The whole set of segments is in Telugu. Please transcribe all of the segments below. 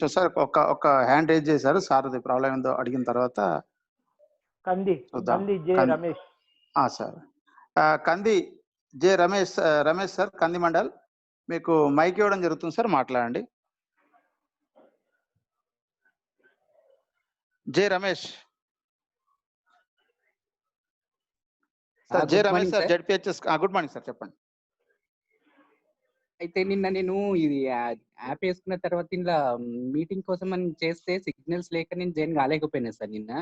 సార్ ఒక హ్యాండ్ రేజ్ చేశారు సార్, అది ప్రాబ్లం ఏందో అడిగిన తర్వాత కంది జే రమేష్. సార్ కంది జే రమేష్ సార్, కంది మండల్, మీకు మైక్ ఇవ్వడం జరుగుతుంది సార్, మాట్లాడండి. J Ramesh sir, J Ramesh sir, ZPHS. Good morning sir, చెప్పండి. అయితే నిన్న నేను ఇది యాప్ వేసుకున్న తర్వాత ఇలా మీటింగ్ కోసం అని చేస్తే సిగ్నల్స్ లేక నేను జాయిన్ కాలేకపోయినా సార్ నిన్న.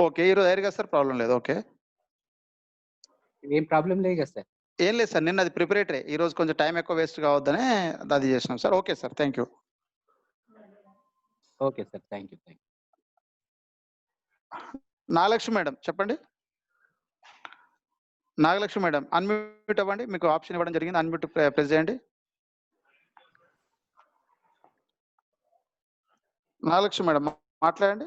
ఓకే, ఈరోజు అయ్యారు కదా సార్, ప్రాబ్లం లేదు. ఓకే, ఏం ప్రాబ్లం లేదు కదా సార్? ఏం లేదు సార్, నిన్న అది ప్రిపరేటరీ, ఈ రోజు కొంచెం టైం ఎక్కువ వేస్ట్ కావద్దనే అది చేసినాం sir. Okay sir, thank you. Okay sir, thank you. Nagalakshmi madam చెప్పండి. నాగలక్ష్మి మేడం అన్మ్యూట్ అవ్వండి, మీకు ఆప్షన్ ఇవ్వడం జరిగింది, అన్మ్యూట్ ప్రెస్ చేయండి. నాగలక్ష్మి మేడం మాట్లాడండి.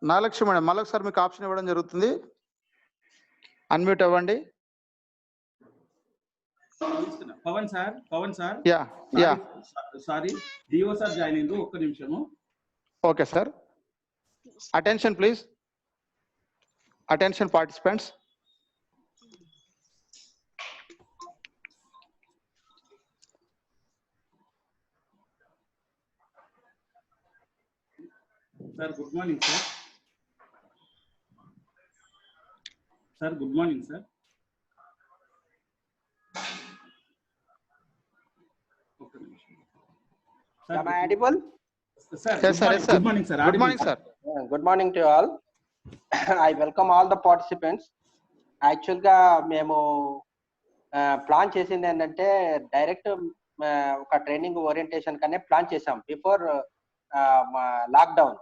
నాగలక్ష్మి మేడం మళ్ళొకసారి మీకు ఆప్షన్ ఇవ్వడం జరుగుతుంది, అన్మ్యూట్ అవ్వండి. Pawan sir ya sorry, DO sir join అయ్యిండు, ఒక్క నిమిషము. Okay sir, attention please, attention participants. Sir good morning sir. Sir good morning sir. Am I audible? Sir, yes, sir. Good morning, sir. Good morning, sir. Good morning to you all. I welcome all the participants. Actually గా మేము ప్లాన్ చేసింది ఏంటంటే డైరెక్ట్ ఒక ట్రైనింగ్ ఓరియంటేషన్ కనే ప్లాన్ చేసాం before lockdown.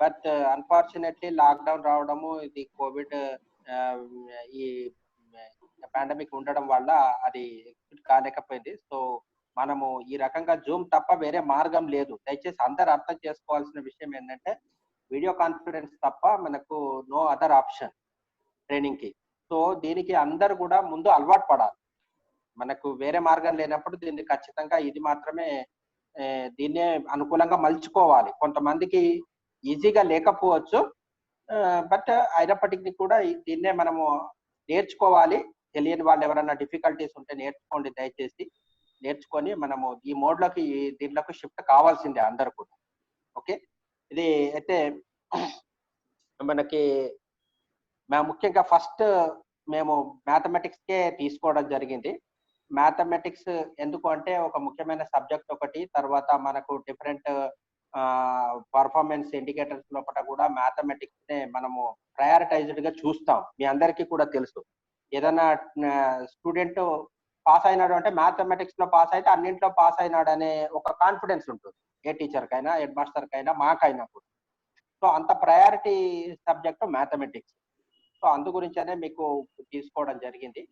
But unfortunately lockdown రావడము, ఇది కోవిడ్ ఈ పాండమిక్ ఉండడం వల్ల అది ఎగ్జిక్యూట్ కాలేకపోయింది. సో మనము ఈ రకంగా జూమ్ తప్ప వేరే మార్గం లేదు. దయచేసి అందరు అర్థం చేసుకోవాల్సిన విషయం ఏంటంటే వీడియో కాన్ఫరెన్స్ తప్ప మనకు నో అదర్ ఆప్షన్ ట్రైనింగ్ కి. సో దీనికి అందరు కూడా ముందు అలవాటు పడాలి. మనకు వేరే మార్గం లేనప్పుడు దీన్ని ఖచ్చితంగా ఇది మాత్రమే దీన్నే అనుకూలంగా మలుచుకోవాలి. కొంతమందికి ఈజీగా లేకపోవచ్చు, బట్ అయినప్పటికీ కూడా దీన్నే మనము నేర్చుకోవాలి. తెలియని వాళ్ళు ఎవరైనా డిఫికల్టీస్ ఉంటే నేర్చుకోండి, దయచేసి నేర్చుకొని మనము ఈ మోడ్లోకి దీంట్లోకి షిఫ్ట్ కావాల్సిందే అందరు కూడా. ఓకే, ఇది అయితే మనకి ముఖ్యంగా ఫస్ట్ మేము మ్యాథమెటిక్స్కే తీసుకోవడం జరిగింది. మ్యాథమెటిక్స్ ఎందుకు అంటే ఒక ముఖ్యమైన సబ్జెక్ట్ ఒకటి, తర్వాత మనకు డిఫరెంట్ పర్ఫార్మెన్స్ ఇండికేటర్స్ లోపల కూడా మ్యాథమెటిక్స్ నే మనము ప్రయారిటైజ్డ్ గా చూస్తాం. మీ అందరికీ కూడా తెలుసు, ఏదైనా స్టూడెంట్ పాస్ అయినాడు అంటే మ్యాథమెటిక్స్ లో పాస్ అయితే అన్నింటిలో పాస్ అయినాడు అనే ఒక కాన్ఫిడెన్స్ ఉంటుంది, ఏ టీచర్ కైనా హెడ్ మాస్టర్ కైనా మాకైనా కూడా. సో అంత ప్రయారిటీ సబ్జెక్ట్ మ్యాథమెటిక్స్. సో అందు గురించనే మీకు తీసుకోవడం జరిగింది.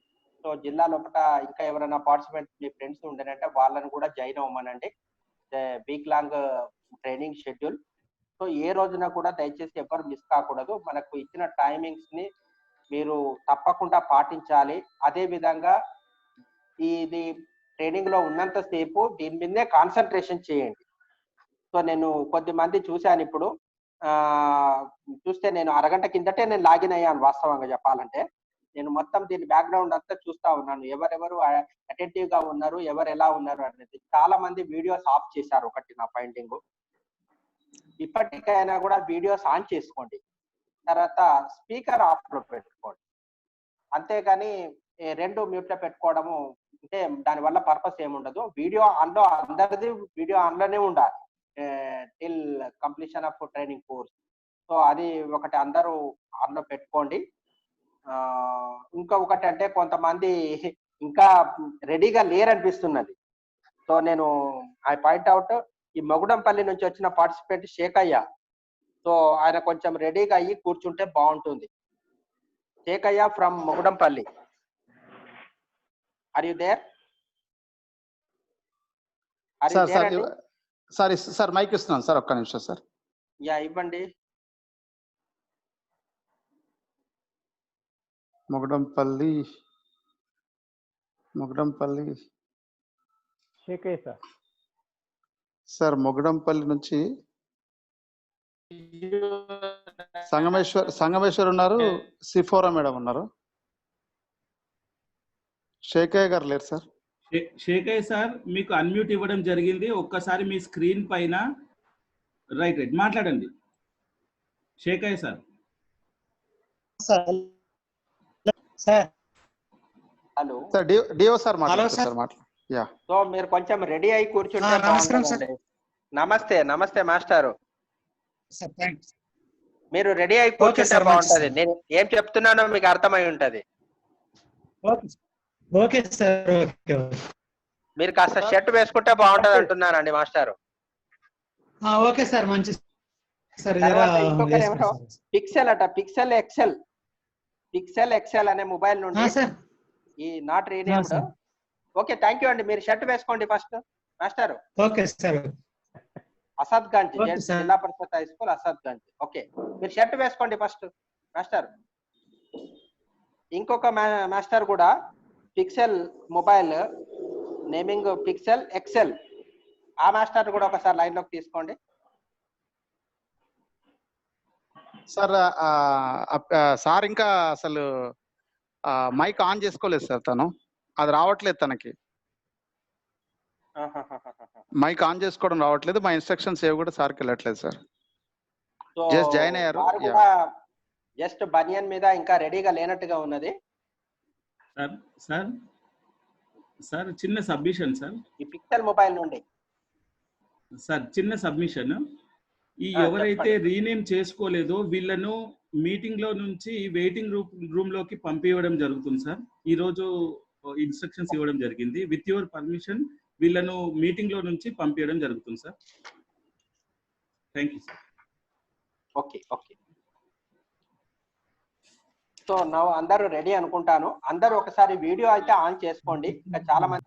సో జిల్లా లోపల ఇంకా ఎవరైనా పార్టిసిపెంట్ మీ ఫ్రెండ్స్ ఉండేనంటే వాళ్ళని కూడా జాయిన్ అవ్వమనండి. Week long training schedule. So ఏ రోజున కూడా దయచేసి ఎవరు మిస్ కాకూడదు. మనకు ఇచ్చిన టైమింగ్స్ ని మీరు తప్పకుండా పాటించాలి. అదే విధంగా ఇది ట్రైనింగ్ లో ఉన్నంత సేపు దీని మీదనే కాన్సన్ట్రేషన్ చేయండి. సో నేను కొద్దిమంది చూశాను, ఇప్పుడు చూస్తే నేను అరగంట కిందటే నేను లాగిన్ అయ్యాను. వాస్తవంగా చెప్పాలంటే నేను మొత్తం దీని బ్యాక్గ్రౌండ్ అంతా చూస్తా ఉన్నాను, ఎవరెవరు అటెంటివ్ గా ఉన్నారు, ఎవరు ఎలా ఉన్నారు అనేది. చాలా మంది వీడియోస్ ఆఫ్ చేశారు, ఒకటి నా ఫైండింగ్. ఇప్పటికైనా కూడా వీడియోస్ ఆన్ చేసుకోండి, తర్వాత స్పీకర్ ఆఫ్ లో పెట్టుకోండి. అంతేగాని రెండు మ్యూట్ లో పెట్టుకోవడము అంటే దాని వల్ల పర్పస్ ఏముండదు. వీడియో ఆన్ లో అందరిది వీడియో ఆన్ లోనే ఉండాలి till completion of training course. So అది ఒకటి అందరూ ఆన్ లో పెట్టుకోండి. ఇంకొకటి అంటే కొంతమంది ఇంకా రెడీగా లేరనిపిస్తున్నది. సో నేను ఐ పాయింట్ అవుట్, ఈ మొగుడంపల్లి నుంచి వచ్చిన పార్టిసిపెంట్ శేఖయ్య. సో ఆయన కొంచెం రెడీగా అయ్యి కూర్చుంటే బాగుంటుంది. Shekhaiah from Mogudampally, are you there? Sir mike ఇస్తున్నాను సార్, ఒక్క నిమిషం సార్. యా ఇవ్వండి. మొగడంపల్లి మొగడంపల్లి షేకే సార్. సార్ మొగడంపల్లి నుంచి సంగమేశ్వర్ ఉన్నారు, సిఫోరా మేడం ఉన్నారు. షేకయ్య గారు లేరు సార్. షేకయ్య సార్ మీకు అన్మ్యూట్ ఇవ్వడం జరిగింది. ఒక్కసారి మీ స్క్రీన్ పైన రైట్ మాట్లాడండి Shekaiah sir. Hello sir DO sir మాట్లాడుతున్నారు సార్. యా. సో మీరు కొంచెం రెడీ అయి కూర్చుంటే నమస్కారం సార్. బాగుంటుందండి. నమస్తే నమస్తే మాస్టారు. Sir thanks. మీరు రెడీ అయి కూర్చుంటే సార్, బాగుంటది. మంచిది. నేను ఏం చెప్తున్నానో మీకు అర్థమై ఉంటది. Okay sir. ఓకే మీరు కాస్త షర్ట్ వేసుకుంటే బాగుంటది అంటున్నానండి మాస్టారు. ఓకే సార్, మంచి సార్. తర్వాత ఇంకొకరు ఎవరో పిక్సెల్ అట, పిక్సెల్ ఎక్సెల్ అనే మొబైల్ నుండి సార్. ఈ not renamed. Sir. Okay thank you అండి. మీరు షర్ట్ వేసుకోండి ఫస్ట్ మాస్టారు. Okay sir. Asad Ganj, okay sir. Zilla parishad high school Asad Ganj. Okay మీరు షర్ట్ వేసుకోండి ఫస్ట్ మాస్టర్. ఇంకొక మాస్టర్ కూడా pixel mobile naming pixel excel, ఆ మాస్టర్ కూడా ఒకసారి లైన్ లోకి తీసుకోండి. సార్ సార్ ఇంకా అసలు మైక్ ఆన్ చేసుకోలేదు సార్. తను అది రావట్లేదు తనకి. మైక్ ఆన్ చేసుకోవడం రావట్లేదు. మా ఇన్స్ట్రక్షన్స్ ఏవి కూడా సార్కి వెళ్ళట్లేదు సార్. సో జస్ట్ జాయిన్ అయ్యారు. వారు కూడా జస్ట్ బనియన్ మీద ఇంకా రెడీగా లేనట్టుగా ఉన్నది. సార్ సార్ సార్ చిన్న సబ్మిషన్ సార్. ఈ పిక్సెల్ మొబైల్ నుండి సార్ చిన్న సబ్మిషన్. ఈ ఎవరైతే చెప్పండి. రీనేమ్ చేసుకోలేదో వీళ్ళను మీటింగ్ లో నుంచి వెయిటింగ్ రూమ్ లోకి పంపించడం జరుగుతుంది సార్. ఈ రోజు ఇన్స్ట్రక్షన్స్ ఇవ్వడం జరిగింది. విత్ యువర్ పర్మిషన్ వీళ్ళను మీటింగ్ లో నుంచి పంపించడం జరుగుతుంది sir. Thank you sir. Okay okay. So నా అందరూ రెడీ అనుకుంటాను. అందరూ ఒకసారి వీడియో అయితే ఆన్ చేసుకోండి. ఇంకా చాలా మంది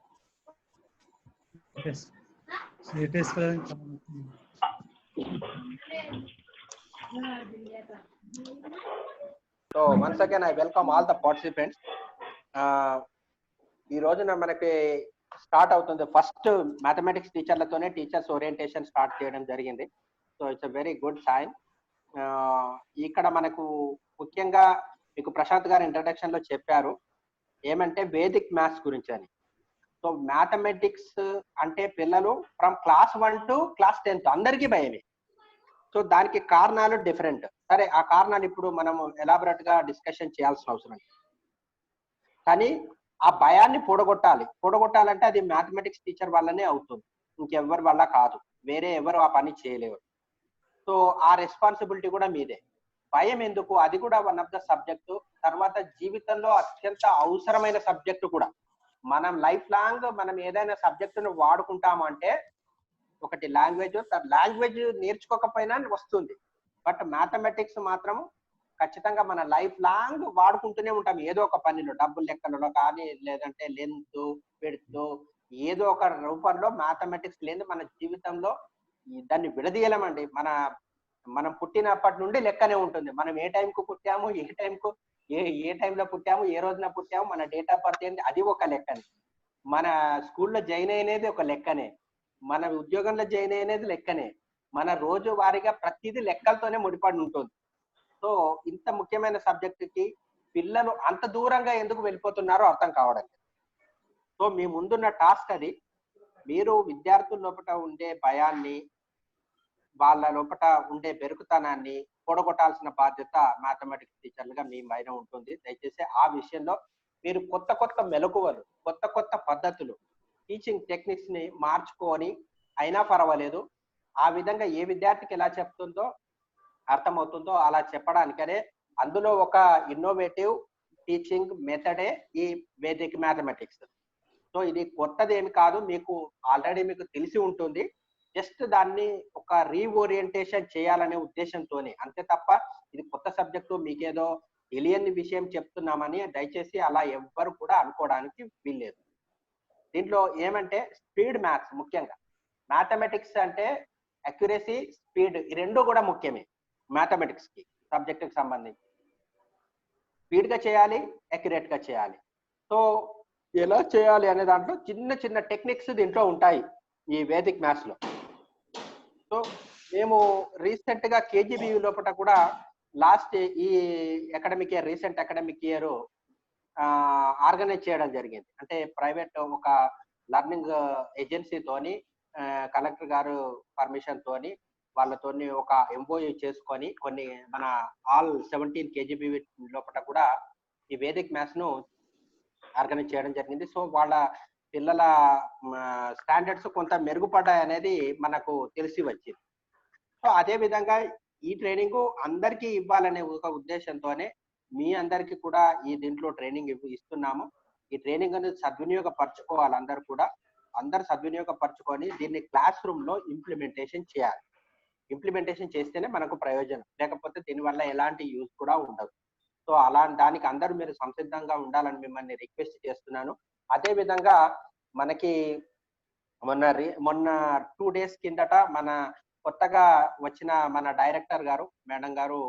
so once again I welcome all the participants. ఈ రోజున మనకి స్టార్ట్ అవుతుంది. ఫస్ట్ మ్యాథమెటిక్స్ టీచర్లతోనే టీచర్స్ ఓరియంటేషన్ స్టార్ట్ చేయడం జరిగింది. So it's a very good sign. ఇక్కడ మనకు ముఖ్యంగా మీకు ప్రశాంత్ గారు ఇంట్రడక్షన్ లో చెప్పారు ఏమంటే వేదిక్ మ్యాథ్స్ గురించి అని. సో మ్యాథమెటిక్స్ అంటే పిల్లలు from class 1 to class 10th అందరికీ భయమే. సో దానికి కారణాలు డిఫరెంట్. సరే ఆ కారణాలు ఇప్పుడు మనం ఎలాబరేట్ గా డిస్కషన్ చేయాల్సిన అవసరం లేదు. కానీ ఆ భయాన్ని పొడగొట్టాలంటే అది మ్యాథమెటిక్స్ టీచర్ వల్లనే అవుతుంది, ఇంకెవ్వరి వల్ల కాదు. వేరే ఎవరు ఆ పని చేయలేరు. సో ఆ రెస్పాన్సిబిలిటీ కూడా మీదే. భయం ఎందుకు? అది కూడా వన్ ఆఫ్ ద సబ్జెక్టు. తర్వాత జీవితంలో అత్యంత అవసరమైన సబ్జెక్టు కూడా. మనం లైఫ్ లాంగ్ మనం ఏదైనా సబ్జెక్టును వాడుకుంటాము అంటే ఒకటి లాంగ్వేజ్ నేర్చుకోకపోయినా వస్తుంది. బట్ మ్యాథమెటిక్స్ మాత్రం ఖచ్చితంగా మన లైఫ్ లాంగ్ వాడుకుంటూనే ఉంటాం. ఏదో ఒక పనిలో, డబ్బుల లెక్కలలో కానీ, లేదంటే లెంత్ విడ్త్, ఏదో ఒక రూపంలో మ్యాథమెటిక్స్ లేని మన జీవితంలో దాన్ని విడదీయలేమండి. మనం పుట్టినప్పటి నుండి లెక్కనే ఉంటుంది. మనం ఏ టైంకు పుట్టాము, ఏ టైంలో పుట్టాము, ఏ రోజున పుట్టాము, మన డేట్ ఆఫ్ బర్త్ ఏంటి, అది ఒక లెక్కనే. మన స్కూల్లో జాయిన్ అయినది ఒక లెక్కనే. మన ఉద్యోగంలో జాయిన్ అయినది లెక్కనే. మన రోజు వారీగా ప్రతిదీ లెక్కలతోనే ముడిపడి ఉంటుంది. సో ఇంత ముఖ్యమైన సబ్జెక్టుకి పిల్లలు అంత దూరంగా ఎందుకు వెళ్ళిపోతున్నారో అర్థం కావడం. సో మీ ముందున్న టాస్క్ అది. మీరు విద్యార్థుల లోపల ఉండే భయాన్ని, వాళ్ళ లోపల ఉండే బెరుకుతనాన్ని పొడగొట్టాల్సిన బాధ్యత మ్యాథమెటిక్స్ టీచర్లుగా మీ పైన ఉంటుంది. దయచేసి ఆ విషయంలో మీరు కొత్త మెలకువలు, కొత్త పద్ధతులు, టీచింగ్ టెక్నిక్స్ ని మార్చుకొని అయినా పర్వాలేదు, ఆ విధంగా ఏ విద్యార్థికి ఎలా చెప్తుందో అర్థమవుతుందో అలా చెప్పడానికనే అందులో ఒక ఇన్నోవేటివ్ టీచింగ్ మెథడే ఈ వేదిక్ మ్యాథమెటిక్స్. సో ఇది కొత్తది ఏమి కాదు, మీకు ఆల్రెడీ మీకు తెలిసి ఉంటుంది. జస్ట్ దాన్ని ఒక రీఓరియంటేషన్ చేయాలనే ఉద్దేశంతోనే, అంతే తప్ప ఇది కొత్త సబ్జెక్టు మీకేదో తెలియని విషయం చెప్తున్నామని దయచేసి అలా ఎవ్వరు కూడా అనుకోవడానికి వీల్లేదు. దీంట్లో ఏమంటే స్పీడ్ మ్యాథ్స్ ముఖ్యంగా. మ్యాథమెటిక్స్ అంటే అక్యురసీ, స్పీడ్, ఈ రెండు కూడా ముఖ్యమే మ్యాథమెటిక్స్ కి, సబ్జెక్ట్ కి సంబంధించి. స్పీడ్ గా చేయాలి, అక్యురేట్ గా చేయాలి. సో ఎలా చేయాలి అనే దాంట్లో చిన్న చిన్న టెక్నిక్స్ దీంట్లో ఉంటాయి ఈ వేదిక్ మ్యాథ్స్ లో. సో మేము రీసెంట్ గా కేజీబీయూ లోపల కూడా లాస్ట్ ఈ రీసెంట్ అకాడమిక్ ఇయర్ ఆర్గనైజ్ చేయడం జరిగింది. అంటే ప్రైవేట్ ఒక లర్నింగ్ ఏజెన్సీతోని కలెక్టర్ గారు పర్మిషన్ తోని వాళ్ళతోని ఒక ఎంఓయూ చేసుకొని కొన్ని మన ఆల్ 17 కేజీబీ లోపల కూడా ఈ వేదిక్ మ్యాథ్స్ ను ఆర్గనైజ్ చేయడం జరిగింది. సో వాళ్ళ పిల్లల స్టాండర్డ్స్ కొంత మెరుగుపడ్డాయి అనేది మనకు తెలిసి వచ్చింది. సో అదే విధంగా ఈ ట్రైనింగ్ అందరికీ ఇవ్వాలనే ఒక ఉద్దేశంతోనే మీ అందరికీ కూడా ఈ దీంట్లో ట్రైనింగ్ ఇస్తున్నాము. ఈ ట్రైనింగ్ అనేది సద్వినియోగపరచుకోవాలి. అందరు సద్వినియోగపరచుకొని దీన్ని క్లాస్ రూమ్ లో ఇంప్లిమెంటేషన్ చేయాలి. ఇంప్లిమెంటేషన్ చేస్తేనే మనకు ప్రయోజనం, లేకపోతే దీనివల్ల ఎలాంటి యూజ్ కూడా ఉండదు. సో దానికి అందరూ మీరు సంసిద్ధంగా ఉండాలని మిమ్మల్ని రిక్వెస్ట్ చేస్తున్నాను. అదే విధంగా మనకి మొన్న 2 days కిందట మన కొత్తగా వచ్చిన మన డైరెక్టర్ గారు మేడం గారు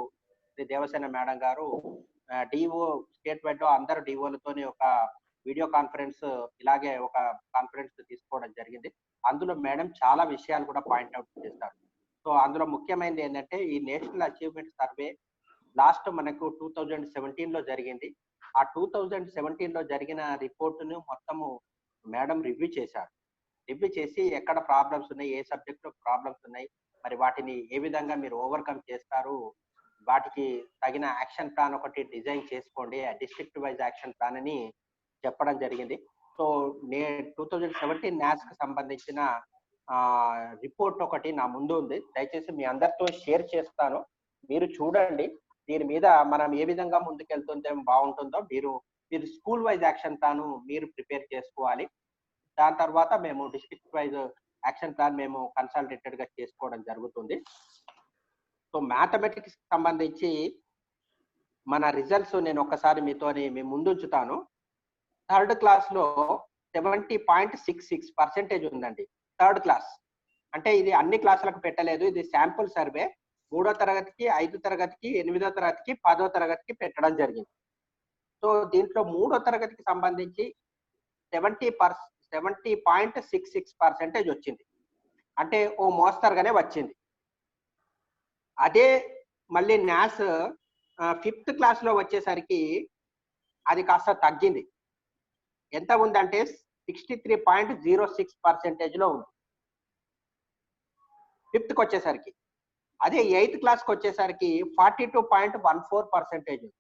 శ్రీ దేవసేన మేడం గారు డిఓ స్టేట్ వైడ్ అందరు డిఓలతోని ఒక వీడియో కాన్ఫరెన్స్ ఇలాగే ఒక కాన్ఫరెన్స్ తీసుకోవడం జరిగింది. అందులో మేడం చాలా విషయాలు కూడా పాయింట్అవుట్ చేస్తారు. సో అందులో ముఖ్యమైనది ఏంటంటే ఈ నేషనల్ అచీవ్మెంట్ సర్వే లాస్ట్ మనకు 2017 లో జరిగింది. ఆ 2017 లో జరిగిన రిపోర్టును మొత్తము మేడం రివ్యూ చేశారు. రివ్యూ చేసి ఎక్కడ ప్రాబ్లమ్స్ ఉన్నాయి, ఏ సబ్జెక్ట్ లో ప్రాబ్లమ్స్ ఉన్నాయి, మరి వాటిని ఏ విధంగా మీరు ఓవర్కమ్ చేస్తారు, వాటికి తగిన యాక్షన్ ప్లాన్ ఒకటి డిజైన్ చేసుకోండి, డిస్ట్రిక్ట్ వైజ్ యాక్షన్ ప్లాన్ అని చెప్పడం జరిగింది. సో 2017 న్యాస్ కి సంబంధించిన రిపోర్ట్ ఒకటి నా ముందు ఉంది. దయచేసి మీ అందరితో షేర్ చేస్తాను, మీరు చూడండి. దీని మీద మనం ఏ విధంగా ముందుకెళ్తుంటే బాగుంటుందో మీరు స్కూల్ వైజ్ యాక్షన్ ప్లాన్ మీరు ప్రిపేర్ చేసుకోవాలి. దాని తర్వాత మేము డిస్ట్రిక్ట్ వైజ్ యాక్షన్ ప్లాన్ మేము కన్సల్టేటెడ్ గా చేసుకోవడం జరుగుతుంది. సో మ్యాథమెటిక్స్ సంబంధించి మన రిజల్ట్స్ నేను ఒక్కసారి మీ ముందుంచుతాను. 3rd క్లాస్ లో 70.66% ఉందండి. 3rd క్లాస్ అంటే ఇది అన్ని క్లాసులకు పెట్టలేదు, ఇది శాంపుల్ సర్వే. 3వ తరగతికి, 5వ తరగతికి, 8వ తరగతికి, 10వ తరగతికి పెట్టడం జరిగింది. సో దీంట్లో 3వ తరగతికి సంబంధించి 70.66% వచ్చింది. అంటే ఓ మోస్తరుగానే వచ్చింది. అదే మళ్ళీ న్యాస్ 5th క్లాస్ లో వచ్చేసరికి అది కాస్త తగ్గింది. ఎంత ఉందంటే 63.06% లో ఉంది 5th కి వచ్చేసరికి. అదే 8th క్లాస్కి వచ్చేసరికి 42.14% ఉంది,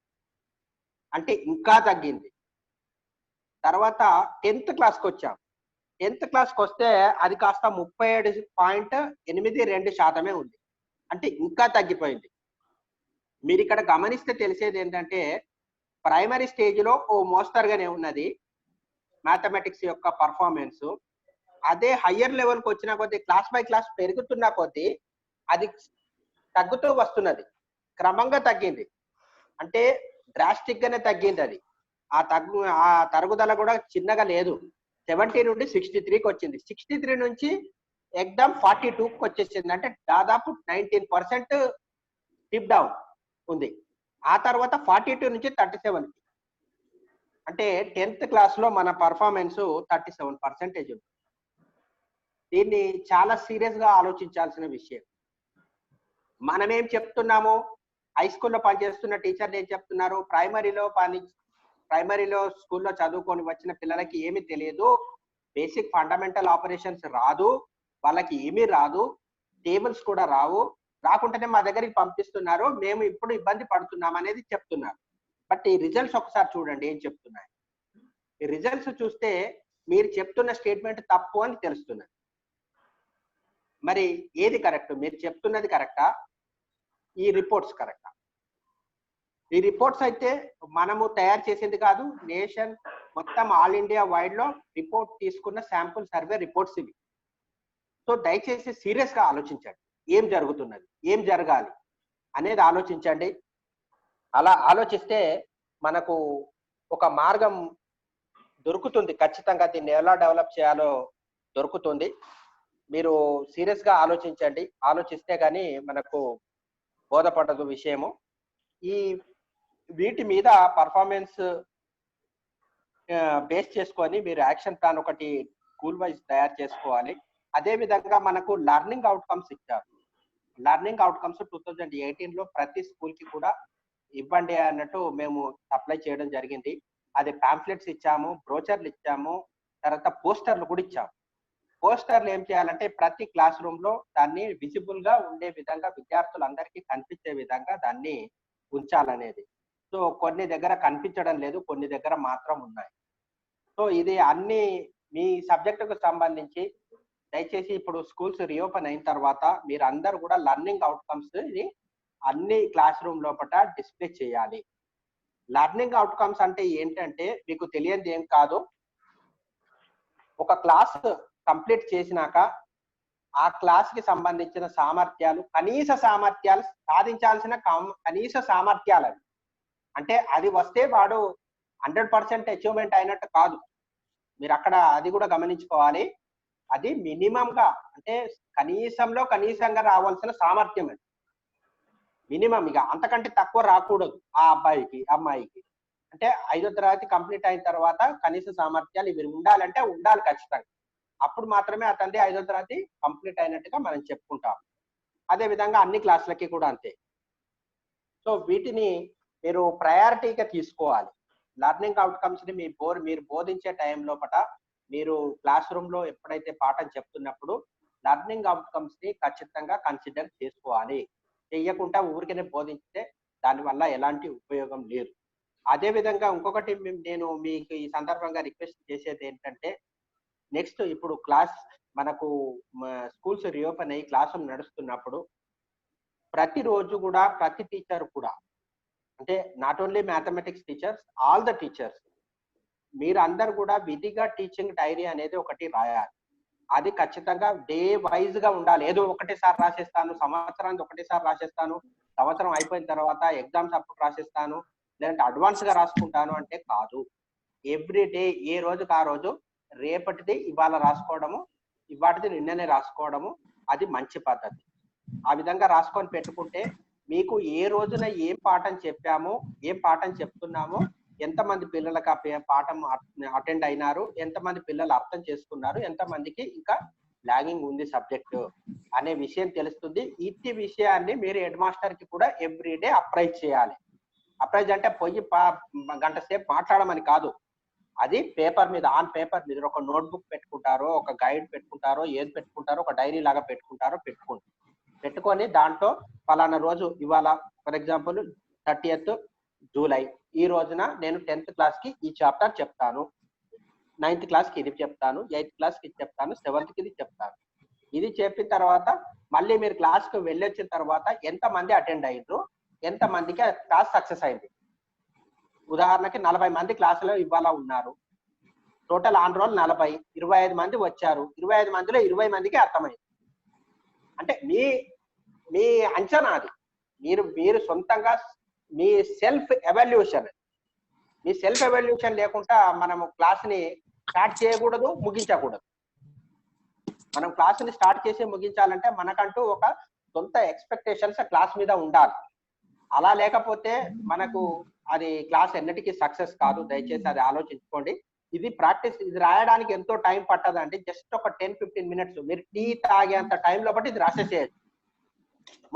అంటే ఇంకా తగ్గింది. తర్వాత 10th క్లాస్కి వచ్చాం. 10th క్లాస్కి వస్తే అది కాస్త 37.82% ఉంది, అంటే ఇంకా తగ్గిపోయింది. మీరు ఇక్కడ గమనిస్తే తెలిసేది ఏంటంటే ప్రైమరీ స్టేజ్ లో ఓ మోస్తరుగానే ఉన్నది మ్యాథమెటిక్స్ యొక్క పర్ఫార్మెన్స్. అదే హయ్యర్ లెవెల్కి వచ్చిన కొద్దీ, క్లాస్ బై క్లాస్ పెరుగుతున్న కొద్దీ అది తగ్గుతూ వస్తున్నది, క్రమంగా తగ్గింది. అంటే డ్రాస్టిక్ గానే తగ్గింది అది. ఆ తరుగుదల కూడా చిన్నగా లేదు. 70 నుండి 63కి వచ్చింది. 63 నుంచి ఎగ్జామ్ 42కి వచ్చేసింది. అంటే దాదాపు 19% డిప్ డౌన్ ఉంది. ఆ తర్వాత 42 నుంచి 37కి, అంటే 10th క్లాస్ లో మన పర్ఫార్మెన్స్ 37% ఉంది. దీన్ని చాలా సీరియస్ గా ఆలోచించాల్సిన విషయం. మనం ఏం చెప్తున్నాము, హై స్కూల్లో పనిచేస్తున్న టీచర్లు ఏం చెప్తున్నారు, ప్రైమరీలో స్కూల్లో చదువుకొని వచ్చిన పిల్లలకి ఏమీ తెలియదు, బేసిక్ ఫండమెంటల్ ఆపరేషన్స్ రాదు, వాళ్ళకి ఏమీ రాదు, టేబుల్స్ కూడా రాకుండానే మా దగ్గరికి పంపిస్తున్నారు, మేము ఇప్పుడు ఇబ్బంది పడుతున్నాం అనేది చెప్తున్నారు. బట్ ఈ రిజల్ట్స్ ఒకసారి చూడండి ఏం చెప్తున్నాయి. ఈ రిజల్ట్స్ చూస్తే మీరు చెప్తున్న స్టేట్మెంట్ తప్పు అని తెలుస్తున్నది. మరి ఏది కరెక్ట్? మీరు చెప్తున్నది కరెక్టా, ఈ రిపోర్ట్స్ కరెక్టా? ఈ రిపోర్ట్స్ అయితే మనము తయారు చేసింది కాదు, నేషన్ మొత్తం ఆల్ ఇండియా వైడ్ లో రిపోర్ట్ తీసుకున్న శాంపుల్ సర్వే రిపోర్ట్స్ ఇవి. సో దయచేసి సీరియస్ గా ఆలోచించండి, ఏం జరుగుతున్నది, ఏం జరగాలి అనేది ఆలోచించండి. అలా ఆలోచిస్తే మనకు ఒక మార్గం దొరుకుతుంది, ఖచ్చితంగా దీన్ని ఎలా డెవలప్ చేయాలో దొరుకుతుంది. మీరు సీరియస్ గా ఆలోచించండి, ఆలోచిస్తే గానీ మనకు బోధపడదు విషయము. ఈ వీటి మీద పర్ఫార్మెన్స్ బేస్ చేసుకొని మీరు యాక్షన్ ప్లాన్ ఒకటి స్కూల్ వైజ్ తయారు చేసుకోవాలి. అదే విధంగా మనకు లర్నింగ్ అవుట్కమ్స్ ఇచ్చారు. లర్నింగ్ అవుట్కమ్స్ 2018 లో ప్రతి స్కూల్ కి కూడా ఇవ్వండి అన్నట్టు మేము అప్లై చేయడం జరిగింది. అది పాంప్లెట్స్ ఇచ్చాము, బ్రోచర్లు ఇచ్చాము, తర్వాత పోస్టర్లు కూడా ఇచ్చాము. పోస్టర్లు ఏం చేయాలంటే ప్రతి క్లాస్ రూమ్ లో దాన్ని విజిబుల్ గా ఉండే విధంగా విద్యార్థులందరికీ కనిపించే విధంగా దాన్ని ఉంచాలనేది. సో కొన్ని దగ్గర కనిపించడం లేదు, కొన్ని దగ్గర మాత్రం ఉన్నాయి. సో ఇది అన్ని మీ సబ్జెక్టుకు సంబంధించి దయచేసి ఇప్పుడు స్కూల్స్ రీఓపెన్ అయిన తర్వాత మీరు అందరు కూడా లర్నింగ్ అవుట్కమ్స్ ని అన్ని క్లాస్ రూమ్ లోపల డిస్ప్లే చేయాలి. లర్నింగ్ అవుట్కమ్స్ అంటే ఏంటంటే మీకు తెలియనిది ఏం కాదు. ఒక క్లాస్ కంప్లీట్ చేసినాక ఆ క్లాస్ కి సంబంధించిన సామర్థ్యాలు, కనీస సామర్థ్యాలు సాధించాల్సిన కనీస సామర్థ్యాలు అవి. అంటే అది వస్తే వాడు 100% అచీవ్మెంట్ అయినట్టు కాదు. మీరు అక్కడ అది కూడా గమనించుకోవాలి. అది మినిమం గా అంటే కనీసంలో కనీసంగా రావాల్సిన సామర్థ్యం అది. మినిమం ఇక అంతకంటే తక్కువ రాకూడదు ఆ అబ్బాయికి అమ్మాయికి. అంటే 5వ తరగతి కంప్లీట్ అయిన తర్వాత కనీస సామర్థ్యాలు ఇవి ఉండాలంటే ఉండాలి ఖచ్చితంగా. అప్పుడు మాత్రమే అతనిది 5వ తరగతి కంప్లీట్ అయినట్టుగా మనం చెప్పుకుంటాం. అదే విధంగా అన్ని క్లాసులకి కూడా అంతే. సో వీటిని మీరు ప్రయారిటీగా తీసుకోవాలి. లర్నింగ్ అవుట్కమ్స్ ని మీరు బోధించే టైం లోపల మీరు క్లాస్ రూమ్ లో ఎప్పుడైతే పాఠం చెప్తున్నప్పుడు లర్నింగ్ అవుట్కమ్స్ ని ఖచ్చితంగా కన్సిడర్ చేసుకోవాలి. చెయ్యకుండా ఊరికనే బోధించితే దానివల్ల ఎలాంటి ఉపయోగం లేదు. అదే విధంగా ఇంకొకటి నేను మీకు ఈ సందర్భంగా రిక్వెస్ట్ చేసేది ఏంటంటే, నెక్స్ట్ ఇప్పుడు క్లాస్ మనకు స్కూల్స్ రీఓపెన్ అయ్యి క్లాస్ నడుస్తున్నప్పుడు ప్రతిరోజు కూడా ప్రతి టీచర్ కూడా, అంటే not only mathematics teachers, all the teachers, మీరు అందరు కూడా విధిగా టీచింగ్ డైరీ అనేది ఒకటి రాయాలి. అది ఖచ్చితంగా డే వైజ్ గా ఉండాలి. ఏదో ఒకటేసారి రాసేస్తాను, సంవత్సరానికి ఒకటేసారి రాసేస్తాను, సంవత్సరం అయిపోయిన తర్వాత ఎగ్జామ్స్ అప్పుడు రాసేస్తాను, లేదంటే అడ్వాన్స్ గా రాసుకుంటాను అంటే కాదు. ఎవ్రీ డే ఏ రోజుకి ఆ రోజు, రేపటిది ఇవాళ రాసుకోవడము, ఇవాటిది నిన్ననే రాసుకోవడము, అది మంచి పద్ధతి. ఆ విధంగా రాసుకొని పెట్టుకుంటే మీకు ఏ రోజున ఏం పాఠం చెప్పామో, ఏం పాఠం చెప్తున్నామో, ఎంతమంది పిల్లలకు ఆ పాఠం అటెండ్ అయినారు, ఎంతమంది పిల్లలు అర్థం చేసుకున్నారు, ఎంతమందికి ఇంకా లాగింగ్ ఉంది సబ్జెక్టు అనే విషయం తెలుస్తుంది. ఇట్టి విషయాన్ని మీరు హెడ్ మాస్టర్ కి కూడా ఎవ్రీ డే అప్రైజ్ చేయాలి. అప్రైజ్ అంటే పోయి గంట సేపు మాట్లాడమని కాదు. అది పేపర్ మీద, ఆన్ పేపర్ మీద ఒక నోట్బుక్ పెట్టుకుంటారో, ఒక గైడ్ పెట్టుకుంటారో, ఏది పెట్టుకుంటారో, ఒక డైరీ లాగా పెట్టుకుంటారో పెట్టుకొని దాంట్లో ఫలానా రోజు, ఇవాళ ఫర్ ఎగ్జాంపుల్ 30th జూలై, ఈ రోజున నేను 10th క్లాస్ కి ఈ చాప్టర్ చెప్తాను, 9th క్లాస్ కి ఇది చెప్తాను, 8th క్లాస్ కి ఇది చెప్తాను, 7th కి ఇది చెప్తాను. ఇది చెప్పిన తర్వాత మళ్ళీ మీరు క్లాస్ కు వెళ్ళొచ్చిన తర్వాత ఎంతమంది అటెండ్ అయ్యారు, ఎంతమందికి క్లాస్ సక్సెస్ అయింది. ఉదాహరణకి 40 మంది క్లాసులో ఇవాళ ఉన్నారు, టోటల్ ఆన్ రోల్ 40, 25 మంది వచ్చారు, 25 మందిలో 20 మందికి అర్థమైంది. అంటే మీ అంచనా అది. మీరు సొంతంగా మీ సెల్ఫ్ ఎవాల్యుయేషన్, మీ సెల్ఫ్ ఎవాల్యుయేషన్ లేకుండా మనము క్లాస్ ని స్టార్ట్ చేయకూడదు, ముగించకూడదు. మనం క్లాస్ ని స్టార్ట్ చేసి ముగించాలంటే మనకంటూ ఒక సొంత ఎక్స్పెక్టేషన్స్ క్లాస్ మీద ఉండాలి. అలా లేకపోతే మనకు అది క్లాస్ ఎన్నటికీ సక్సెస్ కాదు. దయచేసి అది ఆలోచించుకోండి. ఇది ప్రాక్టీస్, ఇది రాయడానికి ఎంతో టైం పట్టదండి. జస్ట్ ఒక 10-15 మినిట్స్ మీరు టీ తాగేంత టైంలో బట్టి ఇది రాసేసేయచ్చు.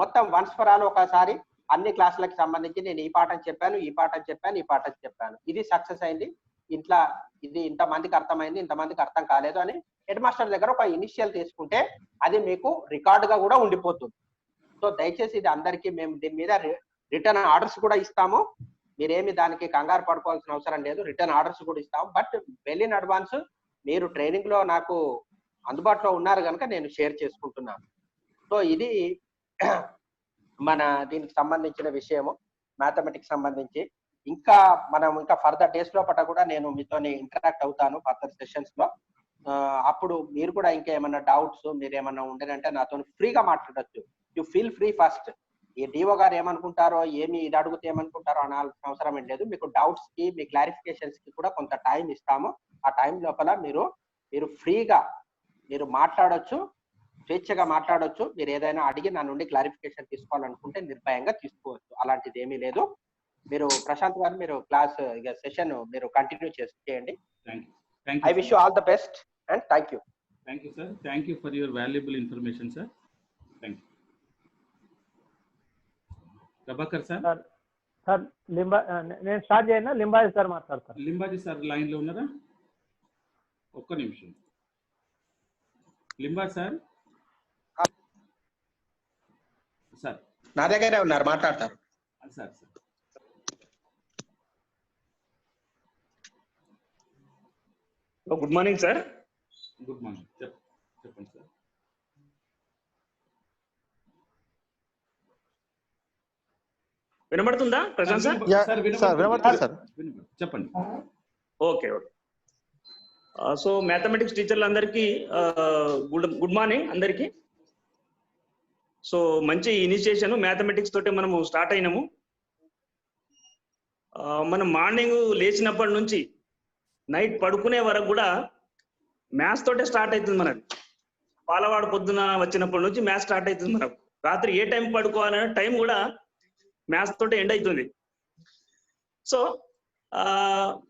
మొత్తం వన్స్ ఫర్ ఆల్ ఒకసారి అన్ని క్లాసులకు సంబంధించి నేను ఈ పాఠం చెప్పాను, ఈ పాఠం చెప్పాను, ఈ పాఠం చెప్పాను, ఇది సక్సెస్ అయింది, ఇట్లా ఇది ఇంతమందికి అర్థమైంది, ఇంతమందికి అర్థం కాలేదు అని హెడ్ మాస్టర్ దగ్గర ఒక ఇనిషియల్ తీసుకుంటే అది మీకు రికార్డుగా కూడా ఉండిపోతుంది. సో దయచేసి ఇది అందరికీ మేము దీని మీద రిటర్న్ ఆర్డర్స్ కూడా ఇస్తాము. మీరేమి దానికి కంగారు పడుకోవాల్సిన అవసరం లేదు. రిటర్న్ ఆర్డర్స్ కూడా ఇస్తాము. బట్ వెల్ ఇన్ అడ్వాన్స్ మీరు ట్రైనింగ్ లో నాకు అందుబాటులో ఉన్నారు కనుక నేను షేర్ చేసుకుంటున్నాను. సో ఇది మన దీనికి సంబంధించిన విషయము, మ్యాథమెటిక్స్ సంబంధించి. మనం ఇంకా ఫర్దర్ డేస్ లోపల కూడా నేను మీతో ఇంటరాక్ట్ అవుతాను ఫర్దర్ సెషన్స్ లో. అప్పుడు మీరు కూడా ఇంకా ఏమన్నా డౌట్స్ మీరు ఏమన్నా ఉండేనంటే నాతో ఫ్రీగా మాట్లాడచ్చు. You feel free. ఫస్ట్ ఈ డిఓ గారు ఏమనుకుంటారో, ఏమి ఇది అడిగితే ఏమనుకుంటారో అనాల్సిన అవసరం ఏం లేదు. మీకు డౌట్స్ కి, మీ క్లారిఫికేషన్స్ కి కూడా కొంత టైం ఇస్తాము. ఆ టైం లోపల మీరు ఫ్రీగా మీరు మాట్లాడొచ్చు, స్వేచ్ఛగా మాట్లాడొచ్చు. మీరు ఏదైనా అడిగి నా నుండి క్లారిఫికేషన్ తీసుకోవాలనుకుంటే నిర్భయంగా తీసుకోవచ్చు. అలాంటిది ఏమీ లేదు. మీరు ప్రశాంత్ గారు మీరు క్లాస్ ఇక సెషన్ మీరు కంటిన్యూ చేయండి. Thank I you wish you all the best and thank you. Sir. Thank you for your valuable information sir. Thank you. Prabhakar sir. Sir నేను స్టార్ట్ చేయనా? లింబాజీ సార్ మాట్లాడతారు. లింబాజీ సార్ లైన్ లో ఉన్నారా? ఒక్క నిమిషం. లింబాజీ సార్. సార్ నా దగ్గరే ఉన్నారు, మాట్లాడతారు. Sir good morning sir. Good morning. చెప్పండి సార్. వినబడుతుందా ప్రశాంత్ సార్? చెప్పండి. ఓకే. సో మ్యాథమెటిక్స్ టీచర్లందరికీ గుడ్ మార్నింగ్ అందరికీ. సో మంచి ఇనిషియేషన్ మ్యాథమెటిక్స్ తోటి మనము స్టార్ట్ అయినాము. మనం మార్నింగ్ లేచినప్పటి నుంచి నైట్ పడుకునే వరకు కూడా మ్యాథ్స్ తోటే స్టార్ట్ అవుతుంది మనకు. పాలవాడు పొద్దున వచ్చినప్పటి నుంచి మ్యాథ్స్ స్టార్ట్ అవుతుంది మనకు. రాత్రి ఏ టైం పడుకోవాలనే టైం కూడా మ్యాథ్స్ తోటే ఎండ్ అవుతుంది. సో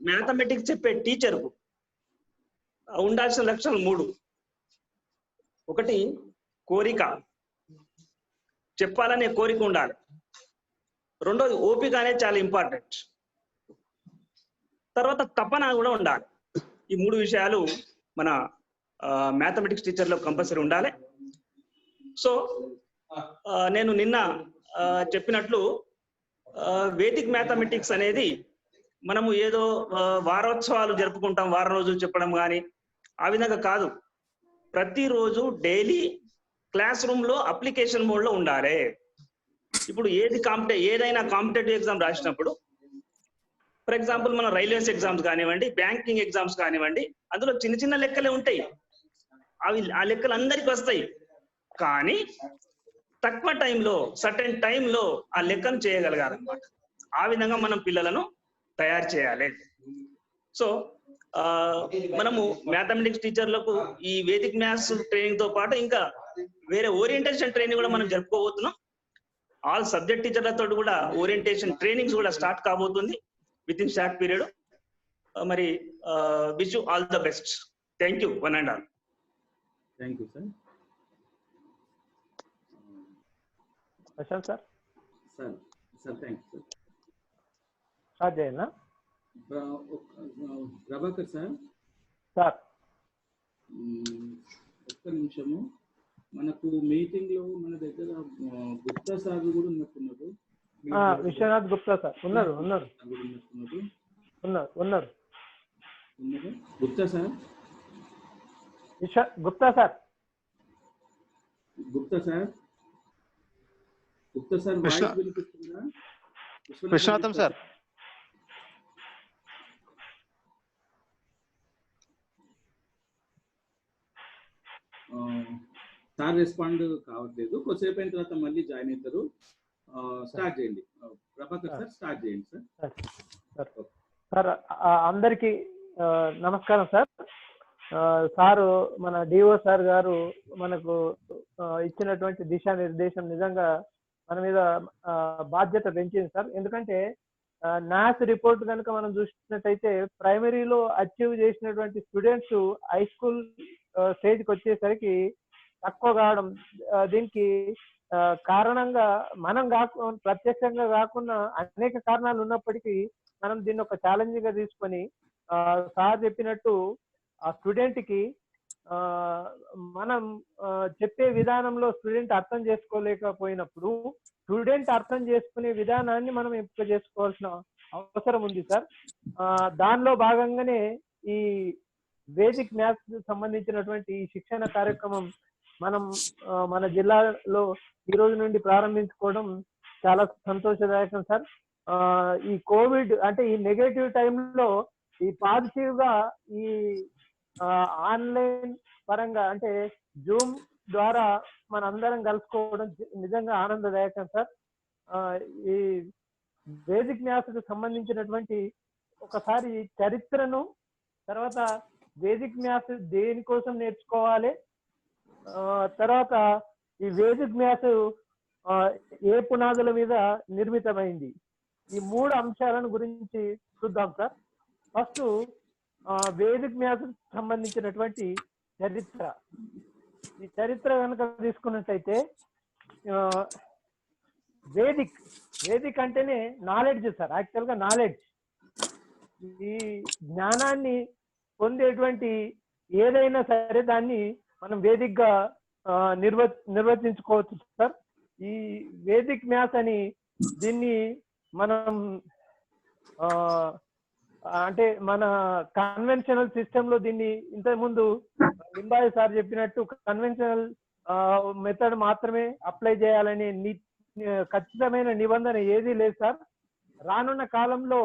మ్యాథమెటిక్స్ చెప్పే టీచర్కు ఉండాల్సిన లక్షణాలు 3. ఒకటి కోరిక, చెప్పాలనే కోరిక ఉండాలి. రెండోది ఓపిక అనేది చాలా ఇంపార్టెంట్. తర్వాత తపన కూడా ఉండాలి. ఈ 3 విషయాలు మన మ్యాథమెటిక్స్ టీచర్లో కంపల్సరీ ఉండాలి. సో నేను నిన్న చెప్పినట్లు వేదిక్ మ్యాథమెటిక్స్ అనేది మనము ఏదో వారోత్సవాలు జరుపుకుంటాం, వారం రోజులు చెప్పడం కానీ ఆ విధంగా కాదు. ప్రతిరోజు డైలీ క్లాస్ రూమ్ లో అప్లికేషన్ మోడ్ లో ఉండాలి. ఇప్పుడు ఏదైనా కాంపిటేటివ్ ఎగ్జామ్ రాసినప్పుడు, ఫర్ ఎగ్జాంపుల్ మన రైల్వేస్ ఎగ్జామ్స్ కానివ్వండి, బ్యాంకింగ్ ఎగ్జామ్స్ కానివ్వండి, అందులో చిన్న చిన్న లెక్కలే ఉంటాయి. ఆ లెక్కలు అందరికి వస్తాయి. కానీ తక్కువ టైంలో సర్టెన్ టైంలో ఆ లెక్కను చేయగలగాలన్నమాట. ఆ విధంగా మనం పిల్లలను తయారు చేయాలి. సో మనము మ్యాథమెటిక్స్ టీచర్లకు ఈ వేదిక్ మ్యాథ్స్ ట్రైనింగ్ తో పాటు ఇంకా వేరే ఓరియంటేషన్ ట్రైనింగ్ కూడా మనం జరుపుకోబోతున్నాం. ఆల్ సబ్జెక్ట్ టీచర్లతో కూడా ఓరియంటేషన్ ట్రైనింగ్స్ కూడా స్టార్ట్ కాబోతుంది విత్ ఇన్ షార్ట్ పీరియడ్. మరి wish you all the best. Thank you one and all. Thank you sir. Prashant sir. Thank you sir. Start చేయనా? ప్రభాకర్ సార్. ఒక్క నిమిషము. మనకు మీటింగ్ లో మన దగ్గర గుప్తా సార్ కూడా ఉన్నట్టున్నారు. విశ్వనాథ్ గుప్తా సార్ ఉన్నారు. Gupta sir. Gupta sir voice వినిపిస్తుందా? విశ్వనాథం సార్. సార్ రెస్పాండ్ కావట్లేదు. కొద్దిసేపు అయిన తర్వాత మళ్ళీ జాయిన్ అవుతారు. స్టార్ట్ చేయండి ప్రభాకర్ సార్. స్టార్ట్ చేయండి సార్. సార్ అందరికీ నమస్కారం సార్. సారు మన డిఓ సార్ గారు మనకు ఇచ్చినటువంటి దిశానిర్దేశం నిజంగా మన మీద బాధ్యత పెంచింది సార్. ఎందుకంటే నాస్ రిపోర్ట్ కనుక మనం చూసినట్టయితే ప్రైమరీలో అచీవ్ చేసినటువంటి స్టూడెంట్స్ హై స్కూల్ స్టేజ్కి వచ్చేసరికి తక్కువ కావడం, దీనికి కారణంగా మనం ప్రత్యక్షంగా కాకుండా అనేక కారణాలు ఉన్నప్పటికీ మనం దీన్ని ఒక ఛాలెంజ్ గా తీసుకొని సార్ చెప్పినట్టు ఆ స్టూడెంట్ కి మనం చెప్పే విధానంలో స్టూడెంట్ అర్థం చేసుకోలేకపోయినప్పుడు స్టూడెంట్ అర్థం చేసుకునే విధానాన్ని మనం ఎంపిక చేసుకోవాల్సిన అవసరం ఉంది సార్. దానిలో భాగంగానే ఈ వేదిక్ మ్యాథ్స్ సంబంధించినటువంటి శిక్షణ కార్యక్రమం మనం మన జిల్లాలో ఈ రోజు నుండి ప్రారంభించుకోవడం చాలా సంతోషదాయకం సార్. ఈ కోవిడ్ అంటే ఈ నెగటివ్ టైంలో ఈ పాజిటివ్ గా ఈ ఆన్లైన్ పరంగా అంటే జూమ్ ద్వారా మన అందరం కలుసుకోవడం నిజంగా ఆనందదాయకం సార్. ఈ వేదిక్ మ్యాథ్స్ సంబంధించినటువంటి ఒకసారి చరిత్రను, తర్వాత వేదిక్ మ్యాథ్స్ దేనికోసం నేర్చుకోవాలి, తర్వాత ఈ వేదిక్ మ్యాథ్స్ ఏ పునాదుల మీద నిర్మితమైంది, ఈ 3 అంశాలను గురించి చూద్దాం సార్. ఫస్ట్ వేదిక్ మ్యాథ్ సంబంధించినటువంటి చరిత్ర. ఈ చరిత్ర కనుక తీసుకున్నట్లయితే వేదిక్ అంటేనే నాలెడ్జ్ సార్. యాక్చువల్ గా నాలెడ్జ్, ఈ జ్ఞానాన్ని పొందేటువంటి ఏదైనా సరే దాన్ని మనం వేదిక్ గా నిర్వచించుకోవచ్చు సార్. ఈ వేదిక్ మ్యాథ్స్ అని దీన్ని మనం అంటే మన కన్వెన్షనల్ సిస్టమ్ లో దీన్ని ఇంతకుముందు లింబాయి సార్ చెప్పినట్టు కన్వెన్షనల్ మెథడ్ మాత్రమే అప్లై చేయాలనే ఖచ్చితమైన నిబంధన ఏదీ లేదు సార్. రానున్న కాలంలో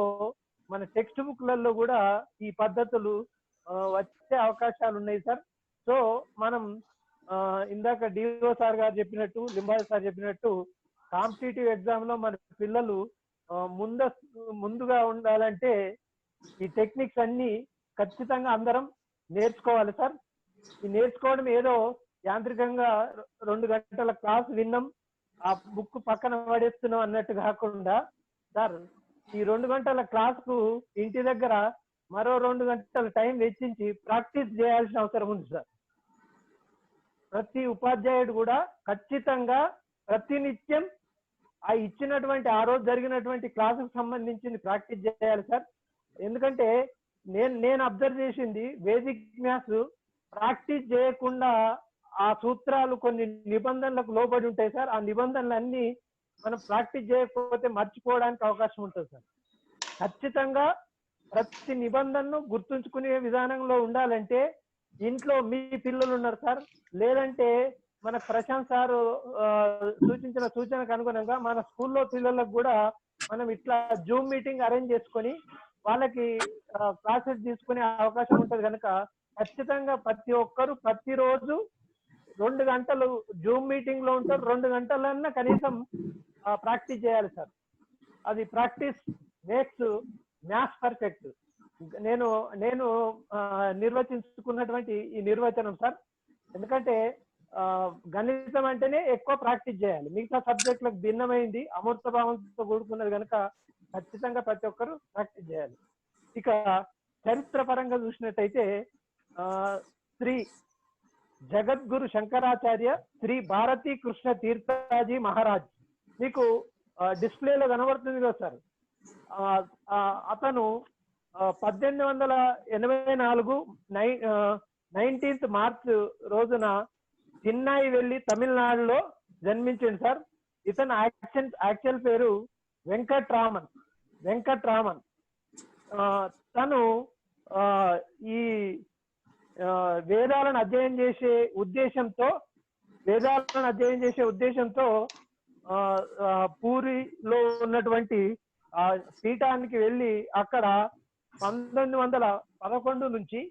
మన టెక్స్ట్ బుక్లలో కూడా ఈ పద్ధతులు వచ్చే అవకాశాలు ఉన్నాయి సార్. సో మనం ఇందాక డిఓ సార్ గారు చెప్పినట్టు, లింబాయి సార్ చెప్పినట్టు కాంపిటేటివ్ ఎగ్జామ్ లో మన పిల్లలు ముందుగా ఉండాలంటే ఈ టెక్నిక్స్ అన్ని ఖచ్చితంగా అందరం నేర్చుకోవాలి సార్. ఈ నేర్చుకోవడం ఏదో యాంత్రికంగా 2 గంటల క్లాస్ విన్నాం, ఆ బుక్ పక్కన పడేస్తున్నాం అన్నట్టు కాకుండా సార్, ఈ 2 గంటల క్లాస్ కు ఇంటి దగ్గర మరో 2 గంటల టైం వెచ్చించి ప్రాక్టీస్ చేయాల్సిన అవసరం ఉంది సార్. ప్రతి ఉపాధ్యాయుడు కూడా ఖచ్చితంగా ప్రతినిత్యం ఆ ఇచ్చినటువంటి ఆ రోజు జరిగినటువంటి క్లాసుకు సంబంధించింది ప్రాక్టీస్ చేయాలి సార్. ఎందుకంటే నేను అబ్జర్వ్ చేసింది వేదిక్ మ్యాథ్స్ ప్రాక్టీస్ చేయకుండా ఆ సూత్రాలు కొన్ని నిబంధనలకు లోబడి ఉంటాయి సార్. ఆ నిబంధనలన్నీ మనం ప్రాక్టీస్ చేయకపోతే మర్చిపోవడానికి అవకాశం ఉంటుంది సార్. ఖచ్చితంగా ప్రతి నిబంధనను గుర్తుంచుకునే విధానంలో ఉండాలంటే ఇంట్లో మీ పిల్లలు ఉన్నారు సార్, లేదంటే మన ప్రశాంత్ సార్ సూచించిన సూచనకు అనుగుణంగా మన స్కూల్లో పిల్లలకు కూడా మనం ఇట్లా జూమ్ మీటింగ్ అరేంజ్ చేసుకొని వాళ్ళకి క్లాసెస్ తీసుకునే అవకాశం ఉంటుంది కనుక ఖచ్చితంగా ప్రతి ఒక్కరు ప్రతిరోజు 2 గంటలు జూమ్ మీటింగ్ లో ఉంటారు, 2 గంటలన్నా కనీసం ప్రాక్టీస్ చేయాలి సార్. అది ప్రాక్టీస్ మేక్స్ మ్యాథ్స్ పర్ఫెక్ట్. నేను నిర్వచించుకున్నటువంటి ఈ నిర్వచనం సార్. ఎందుకంటే గణితం అంటేనే ఎక్కువ ప్రాక్టీస్ చేయాలి, మిగతా సబ్జెక్టులకు భిన్నమైంది, అమూర్త భావంతో కూడుకున్నది కనుక ఖచ్చితంగా ప్రతి ఒక్కరు ప్రాక్టీస్ చేయాలి. ఇక చరిత్ర పరంగా చూసినట్టయితే శ్రీ జగద్గురు శంకరాచార్య శ్రీ భారతీ కృష్ణ తీర్థాజీ మహారాజ్ మీకు డిస్ప్లేలో కనబడుతుంది కదా సార్. అతను 1884 19th మార్చ్ రోజున చెన్నై వెళ్ళి తమిళనాడులో జన్మించింది సార్. ఇతను యాక్చువల్ పేరు వెంకట్రామన్. తను ఈ వేదాలను అధ్యయనం చేసే ఉద్దేశంతో పూరిలో ఉన్నటువంటి పీఠానికి వెళ్ళి అక్కడ 1911 నుంచి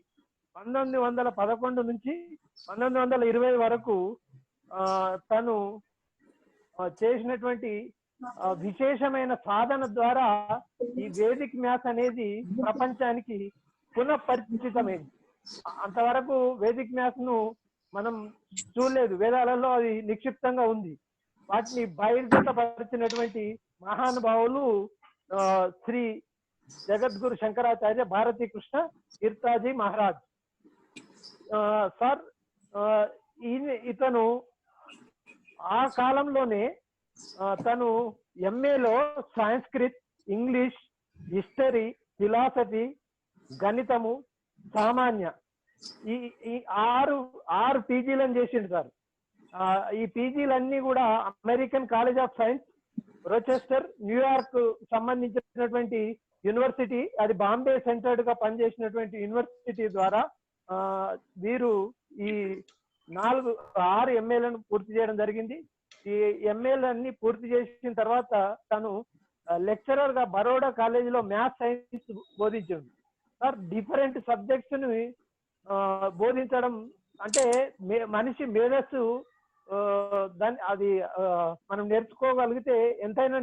1920 వరకు తను చేసినటువంటి విశేషమైన సాధన ద్వారా ఈ వేదిక్ మ్యాథ్స్ అనేది ప్రపంచానికి పునఃపరిచితమైంది. అంతవరకు వేదిక్ మ్యాథ్స్ ను మనం చూడలేదు, వేదాలలో అది నిక్షిప్తంగా ఉంది. వాటిని బహిర్గతపరిచినటువంటి మహానుభావులు శ్రీ జగద్గురు శంకరాచార్య భారతీ కృష్ణ తీర్థాజీ మహారాజ్ సార్. ఇతను ఆ కాలంలోనే తను ఎంఏలో సంస్కృత్, ఇంగ్లీష్, హిస్టరీ, ఫిలాసఫీ, గణితము, సామాన్య ఈ ఆరు పీజీలను చేసిండు సార్. ఈ పీజీలన్నీ కూడా American college of science, Rochester, New York సంబంధించినటువంటి యూనివర్సిటీ, అది బాంబే సెంటర్డ్ గా పనిచేసినటువంటి యూనివర్సిటీ ద్వారా వీరు ఈ 6 ఎంఏలను పూర్తి చేయడం జరిగింది. ఈ ఎంఏలన్నీ పూర్తి చేసిన తర్వాత తను లెక్చరర్ గా బరోడా కాలేజీలో మ్యాథ్స్ సైన్స్ బోధించాడు సార్. డిఫరెంట్ సబ్జెక్ట్స్ ని బోధించడం అంటే మనిషి మేధస్సు అది మనం నేర్చుకోగలిగితే ఎంతైనా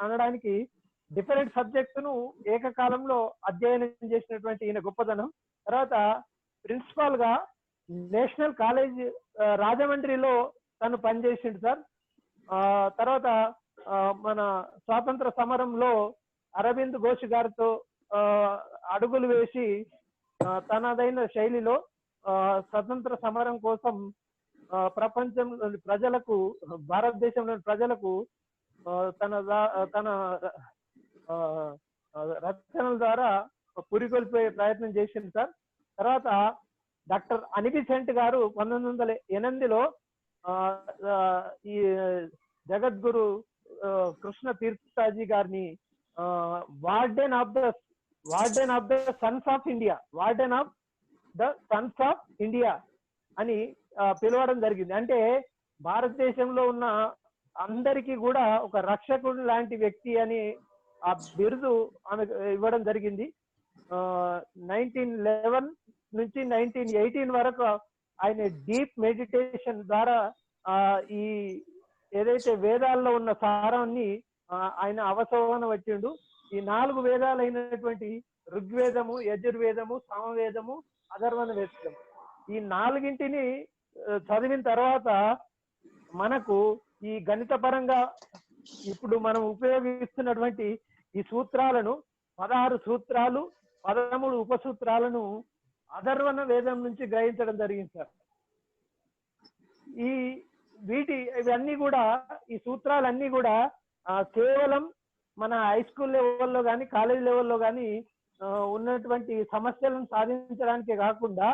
అనడానికి డిఫరెంట్ సబ్జెక్ట్స్ ను ఏకకాలంలో అధ్యయనం చేసినటువంటి ఈయన గొప్పదనం. తర్వాత ప్రిన్సిపాల్ గా నేషనల్ కాలేజ్ రాజమండ్రిలో తను పనిచేసిండు సార్. తర్వాత మన స్వాతంత్ర సమరంలో అరవింద్ ఘోష్ గారితో అడుగులు వేసి తనదైన శైలిలో స్వతంత్ర సమరం కోసం ప్రపంచంలోని ప్రజలకు, భారతదేశంలోని ప్రజలకు తన రచనల ద్వారా పురికొల్పే ప్రయత్నం చేసింది సార్. తర్వాత డాక్టర్ అనిబిసెంట్ గారు 1908లో ఈ జగద్గురు కృష్ణ తీర్థాజీ గారిని warden of the Sons of India, warden of the Sons of India అని పిలవడం జరిగింది. అంటే భారతదేశంలో ఉన్న అందరికీ కూడా ఒక రక్షకుడు లాంటి వ్యక్తి అని ఆ బిరుదు ఆమెకు ఇవ్వడం జరిగింది. 1911 నుంచి 1918 వరకు ఆయన డీప్ మెడిటేషన్ ద్వారా ఈ ఏదైతే వేదాల్లో ఉన్న సారాన్ని ఆయన అవసరం వచ్చిండు. ఈ 4 వేదాలైనటువంటి ఋగ్వేదము, యజుర్వేదము, సామవేదము, అథర్వణ వేదం, ఈ 4ంటిని చదివిన తర్వాత మనకు ఈ గణిత పరంగా ఇప్పుడు మనం ఉపయోగిస్తున్నటువంటి ఈ సూత్రాలను 16 సూత్రాలు, 13 ఉపసూత్రాలను అథర్వణ వేదం నుంచి గ్రహించడం జరిగింది సార్. ఇవన్నీ కూడా, ఈ సూత్రాలన్నీ కూడా కేవలం మన హై స్కూల్ లెవెల్లో కానీ కాలేజ్ లెవెల్లో కానీ ఉన్నటువంటి సమస్యలను సాధించడానికే కాకుండా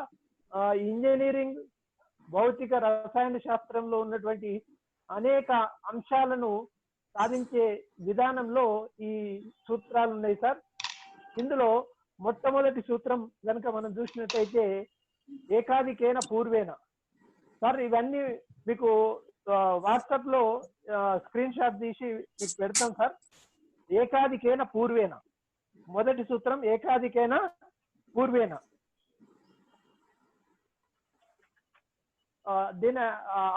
ఇంజనీరింగ్, భౌతిక, రసాయన శాస్త్రంలో ఉన్నటువంటి అనేక అంశాలను సాధించే విధానంలో ఈ సూత్రాలు ఉన్నాయి సార్. ఇందులో మొట్టమొదటి సూత్రం కనుక మనం చూసినట్టయితే ఏకాదికేన పూర్వేన. సార్ ఇవన్నీ మీకు వాట్సాప్ లో స్క్రీన్ షాట్ తీసి మీకు పెడతాం సార్. ఏకాదికేన పూర్వేన, మొదటి సూత్రం ఏకాదికేన పూర్వేన. దీని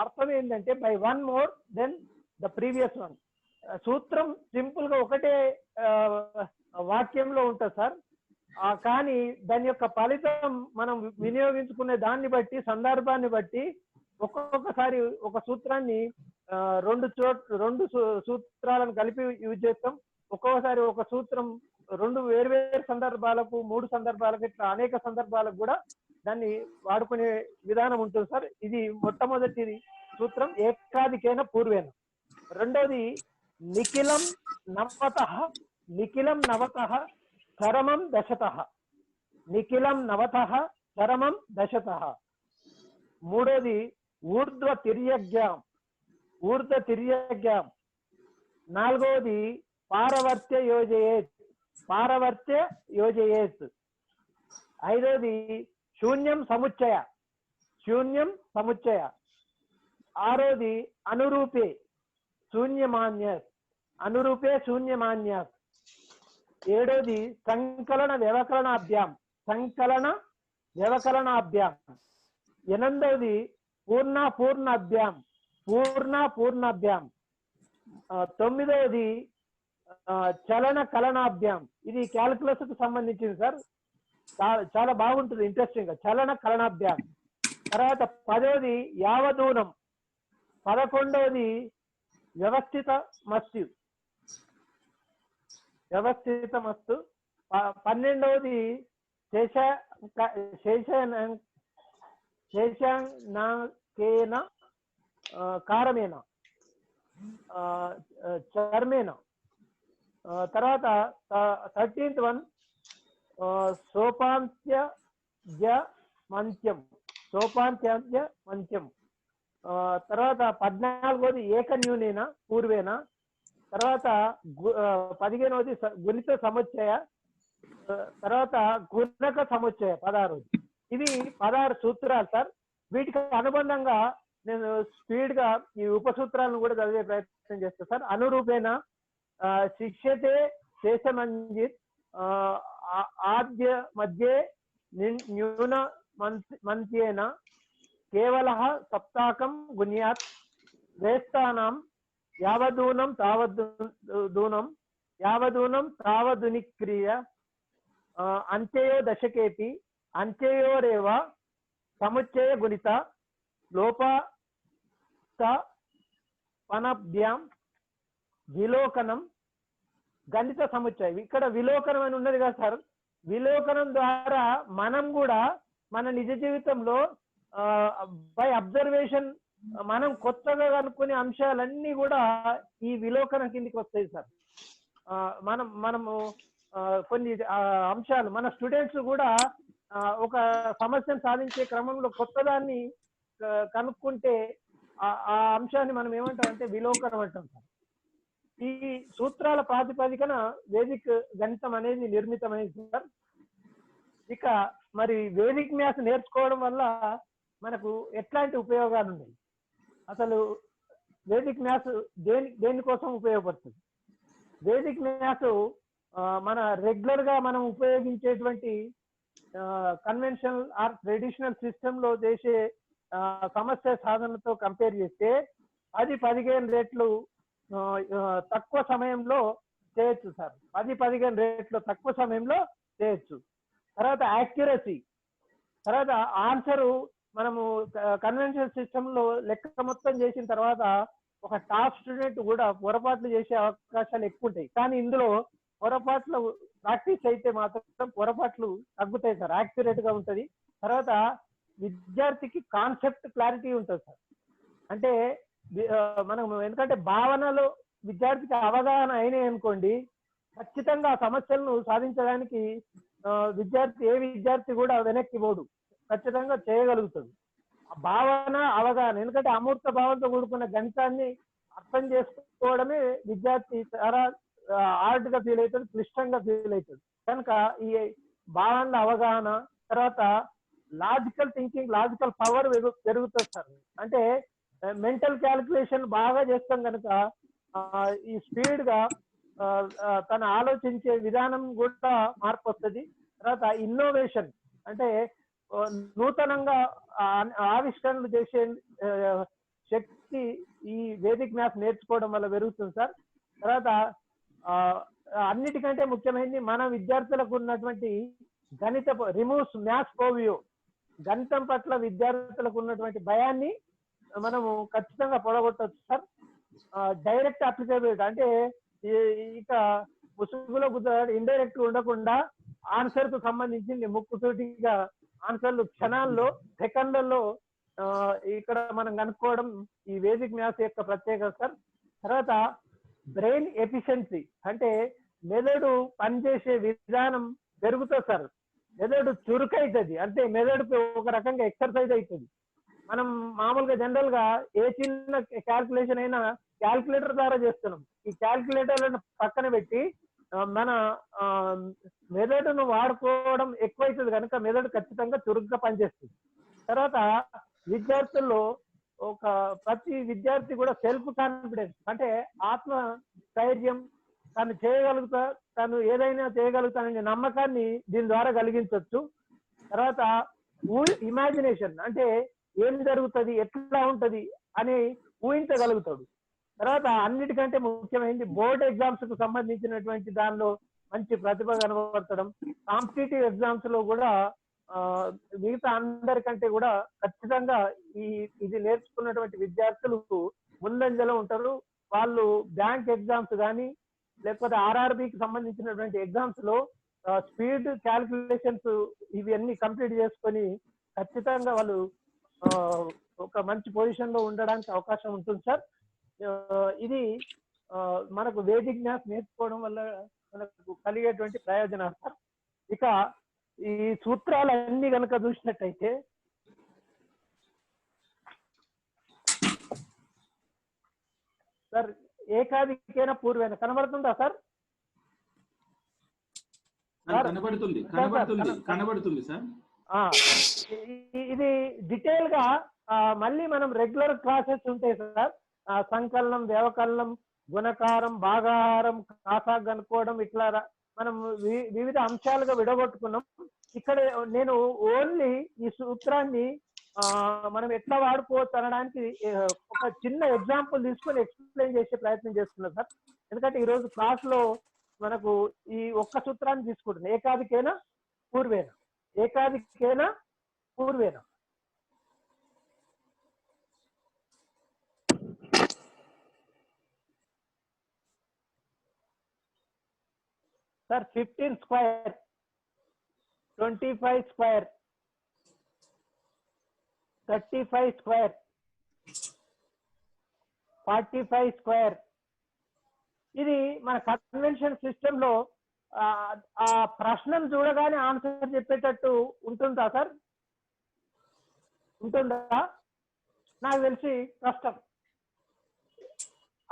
అర్థం ఏంటంటే by one more than the previous one. సూత్రం సింపుల్ గా ఒకటే వాక్యంలో ఉంటుంది సార్, కానీ దాని యొక్క ఫలితం మనం వినియోగించుకునే దాన్ని బట్టి, సందర్భాన్ని బట్టి ఒక్కొక్కసారి ఒక సూత్రాన్ని రెండు సూత్రాలను కలిపి యూజ్ చేస్తాం. ఒక్కొక్కసారి ఒక సూత్రం 2 వేర్వేరు సందర్భాలకు, 3 సందర్భాలకు, ఇట్లా అనేక సందర్భాలకు కూడా దాన్ని వాడుకునే విధానం ఉంటుంది సార్. ఇది మొట్టమొదటి సూత్రం ఏకాదికేన పూర్వేన. రెండోది నిఖిలం నవతః చరమం దశతః. నిఖిలం నవతః చరమం దశతః. మూడోది ఊర్ధ్వ తిర్యజ్ఞం. నాలుగోది పారవర్త్య యోజయేత్. ఐదోది శూన్యం సముచ్చయ. ఆరోది అనురూపే శూన్యమాన్యాస్. ఏడోది సంకలన వ్యవకలనాభ్యాం. ఎనిమిదోది పూర్ణాభ్యాం. తొమ్మిదవది చలన కలనాభ్యాం. ఇది క్యాలిక్యులస్ కు సంబంధించింది సార్, చాలా బాగుంటుంది, ఇంట్రెస్టింగ్ గా. చలన కలనాభ్యాం. తర్వాత 10వది యావదూనం. 11వది వ్యవస్థిత మస్తు. 12వది శేషాంకేన కారమేన చర్మేన. తర్వాత 13th వన్ సోపాంత్య మంత్యం. తర్వాత 14వది ఏకన్యూనేన పూర్వేన. తర్వాత 15వది గుణిత సముచ్చయ. తర్వాత గుణక సముచ్చయ 16వది. ఇవి 16 సూత్రాలు సార్. వీటికి అనుబంధంగా నేను స్పీడ్ గా ఈ ఉపసూత్రాలను కూడా చదివే ప్రయత్నం చేస్తాను సార్. అనురూపేణ శిష్యతే శేషమంజిత్ ఆద్య మధ్యే న్యూన మంత్యేన కేవల సప్తాకం గుణ్యాత్ వేస్తానాం యావదూనం తావదునిక్రియ అంత్యయో దశకేతి అంత్యయోరేవ సముచ్చయ గుణిత లోపనభ్యాం విలోకనం, గణిత సముచ్చయం. ఇక్కడ విలోకనం అని ఉన్నది కదా సార్, విలోకనం ద్వారా మనం కూడా మన నిజ జీవితంలో బై అబ్జర్వేషన్ మనం కొత్తగా కనుక్కునే అంశాలన్నీ కూడా ఈ విలోకనం కిందికి వస్తాయి సార్. మనము కొన్ని అంశాలు మన స్టూడెంట్స్ కూడా ఒక సమస్యను సాధించే క్రమంలో కొత్తదాన్ని కనుక్కుంటే ఆ అంశాన్ని మనం ఏమంటాం అంటే విలోకనం అంటాం సార్. ఈ సూత్రాల ప్రాతిపదికన వేదిక్ గణితం అనేది నిర్మితమైంది సార్. ఇక మరి వేదిక్ మ్యాథ్స్ నేర్చుకోవడం వల్ల మనకు ఎట్లాంటి ఉపయోగాలు ఉన్నాయి, అసలు వేదిక్ మ్యాథ్స్ దేనికోసం ఉపయోగపడుతుంది? వేదిక్ మ్యాథ్స్ మన రెగ్యులర్ గా మనం ఉపయోగించేటువంటి కన్వెన్షనల్ ఆర్ ట్రెడిషనల్ సిస్టమ్ లో చేసే సమస్య సాధనతో కంపేర్ చేస్తే 10-15 రెట్లు తక్కువ సమయంలో చేయొచ్చు సార్. 10-15 రెట్లు తక్కువ సమయంలో చేయొచ్చు. తర్వాత యాక్యురసీ, తర్వాత ఆన్సరు మనము కన్వెన్షనల్ సిస్టమ్ లో లెక్క మొత్తం చేసిన తర్వాత ఒక టాప్ స్టూడెంట్ కూడా పొరపాట్లు చేసే అవకాశాలు ఎక్కువ ఉంటాయి. కానీ ఇందులో పొరపాట్లు ప్రాక్టీస్ అయితే మాత్రం పొరపాట్లు తగ్గుతాయి సార్, యాక్యురేట్ గా ఉంటది. తర్వాత విద్యార్థికి కాన్సెప్ట్ క్లారిటీ ఉంటుంది సార్. అంటే మనం ఎందుకంటే భావనలో విద్యార్థికి అవగాహన అయినాయి అనుకోండి, ఖచ్చితంగా ఆ సమస్యలను సాధించడానికి ఏ విద్యార్థి కూడా వెనక్కి పోడు, ఖచ్చితంగా చేయగలుగుతుంది. భావన అవగాహన, ఎందుకంటే అమూర్త భావంతో కూడుకున్న గణితాన్ని అర్థం చేసుకోవడమే విద్యార్థి చాలా హార్డ్ గా ఫీల్ అవుతుంది, క్లిష్టంగా ఫీల్ అవుతుంది. కనుక ఈ భావనల అవగాహన, తర్వాత లాజికల్ థింకింగ్, లాజికల్ పవర్ పెరుగుతుంది సార్. అంటే మెంటల్ క్యాలిక్యులేషన్ బాగా చేస్తాం కనుక ఈ స్పీడ్ గా తన ఆలోచించే విధానం కూడా మార్పు వస్తుంది. తర్వాత ఇన్నోవేషన్ అంటే నూతనంగా ఆవిష్కరణలు చేసే శక్తి ఈ వేదిక్ మ్యాథ్స్ నేర్చుకోవడం వల్ల పెరుగుతుంది సార్. తర్వాత అన్నిటికంటే ముఖ్యమైనది మన విద్యార్థులకు ఉన్నటువంటి గణిత రిమూవ్స్ మ్యాథ్స్ ఫోబియా, గణితం పట్ల విద్యార్థులకు ఉన్నటువంటి భయాన్ని మనము ఖచ్చితంగా పొడగొట్టవచ్చు సార్. డైరెక్ట్ అప్లికబిలిటీ అంటే ఇక ముసుగులో ఇండైరెక్ట్ ఉండకుండా ఆన్సర్ కు సంబంధించింది ముక్కుసూటిగా ఆన్సర్లు క్షణాల్లో సెకండ్లలో ఇక్కడ మనం కనుక్కోవడం ఈ వేదిక్ మ్యాథ్స్ యొక్క ప్రత్యేకత సార్. తర్వాత బ్రెయిన్ ఎఫిషియన్సీ అంటే మెదడు పనిచేసే విధానం పెరుగుతుంది సార్. మెదడు చురుకైతుంది, అంటే మెదడుకు ఒక రకంగా ఎక్సర్సైజ్ అవుతుంది. మనం మామూలుగా జనరల్ గా ఏ చిన్న క్యాల్కులేషన్ అయినా క్యాల్కులేటర్ ద్వారా చేస్తున్నాం. ఈ క్యాల్కులేటర్లను పక్కన పెట్టి మన మెదడును వాడుకోవడం ఎక్కువైతుంది కనుక మెదడు ఖచ్చితంగా చురుగ్గా పనిచేస్తుంది. తర్వాత విద్యార్థుల్లో ప్రతి విద్యార్థి కూడా సెల్ఫ్ కాన్ఫిడెన్స్ అంటే ఆత్మ ధైర్యం, తను చేయగలుగుతా, తను ఏదైనా చేయగలుగుతాననే నమ్మకాన్ని దీని ద్వారా కలిగించవచ్చు. తర్వాత ఇమాజినేషన్ అంటే ఏం జరుగుతుంది, ఎట్లా ఉంటది అని ఊహించగలుగుతాడు. తర్వాత అన్నిటికంటే ముఖ్యమైనది బోర్డ్ ఎగ్జామ్స్ కు సంబంధించినటువంటి దానిలో మంచి ప్రతిభ కనబడతడం. కాంపిటేటివ్ ఎగ్జామ్స్ లో కూడా మిగతా అందరికంటే కూడా ఖచ్చితంగా ఇది నేర్చుకున్నటువంటి విద్యార్థులు ముందంజలో ఉంటారు. వాళ్ళు బ్యాంక్ ఎగ్జామ్స్ కానీ లేకపోతే ఆర్ఆర్బికి సంబంధించినటువంటి ఎగ్జామ్స్ లో స్పీడ్ క్యాల్కులేషన్స్ ఇవన్నీ కంప్లీట్ చేసుకొని ఖచ్చితంగా వాళ్ళు ఒక మంచి పొజిషన్ లో ఉండడానికి అవకాశం ఉంటుంది సార్. ఇది మనకు వేదిక్ మ్యాథ్స్ నేర్చుకోవడం వల్ల మనకు కలిగేటువంటి ప్రయోజనాలు సార్. ఇక ఈ సూత్రాలన్నీ కనుక చూసినట్టయితే సార్ ఏకాదికైనా పూర్వేన కనబడుతుందా సార్? కనబడుతుంది సార్. ఇది డీటెయిల్ గా మళ్ళీ మనం రెగ్యులర్ క్లాసెస్ ఉంటాయి సార్. సంకలనం, వ్యవకలనం, గుణకారం, భాగాహారం, కాసా కనుక్కోవడం, ఇట్లా మనం వివిధ అంశాలుగా విడగొట్టుకున్నాం. ఇక్కడ నేను ఓన్లీ ఈ సూత్రాన్ని మనం ఎట్లా వాడుకోవచ్చు అనడానికి ఒక చిన్న ఎగ్జాంపుల్ తీసుకొని ఎక్స్ప్లెయిన్ చేసే ప్రయత్నం చేస్తున్నాం సార్. ఎందుకంటే ఈ రోజు క్లాస్ లో మనకు ఈ ఒక్క సూత్రాన్ని తీసుకుంటున్నాం, ఏకాదికైనా పూర్వేనా, ఏకాదికైనా పూర్వేనా. Sir 15 square, 25 square, 35 square, 45 square. ఇది మన కన్వెన్షన్ సిస్టమ్ లో ఆ ప్రశ్నను చూడగానే ఆన్సర్ చెప్పేటట్టు ఉంటుందా సార్? ఉంటుందా? నాకు తెలిసి కష్టం.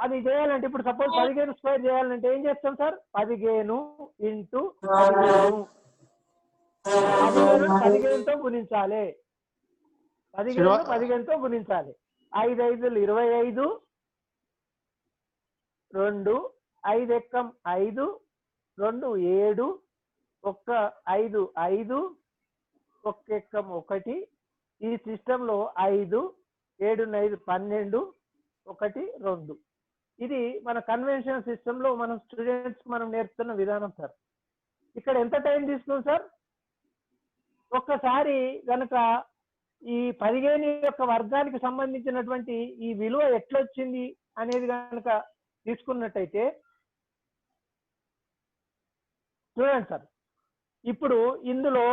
అది చేయాలంటే ఇప్పుడు సపోజ్ 15 స్క్వేర్ చేయాలంటే ఏం చేస్తాం సార్? 15 ఇంటూ 15తో గుణించాలి. 15తో గుణించాలి. 5 5 25, 2 5 ఎక్కం 5, 2 7, 1 5 5, 1 ఎక్కం 1. ఈ సిస్టమ్ లో 5 7 5 12, 1 2. ఇది మన కన్వెన్షన్ సిస్టమ్ లో మనం స్టూడెంట్స్ మనం నేర్పుతున్న విధానం సార్. ఇక్కడ ఎంత టైం తీసుకుంది సార్? ఒక్కసారి గనక ఈ 15 యొక్క వర్గానికి సంబంధించినటువంటి ఈ విలువ ఎట్లొచ్చింది అనేది కనుక తీసుకున్నట్టయితే చూడండి సార్. ఇప్పుడు ఇందులో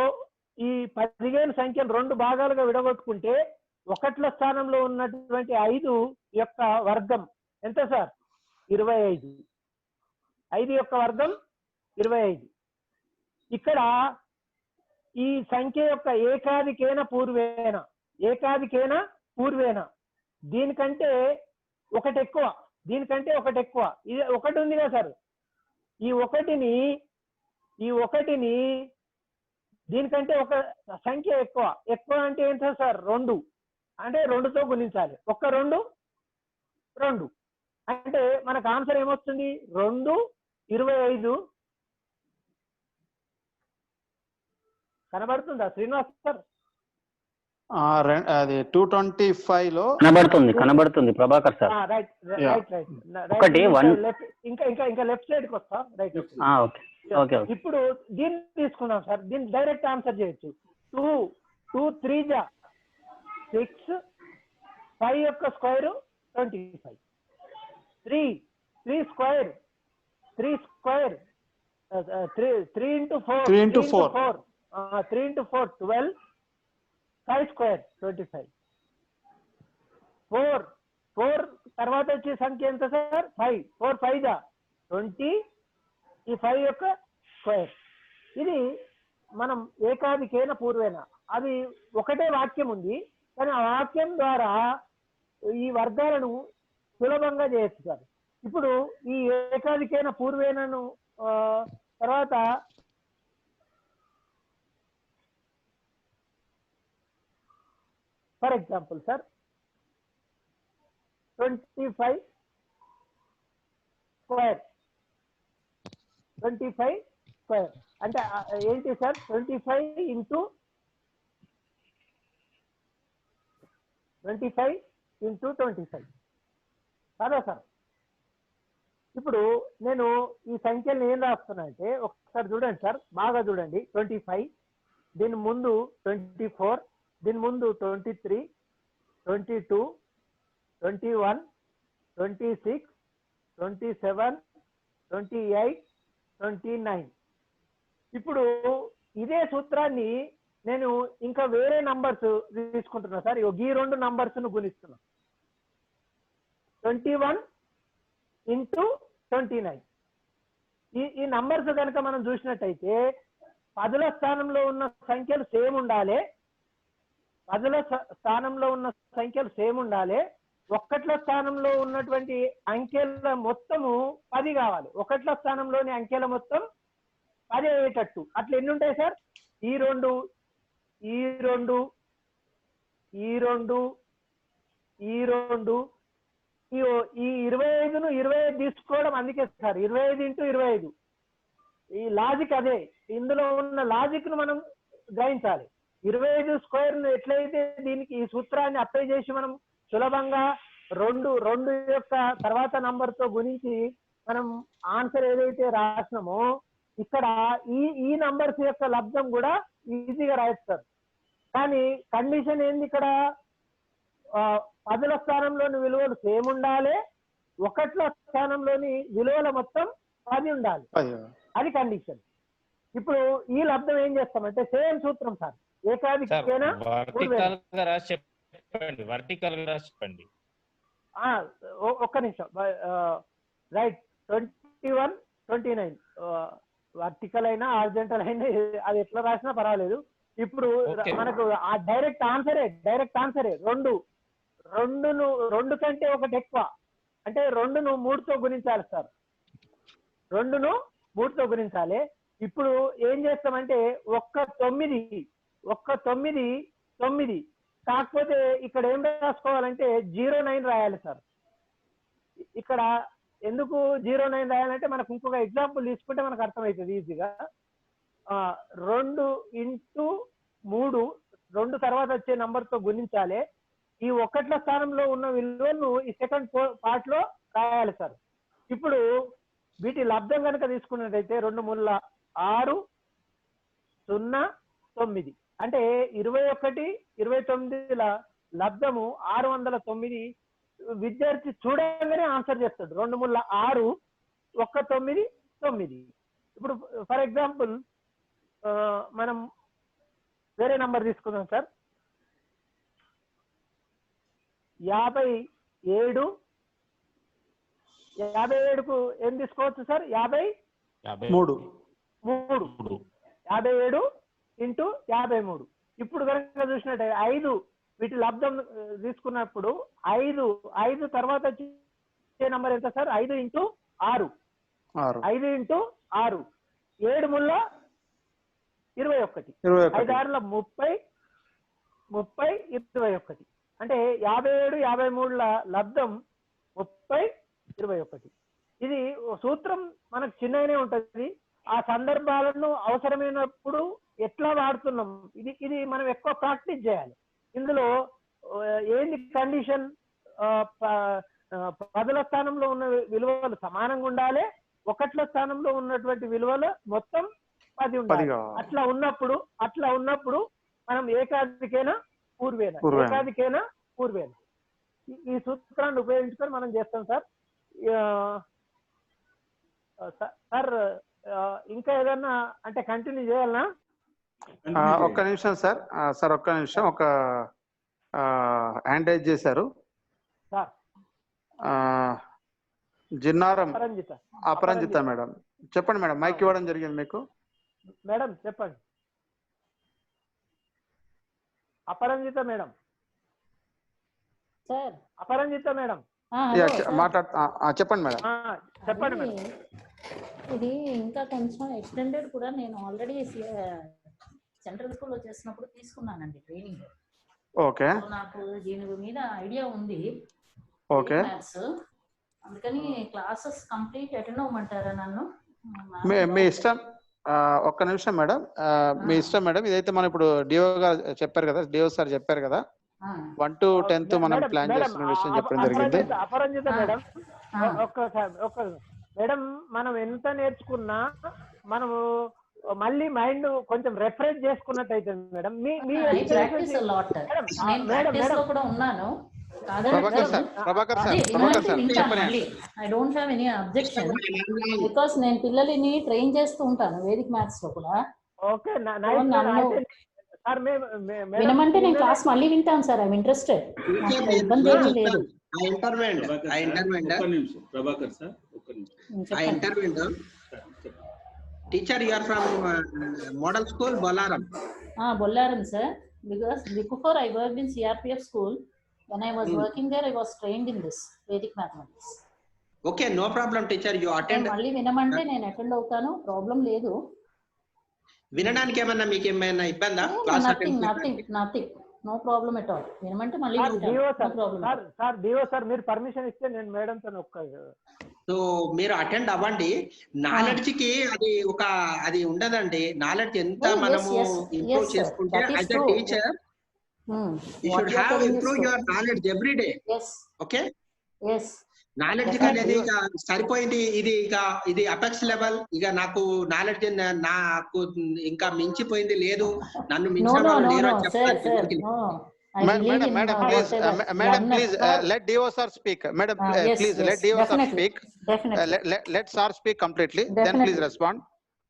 ఈ 15 సంఖ్యను 2 భాగాలుగా విడగొట్టుకుంటే 1ల స్థానంలో ఉన్నటువంటి 5 యొక్క వర్గం ఎంత సార్? 25. 5 యొక్క వర్గం 25. ఇక్కడ ఈ సంఖ్య యొక్క ఏకాదికేన పూర్వేన దీనికంటే ఒకటి ఎక్కువ, దీనికంటే ఒకటి ఎక్కువ. ఇది ఒకటి ఉంది కదా సార్, ఈ ఒకటిని దీనికంటే ఒక సంఖ్య ఎక్కువ అంటే ఏంటో సార్? 2. అంటే 2తో గుణించాలి. 1 2 అంటే మనకు ఆన్సర్ ఏమొస్తుంది? 2 25. కనబడుతుందా శ్రీనివాస్ సార్? అది 225 లో కనబడుతుంది ప్రభాకర్ సార్. రైట్. ఇంకా లెఫ్ట్ సైడ్ కి వస్తా. రైట్. ఇప్పుడు దీన్ని తీసుకున్నాం సార్. దీన్ని డైరెక్ట్ ఆన్సర్ చేయొచ్చు. 2 3 6, 5 యొక్క square 25, 3 square 3 into 4 3 into 4 12, 5 square 25, 4 తర్వాత వచ్చే సంఖ్య ఎంత సార్? 5 4 5 20, ఈ 5 యొక్క స్క్వేర్. ఇది మనం ఏకాదికేన పూర్వేన, అది ఒకటే వాక్యం ఉంది కానీ ఆ వాక్యం ద్వారా ఈ వర్గాలను సులభంగా చేయొచ్చు సార్. ఇప్పుడు ఈ ఏకాదికేన పూర్వేనను తర్వాత ఫర్ ఎగ్జాంపుల్ సార్ 25 స్క్వేర్ అంటే ఏంటి సార్? 25 into 25 కదా సార్. ఇప్పుడు నేను ఈ సంఖ్యలు ఏం రాస్తున్నా అంటే ఒకసారి చూడండి సార్, బాగా చూడండి. 25, దీని ముందు 24, దీని ముందు 23, 22, 21, 26, 27, 28, 29. ఇప్పుడు ఇదే సూత్రాన్ని నేను ఇంకా వేరే నంబర్స్ తీసుకుంటున్నా సార్. ఈ 2 నంబర్స్ ను గుణిస్తున్నా. 21 into 29. ఈ నంబర్స్ కనుక మనం చూసినట్టయితే 10ల స్థానంలో ఉన్న సంఖ్యలు సేమ్ ఉండాలి. 10ల స్థానంలో ఉన్న సంఖ్యలు సేమ్ ఉండాలి. 1ల స్థానంలో ఉన్నటువంటి అంకెల మొత్తము 10 కావాలి. 1ల స్థానంలోని అంకెల మొత్తం 10 అయ్యేటట్టు. అట్లా ఎన్ని ఉంటాయి సార్? ఈ 2 ఈ 2 ఈ 2 ఈ 2 ఈ 25ను 25 తీసుకోవడం. అందుకే సార్ 25 into 25. ఈ లాజిక్ అదే. ఇందులో ఉన్న లాజిక్ ను మనం గ్రహించాలి. 25 స్క్వేర్ ను ఎట్లయితే దీనికి ఈ సూత్రాన్ని అప్లై చేసి మనం సులభంగా 2 యొక్క తర్వాత నంబర్ తో గుణించి మనం ఆన్సర్ ఏదైతే రాసినామో ఇక్కడ ఈ నంబర్స్ యొక్క లబ్ధం కూడా ఈజీగా రాయిస్తారు. కానీ కండిషన్ ఏంది? ఇక్కడ 10ల స్థానంలోని విలువలు సేమ్ ఉండాలి. 1ల స్థానంలోని విలువల మొత్తం 10 ఉండాలి, అయ్యో. అది కండిషన్. ఇప్పుడు ఈ లబ్ధం ఏం చేస్తామంటే సేమ్ సూత్రం సార్, ఏకాధికైనా వర్టికల్ గా రాసి చెప్పండి, వర్టికల్ గా రాసి చెప్పండి. ఒక్క నిమిషం, రైట్ 21, 29 వర్టికల్ అయినా హారిజాంటల్ అయినా అది ఎట్లా రాసినా పర్వాలేదు. ఇప్పుడు మనకు ఆ డైరెక్ట్ ఆన్సరే రెండు కంటే ఒకటి ఎక్కువ అంటే 2ను 3తో గుణించాలి సార్, 2ను 3తో గుణించాలి. ఇప్పుడు ఏం చేస్తామంటే ఒక్క 9 కాకపోతే ఇక్కడ ఏం రాసుకోవాలంటే 09 రాయాలి సార్. ఇక్కడ ఎందుకు 09 రాయాలంటే మనకు ఇంకొక ఎగ్జాంపుల్ తీసుకుంటే మనకు అర్థమవుతుంది ఈజీగా. 2 × 3 2 తర్వాత వచ్చే నంబర్ తో గుణించాలి. ఈ 1ల స్థానంలో ఉన్న విలువను ఈ సెకండ్ పార్ట్ లో రాయాలి సార్. ఇప్పుడు వీటి లబ్ధం కనుక తీసుకున్నట్టయితే 2 ముళ్ళ 6, 0, 9 అంటే 21, 29ల లబ్ధము 609. విద్యార్థి చూడగానే ఆన్సర్ చేస్తాడు 2 ముళ్ళ 6, 1, 9, 9. ఇప్పుడు ఫర్ ఎగ్జాంపుల్ మనం వేరే నంబర్ తీసుకుందాం సార్. 57కు ఏం తీసుకోవచ్చు సార్? 53. 57 × 53. ఇప్పుడు కనుక చూసినట్టే 5 వీటి లబ్ధం తీసుకున్నప్పుడు 5 తర్వాత వచ్చే నంబర్ ఎంత సార్? 5 × 6. 5 × 6 7 ముళ్ళ 21. 5 6ల 30, 21 అంటే 57, 53ల లబ్ధం 30, 21. ఇది సూత్రం మనకు చిన్నగానే ఉంటది. ఆ సందర్భాలను అవసరమైనప్పుడు ఎట్లా వాడుతున్నాం ఇది మనం ఎక్కువ ప్రాక్టీస్ చేయాలి. ఇందులో ఏంది కండిషన్? 10ల స్థానంలో ఉన్న విలువలు సమానంగా ఉండాలి, 1ల స్థానంలో ఉన్నటువంటి విలువలు మొత్తం 10 ఉండాలి. అట్లా ఉన్నప్పుడు మనం ఏకాధికైనా పూర్వేన ఈ సూత్రాన్ని ఉపయోగించుకొని మనం చేస్తాం సార్. సార్ ఇంకా ఏదన్నా అంటే కంటిన్యూ చేయాలనా? ఒక్క నిమిషం సార్. ఒక్క నిమిషం, ఒక హ్యాండ్ రైజ్ చేశారు. జిన్నారం అపరంజిత మేడం, చెప్పండి మేడం. మైక్ ఇవ్వడం జరిగింది మీకు. మేడం చెప్పండి. అపరంజిత మేడం. సార్ అపరంజిత మేడం చెప్పండి మేడం. చెప్పండి మేడం. ఇది ఇంకా కొంచెం ఎక్స్టెండెడ్ కూడా నేను ఆల్రెడీ సెంట్రల్ స్కూల్లో చేసినప్పుడు తీసుకున్నానండి ట్రైనింగ్. ఓకే, నాకు దీని మీద ఐడియా ఉంది. ఓకే, అందుకని క్లాసెస్ కంప్లీట్ అటెండ్ అవ్వమంటారా నన్ను? మీ ఇష్టం. ఒక్క నిమిషం మేడం, మీ ఇష్టం మేడం. ఇదైతే మనం ఇప్పుడు డిఓ గారు చెప్పారు కదా, డిఓ సార్ చెప్పారు కదా, 1 to 10th మనం ప్లాన్ చేస్తున్న విషయం చెప్పడం జరిగింది. అపరంజిత మేడం, మేడం మనం ఎంత నేర్చుకున్నా మనము మళ్ళీ మైండ్ కొంచెం రిఫ్రెష్ చేసుకున్నట్టు అవుతుంది మేడం. ప్రభాకర్ సార్ చెప్పండి. I don't have any objection because నేను పిల్లల్ని ట్రైన్ చేస్తూ ఉంటాను వేదిక్ మ్యాథ్స్ లో కూడా. ఓకే, వినమంటే నేను క్లాస్ మళ్ళీ వింటాను సార్. ఐఎమ్ ఇంట్రెస్టెడ్, ఇబ్బంది ఏమీ లేదు. Prabhakar sir teacher, you are from model school Bollaram. Bollaram sir, because before I worked in CRPF school, when I was working there I was trained in this Vedic mathematics. Okay, no problem teacher, you attend. మళ్ళీ వినమంటే నేను అటెండ్ అవుతాను, ప్రాబ్లం లేదు. వినడానికి ఏమన్నా మీకు ఏమైనా ఇబ్బందా? Nothing, no problem at all. వినమంటే మళ్ళీ సార్ మీరు పర్మిషన్ ఇస్తే నేను మేడం తో సో మీరు అటెండ్ అవ్వండి. నాలెడ్జ్ కి అది ఉండదండి. నాలెడ్జ్ ఎంత మనము ఇంప్రూవ్ చేసుకుంటే as a teacher you should have improve your knowledge every day. Okay, knowledge అనేది ఇక సరిపోయింది, ఇది అపెక్స్ లెవెల్, ఇక నాకు నాలెడ్జ్ నాకు ఇంకా మించిపోయింది లేదు, నన్ను మించిన వాళ్ళు లేరు అని చెప్పాలి. I believe in whatever Madam, learner. please let DO sir speak. Madam, Yes, please yes, let DO sir definitely, speak. definitely, Let sir speak completely. Then please definitely. respond.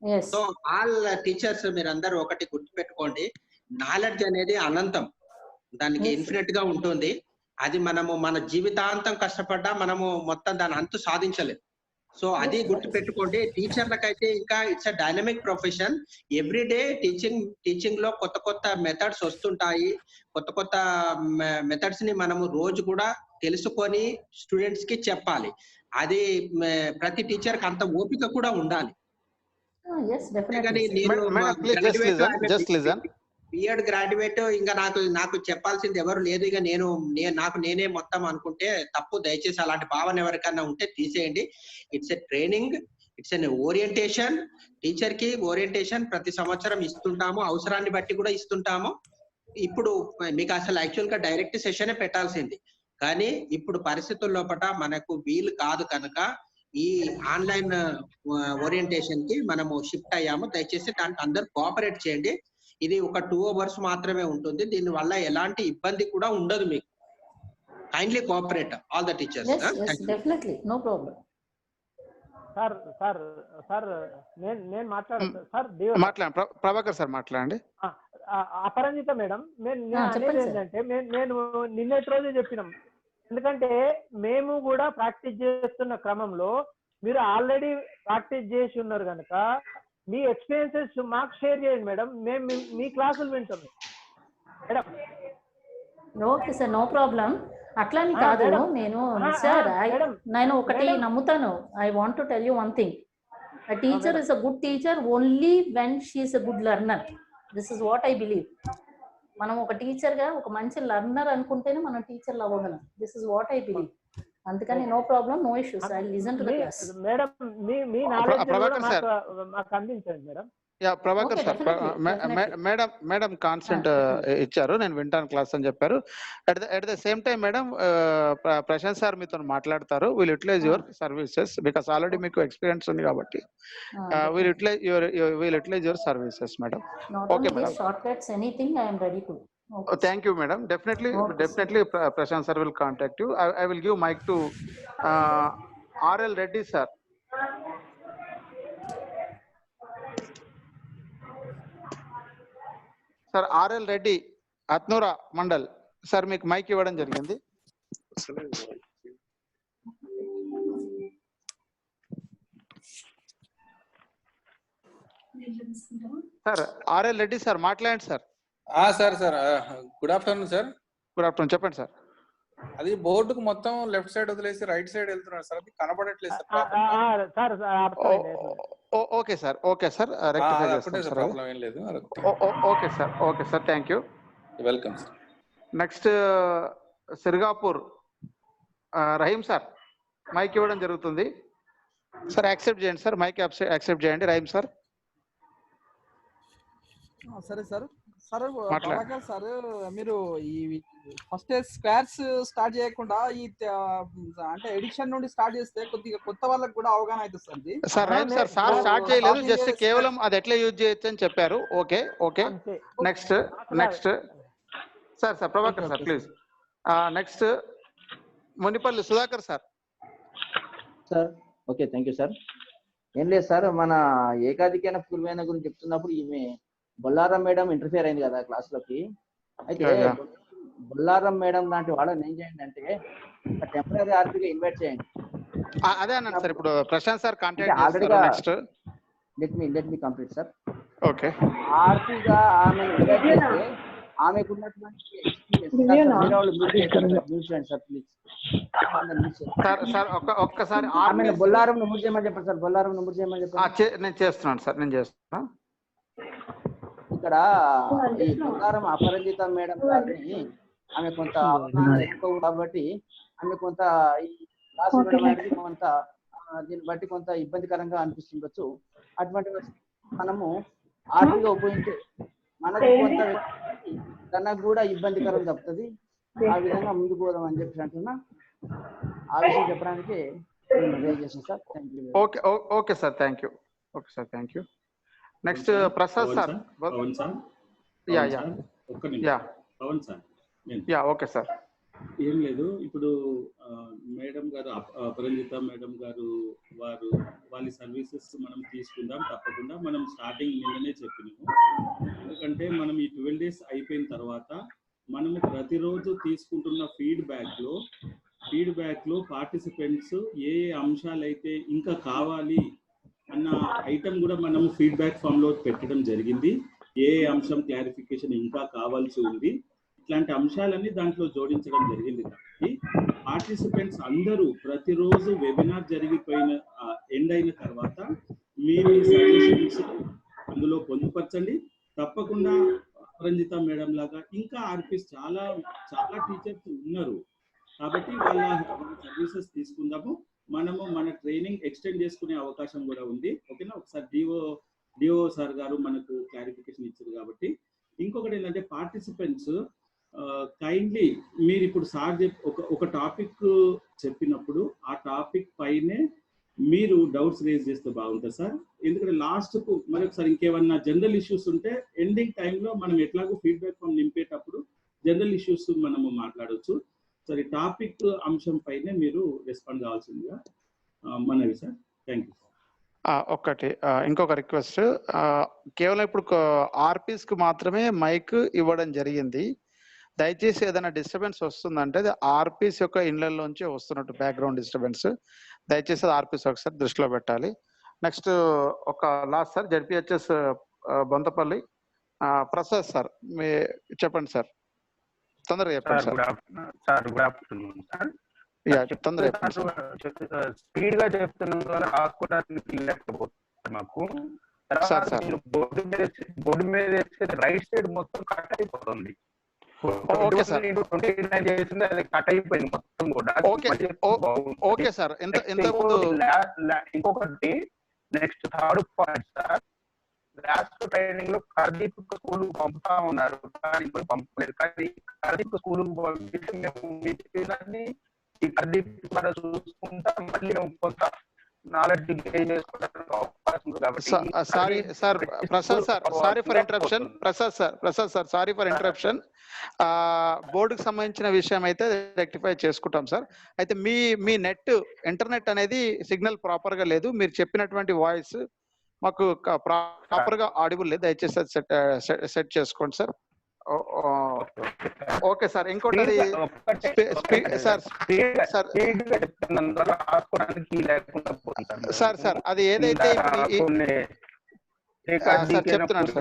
Yes. So all teachers మీరందరూ ఒకటి గుర్తుపెట్టుకోండి, నాలెడ్జ్ అనేది అనంతం, దానికి Yes. ఇన్ఫినిట్ గా ఉంటుంది. అది మనము మన జీవితాంతం కష్టపడ్డా మనము మొత్తం దాని అంతు సాధించలేదు. సో అది గుర్తు పెట్టుకోండి. టీచర్లకైతే ఇంకా it's a dynamic profession. Every day teaching లో కొత్త కొత్త మెథడ్స్ వస్తుంటాయి. కొత్త కొత్త మెథడ్స్ ని మనము రోజు కూడా తెలుసుకొని స్టూడెంట్స్ కి చెప్పాలి. అది ప్రతి టీచర్ కి అంత ఓపిక కూడా ఉండాలి. Yes, definitely. Madam, please just listen. B Ed graduate ఇంకా నాకు చెప్పాల్సింది ఎవరు లేదు, ఇక నేనే మొత్తం అనుకుంటే తప్పు. దయచేసి అలాంటి భావన ఎవరికన్నా ఉంటే తీసేయండి. It's a training, it's an orientation. Teacher కి ఓరియంటేషన్ ప్రతి సంవత్సరం ఇస్తుంటాము, అవసరాన్ని బట్టి కూడా ఇస్తుంటాము. ఇప్పుడు మీకు అసలు యాక్చువల్ గా డైరెక్ట్ సెషనే పెట్టాల్సింది, కానీ ఇప్పుడు పరిస్థితుల లోపల మనకు వీలు కాదు కనుక ఈ ఆన్లైన్ ఓరియంటేషన్ కి మనము షిఫ్ట్ అయ్యాము. దయచేసి దానికి అందరూ కోఆపరేట్ చేయండి. ఇది ఒక 2 hours మాత్రమే ఉంటుంది. దీని వల్ల ఎలాంటి ఇబ్బంది కూడా ఉండదు మీకు. Kindly cooperate all the teachers. Yes, yes, definitely, no problem. Sir నేను మాట్లాడతాను సార్. మాట్లాడండి ప్రభాకర్ సార్, మాట్లాడండి. అపరంజిత మేడం, నేను చెప్పండి అనేది ఏంటంటే నేను నిన్నటి రోజు చెప్పినాం. ఎందుకంటే మేము కూడా ప్రాక్టీస్ చేస్తున్న క్రమంలో మీరు ఆల్రెడీ ప్రాక్టీస్ చేసి ఉన్నారు కనుక మీ ఎక్స్పీరియన్సెస్ మాకు షేర్ చేయండి మేడం. మేము మీ క్లాసులు వింటాం madam. Okay sir, no problem. అట్లని కాదు, నేను ఒకటి నమ్ముతాను. I want to tell you one thing. A teacher is a good teacher only when she is a good learner. This is what I believe. మనం ఒక టీచర్ గా ఒక మంచి లర్నర్ అనుకుంటేనే మనం టీచర్లు అవ్వగలం. This is what I believe. అందుకని no problem, no issues. I listen to the class. Madam మీ నాలెడ్జ్ మాకు అందించండి madam. Prabhakar sir, madam consent ఇచ్చారు, నేను వింటాను క్లాస్ అని చెప్పారు. At the same time madam Prashant sir మీతో మాట్లాడతారు. Will utilize your services because already మీకు ఎక్స్పీరియన్స్ ఉంది కాబట్టి will utilize your services madam. Okay madam. Short cuts anything I am ready to. Thank you, madam. Definitely, Prashant sir will contact you. I will give mic to R.L. Reddy sir. Sir, R.L. Reddy, Atnura Mandal. Sir, మీకు మైక్ ఇవ్వడం జరిగింది. Sir R.L. Reddy సార్, మాట్లాడండి సార్. Sir good afternoon sir. Good afternoon, చెప్పండి సార్. అది బోర్డుకు మొత్తం లెఫ్ట్ సైడ్ వదిలేసి రైట్ సైడ్ వెళ్తున్నారు సార్, అది కనబడట్లేదు సార్. ఓకే సార్, రెక్టిఫై చేస్తాం. ప్రాబ్లం ఏం లేదు. Okay sir, thank you. Welcome sir. Next Sirgapur Raheem sir, mic ఇవ్వడం జరుగుతుంది. సార్ యాక్సెప్ట్ చేయండి సార్, మైక్ యాక్సెప్ట్ చేయండి రహీం సార్. సరే సార్. సార్ మీరు ఈ ఫస్ట్ స్క్వేర్స్ స్టార్ట్ చేయకుండా ఈ అంటే ఎడిషన్ నుండి స్టార్ట్ చేస్తే కొద్దిగా కొత్త వాళ్ళకి కూడా అవగాహన అవుతుంది సార్. రైట్ సార్, స్టార్ట్ చేయలేదు, జస్ట్ కేవలం అది ఎట్లా యూజ్ చేయొచ్చు అని చెప్పారు. Okay. Next sir Prabhakar sir please. Next Munipalli Sudhakar sir. Okay, thank you sir. ఏం లేదు సార్, మన ఏకాధికైన పూర్వైన గురించి చెప్తున్నప్పుడు ఈమె బొల్లారం మేడం ఇంటర్ఫియర్ అయింది కదా క్లాస్ లోకి. అయితే బొల్లారం మేడం లాంటి వాళ్ళని ఏం చేయండి అంటే టెంపరీ ఆర్పీగా ఇన్వైట్ చేయండి. అదే అన్నాను సార్. ఇప్పుడు ప్రశాంత్ సార్ కాంటాక్ట్ ఆల్రెడీగా next let me complete sir. Okay, ఆర్పీగా ఆమె ఇన్వైట్ చేస్తే ఆమెకు ఉన్నటువంటి ఒక్కసారి ఆమె బొల్లారం నమోదు చేయమని చెప్పండి సార్. బొల్లారం నమోదు చేయమని చెప్పండి. నేను చేస్తున్నాను సార్, నేను చేస్తున్నా. ఇక్కడ ఈ బొల్లారం అపరంజిత మేడం గారిని ఆమె కొంత ఎక్కువ కాబట్టి ఆమె కొంత ఈ క్లాస్ ఇవ్వడానికి కొంత దీన్ని బట్టి కొంత ఇబ్బందికరంగా అనిపిస్తుండొచ్చు. అటువంటి మనము ఆర్టీగా ఉపయోగించి మనకు కొంత తనకు కూడా ఇబ్బందికరం తప్పుతుంది. ఆ విధంగా ముందుకు పోదాం అని చెప్పి అంటున్నా. ఆ విషయం చెప్పడానికి చేసాను sir. Thank you. Okay sir, thank you. Okay sir, thank you. Next Prasad sir. Pawan sir. Ya okay sir. ఏం లేదు, ఇప్పుడు మేడం గారు అపరంజిత మేడం గారు వాళ్ళ సర్వీసెస్ మనం తీసుకుందాం తప్పకుండా. మనం స్టార్టింగ్ నిన్ననే చెప్పినాము, ఎందుకంటే మనం ఈ 12 days అయిపోయిన తర్వాత మనము ప్రతిరోజు తీసుకుంటున్న ఫీడ్బ్యాక్ లో పార్టిసిపెంట్స్ ఏ అంశాలు అయితే ఇంకా కావాలి అన్న ఐటమ్ కూడా మనము ఫీడ్బ్యాక్ ఫామ్ లో పెట్టడం జరిగింది. ఏ అంశం క్లారిఫికేషన్ ఇంకా కావాల్సి ఉంది, ఇట్లాంటి అంశాలన్నీ దాంట్లో జోడించడం జరిగింది. కాబట్టి పార్టిసిపెంట్స్ అందరూ ప్రతిరోజు వెబినార్ జరిగిపోయిన ఎండ్ అయిన తర్వాత మీరు సజెషన్స్ అందులో పొందుపరచండి. తప్పకుండా అపరంజిత మేడం లాగా ఇంకా ఆర్పిస్ చాలా టీచర్స్ ఉన్నారు కాబట్టి వాళ్ళ సర్వీసెస్ తీసుకుందాము. మనము మన ట్రైనింగ్ ఎక్స్టెండ్ చేసుకునే అవకాశం కూడా ఉంది. ఓకేనా, ఒకసారి డిఓ సార్ గారు మనకు క్లారిఫికేషన్ ఇచ్చారు కాబట్టి. ఇంకొకటి ఏంటంటే పార్టిసిపెంట్స్ కైండ్లీ మీరు ఇప్పుడు సార్ ఒక టాపిక్ చెప్పినప్పుడు ఆ టాపిక్ పైనే మీరు డౌట్స్ రేజ్ చేస్తే బాగుంటుంది సార్. ఎందుకంటే లాస్ట్కు మరొకసారి ఇంకేమన్నా జనరల్ ఇష్యూస్ ఉంటే ఎండింగ్ టైంలో మనం ఎట్లాగో ఫీడ్బ్యాక్ ఫామ్ నింపేటప్పుడు జనరల్ ఇష్యూస్ మనము మాట్లాడవచ్చు. సరే, టాపిక్ అంశం పైనే మీరు రెస్పాండ్ కావాల్సిందిగా మనవి సార్. Thank you. ఒక్కటి ఇంకొక రిక్వెస్ట్, కేవలం ఇప్పుడు ఆర్పీస్ కు మాత్రమే మైక్ ఇవ్వడం జరిగింది. దయచేసి ఏదైనా డిస్టర్బెన్స్ వస్తుందంటే అది ఆర్పీస్ యొక్క ఇళ్లలోంచి వస్తున్నట్టు బ్యాక్గ్రౌండ్ డిస్టర్బెన్స్, దయచేసి అది ఆర్పీస్ ఒకసారి దృష్టిలో పెట్టాలి. నెక్స్ట్ ఒక last sir, ZPHS Bonthapally Prasad sir, మీ చెప్పండి సార్, తొందరగా చెప్పండి సార్. Good afternoon sir. తొందరగా చెప్పండి సార్. స్పీడ్ గా చెప్తున్న ద్వారా రాసుకోవడానికి లేకపోతే మాకు బోర్డు మీద రైట్ సైడ్ మొత్తం కట్ అయిపోతుంది. ఓకే సార్, కట్ అయిపోయింది మొత్తం కూడా. Okay sir. ఇంకొకటి next third point sir, last training లో కర్దీప్ స్కూల్ పంపుతా ఉన్నారు కానీ పంపలేదు. కానీ కర్దీప్ స్కూల్ పంపిస్తే మేము ఈ కర్దీప్ ద్వారా చూసుకుంటా మళ్ళీ మేము కొంత నాలెడ్జ్ గెయిన్ చేసుకోవడానికి అవకాశం ఉంది. కాబట్టి sorry sir, Prasad sir, sorry for interruption. Prasad sir sorry for interruption. బోర్డుకు సంబంధించిన విషయం అయితే రెక్టిఫై చేసుకుంటాం సార్. అయితే మీ ఇంటర్నెట్ అనేది సిగ్నల్ ప్రాపర్ గా లేదు. మీరు చెప్పినటువంటి వాయిస్ మాకు ప్రాపర్ గా ఆడిబుల్ లేదు. దయచేసి సెట్ చేసుకోండి సార్. Okay sir. ఇంకోటి సార్ అది ఏదైతే చెప్తున్నాను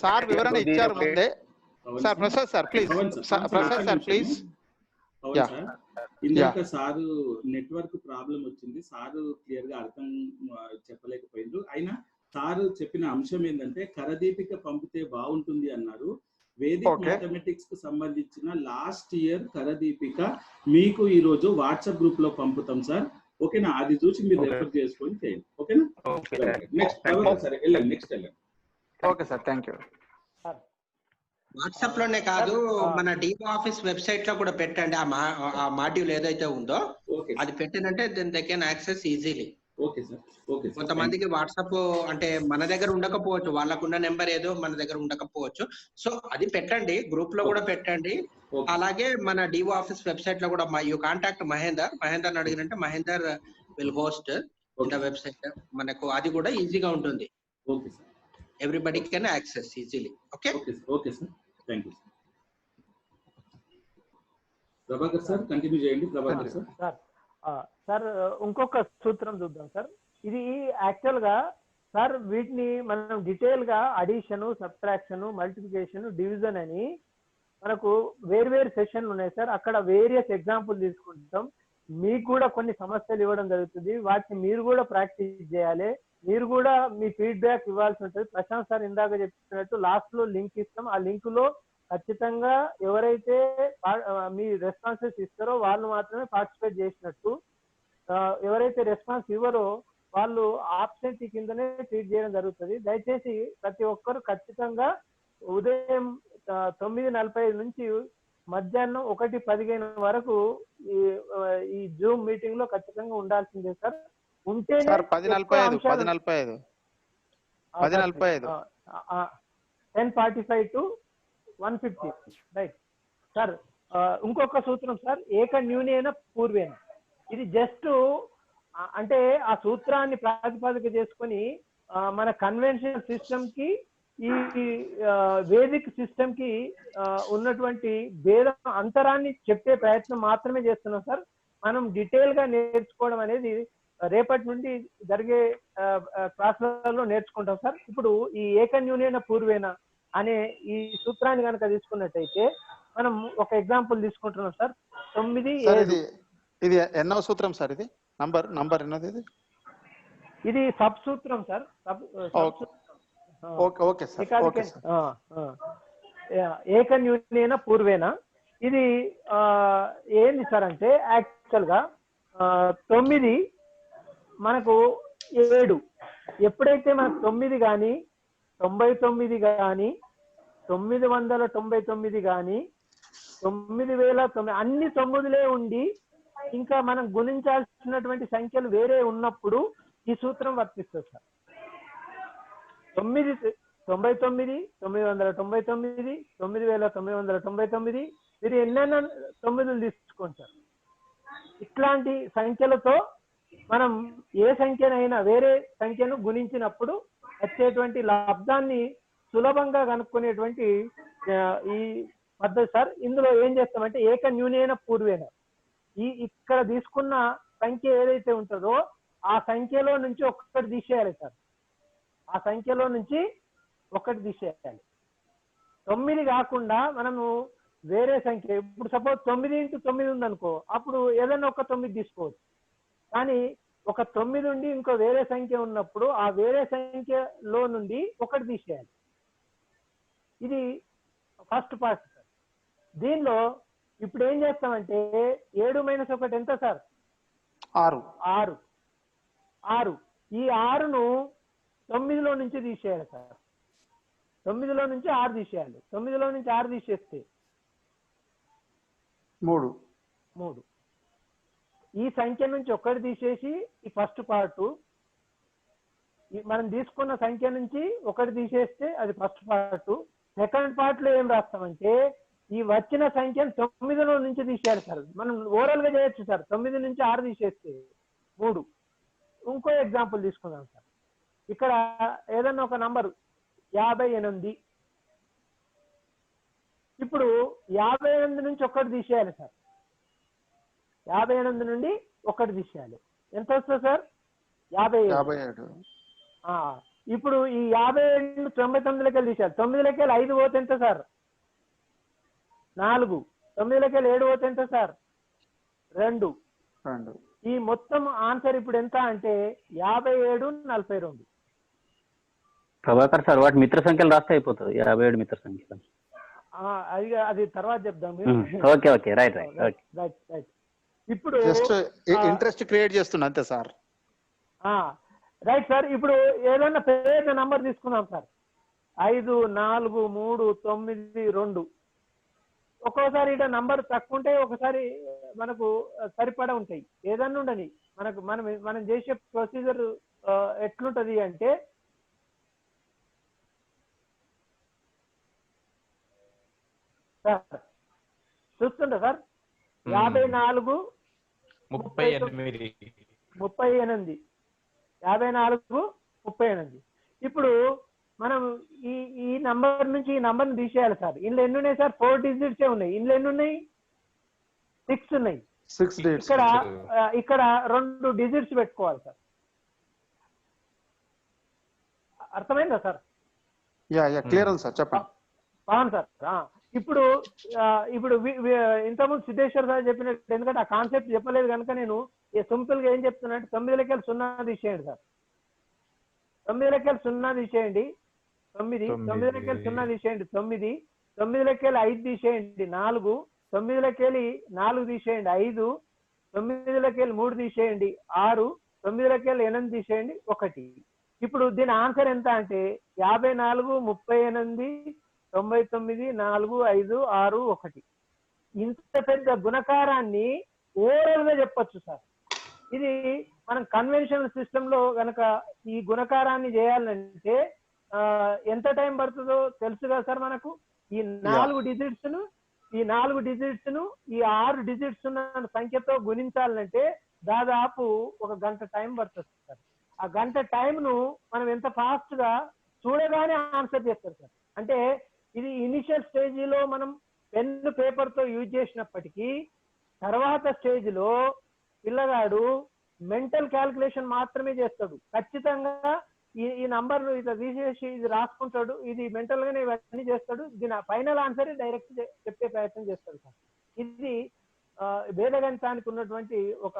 సార్ వివరణ ఇచ్చారు ముందే sir. Prasad sir please, Prasad sir please. ఇందాక సారు నెట్వర్క్ ప్రాబ్లం వచ్చింది, సారు క్లియర్ గా అర్థం చెప్పలేకపోయిండ్రు. అయినా సారు చెప్పిన అంశం ఏంటంటే కరదీపిక పంపితే బాగుంటుంది అన్నారు. వేదిక్ మ్యాథమెటిక్స్ కు సంబంధించిన లాస్ట్ ఇయర్ కరదీపిక మీకు ఈ రోజు వాట్సాప్ గ్రూప్ లో పంపుతాం సార్. ఓకేనా, అది చూసి మీరు రెఫర్ చేసుకొని చేయండి. ఓకేనా, నెక్స్ట్ సరే వెళ్ళండి, నెక్స్ట్ వెళ్ళండి. Okay sir, thank you. WhatsApp లోనే కాదు, మన డిఓ ఆఫీస్ వెబ్సైట్ లో కూడా పెట్టండి. ఆ మాడ్యూల్ ఏదైతే ఉందో అది పెట్టినంటే then they can access easily. Okay sir. Okay. కొంతమందికి వాట్సాప్ అంటే మన దగ్గర ఉండకపోవచ్చు, వాళ్ళకున్న నెంబర్ ఏదో మన దగ్గర ఉండకపోవచ్చు. సో అది పెట్టండి, గ్రూప్ లో కూడా పెట్టండి. అలాగే మన డిఓ ఆఫీస్ వెబ్సైట్ లో కూడా యూ కాంటాక్ట్ మహేందర్ అడిగినంటే Mahender will host the website. మనకు అది కూడా ఈజీగా ఉంటుంది. Okay sir. Everybody can access easily. Okay okay sir, thank you sir. Prabhakar sir continue చేయండి. ప్రభాకర్ సార్. సార్ ఇంకొక సూత్రం చూద్దాం సార్. ఇది యాక్చువల్ గా సార్ వీటిని మనం డీటెయిల్ గా అడిషన్, సబ్ట్రాక్షన్, మల్టిప్లికేషన్, డివిజన్ అని మనకు వేరు సెషన్లు ఉన్నాయి సార్. అక్కడ వేరియస్ ఎగ్జాంపుల్ తీసుకుంటాం. మీకు కూడా కొన్ని సమస్యలు ఇవ్వడం జరుగుతుంది. వాటిని మీరు కూడా ప్రాక్టీస్ చేయాలి. మీరు కూడా మీ ఫీడ్బ్యాక్ ఇవ్వాల్సి ఉంటుంది. ప్రశాంత్ సార్ ఇందాక చెప్పినట్టు లాస్ట్ లో లింక్ ఇస్తాం. ఆ లింక్ లో ఖచ్చితంగా ఎవరైతే మీ రెస్పాన్సెస్ ఇస్తారో వాళ్ళు మాత్రమే పార్టిసిపేట్ చేసినట్టు, ఎవరైతే రెస్పాన్స్ ఇవ్వరో వాళ్ళు ఆబ్సెంటీ కిందనే ట్రీట్ చేయడం జరుగుతుంది. దయచేసి ప్రతి ఒక్కరు ఖచ్చితంగా ఉదయం 9:45 నుంచి మధ్యాహ్నం 1:15 వరకు ఈ జూమ్ మీటింగ్ లో ఖచ్చితంగా ఉండాల్సిందే సార్. ఉంటేనే 1045 to 150 రైట్ సార్. ఇంకొక సూత్రం సార్, ఏక న్యూనేన పూర్వేన. ఇది జస్ట్ అంటే ఆ సూత్రాన్ని ప్రాతిపదిక చేసుకొని మన కన్వెన్షనల్ సిస్టమ్ కి ఈ వేదిక్ సిస్టమ్ కి ఉన్నటువంటి భేద అంతరాన్ని చెప్పే ప్రయత్నం మాత్రమే చేస్తున్నాం సార్. మనం డీటెయిల్ గా నేర్చుకోవడం అనేది రేపటి నుండి జరిగే క్లాసులలో నేర్చుకుంటాం సార్. ఇప్పుడు ఈ ఏకన్యూనేన పూర్వేన అనే ఈ సూత్రాన్ని కనుక తీసుకున్నట్టయితే మనం ఒక ఎగ్జాంపుల్ తీసుకుంటున్నాం సార్. 9 ఇది ఎన్నో సూత్రం సార్? ఇది నంబర్ ఎన్నది? ఇది సబ్ సూత్రం సార్. Okay sir. ఏకన్యూనేన పూర్వేన ఇది ఏంది సార్ అంటే యాక్చువల్ గా 9 మనకు 7. ఎప్పుడైతే మనకు 9 కానీ 99 కానీ 999 కానీ 9009 అన్ని 9లే ఉండి ఇంకా మనం గుణించాల్సినటువంటి సంఖ్యలు వేరే ఉన్నప్పుడు ఈ సూత్రం వర్తిస్తుంది సార్. 99, 999, 9999 మీరు ఎన్నైనా 9లు తీసుకోండి సార్. ఇట్లాంటి సంఖ్యలతో మనం ఏ సంఖ్యనైనా వేరే సంఖ్యను గుణించినప్పుడు వచ్చేటువంటి లబ్ధాన్ని సులభంగా కనుక్కునేటువంటి ఈ పద్ధతి సార్. ఇందులో ఏం చేస్తామంటే ఏకన్యూనేన పూర్వేన ఇక్కడ తీసుకున్న సంఖ్య ఏదైతే ఉంటుందో ఆ సంఖ్యలో నుంచి ఒక్కటి తీసేయాలి సార్. ఆ సంఖ్యలో నుంచి ఒకటి తీసేయాలి. 9 కాకుండా మనము వేరే సంఖ్య, ఇప్పుడు సపోజ్ 9 into 9 ఉందనుకో, అప్పుడు ఏదైనా ఒక 9 తీసుకోవచ్చు. కానీ ఒక 9 ఉండి ఇంకో వేరే సంఖ్య ఉన్నప్పుడు ఆ వేరే సంఖ్యలో నుండి ఒకటి తీసేయాలి. ఇది ఫస్ట్ పార్ట్ సార్. దీనిలో ఇప్పుడు ఏం చేస్తామంటే 7 - 1 ఎంత సార్? 6. ఈ 6ను 9లో నుంచి తీసేయాలి సార్. 9లో నుంచి 6 తీసేయాలి. 9లో నుంచి 6 తీసేస్తే 3. ఈ సంఖ్య నుంచి ఒకటి తీసేసి ఈ ఫస్ట్ పార్ట్, మనం తీసుకున్న సంఖ్య నుంచి ఒకటి తీసేస్తే అది ఫస్ట్ పార్ట్. సెకండ్ పార్ట్ లో ఏం రాస్తామంటే ఈ వచ్చిన సంఖ్యను 9లో నుంచి తీసేయాలి సార్. మనం ఓవరాల్ గా చేయొచ్చు సార్. 9 నుంచి 6 తీసేస్తే 3. ఇంకో ఎగ్జాంపుల్ తీసుకుందాం సార్. ఇక్కడ ఏదన్నా ఒక నంబర్ 58. ఇప్పుడు 58 నుంచి ఒకటి తీసేయాలి సార్. 58 నుండి ఒకటి తీసేయాలి. ఎంత వస్తుంది సార్? 57. ఇప్పుడు ఈ 57 99లకి తీసేయాలి. 9లకి 5 పోతే ఎంత సార్? 4. 9లకి 7 పోతే ఎంత సార్? 2. ఈ మొత్తం ఆన్సర్ ఇప్పుడు ఎంత అంటే 5742. ప్రభాకర్ సార్, వాటి మిత్ర సంఖ్యలు రాస్తే అయిపోతుంది. 57 మిత్ర సంఖ్యలు. అది తర్వాత చెప్దాం. Okay right. ఇప్పుడు ఇంట్రెస్ట్ క్రియేట్ చేస్తున్నా అంతే సార్. Right sir. ఇప్పుడు ఏదైనా పెద్ద నంబర్ తీసుకున్నాం సార్. 5 4 3 9 2. ఒక్కోసారి ఇక్కడ నంబర్ తక్కువ ఉంటాయి, ఒకసారి మనకు సరిపడా ఉంటాయి. ఏదన్నా ఉండని మనం చేసే ప్రొసీజర్ ఎట్లుంటది అంటే సార్ చూస్తుంటా సార్ 54 38. 54 38. ఇప్పుడు మనం ఈ నంబర్ నుంచి ఈ నంబర్ ని తీసేయాలి సార్. ఇందులో ఎన్ని ఉన్నాయి సార్? 4 digits ఉన్నాయి. ఇందులో ఎన్ని ఉన్నాయి? 6 ఉన్నాయి. ఇక్కడ 2 digits పెట్టుకోవాలి సార్. అర్థమైందా సార్? క్లియర్ ఉంది సార్, చెప్పండి. అవును సార్. ఇప్పుడు ఇంతకుముందు సిద్ధేశ్వర్ సార్ చెప్పినట్టు, ఎందుకంటే ఆ కాన్సెప్ట్ చెప్పలేదు కనుక నేను సింపుల్ గా ఏం చెప్తున్నా అంటే 9లకి 0 తీసేయండి సార్. 9లకి 0 తీసేయండి 9. 9లకి 0 తీసేయండి 9. 9లకి 5 తీసేయండి 4. 9లకి 4 తీసేయండి 5. 9లకి 3 తీసేయండి 6. 9లకి 8 తీసేయండి 1. ఇప్పుడు దీని ఆన్సర్ ఎంత అంటే 54 38 99 4 5 6 1. ఇంత పెద్ద గుణకారాన్ని ఓవరాల్ గా చెప్పొచ్చు సార్. ఇది మనం కన్వెన్షనల్ సిస్టమ్ లో గనక ఈ గుణకారాన్ని చేయాలంటే ఎంత టైం పడుతుందో తెలుసు కదా సార్ మనకు. ఈ 4 డిజిట్స్ ను ఈ 6 డిజిట్స్ ఉన్న సంఖ్యతో గుణించాలంటే దాదాపు 1 గంట టైం పడుతుంది సార్. ఆ గంట టైం ను మనం ఎంత ఫాస్ట్ గా చూడగానే ఆన్సర్ చేస్తారు సార్. అంటే ఇది ఇనిషియల్ స్టేజ్ లో మనం పెన్ పేపర్ తో యూజ్ చేసినప్పటికీ తర్వాత స్టేజ్ లో పిల్లగాడు మెంటల్ క్యాల్కులేషన్ మాత్రమే చేస్తాడు. ఖచ్చితంగా ఈ నంబర్ ఇట్లా తీసేసి ఇది రాసుకుంటాడు, ఇది మెంటల్ గానే ఇవన్నీ చేస్తాడు, దీని ఫైనల్ ఆన్సర్ డైరెక్ట్ చెప్పే ప్రయత్నం చేస్తాడు సార్. ఇది వేదగణితానికి ఉన్నటువంటి ఒక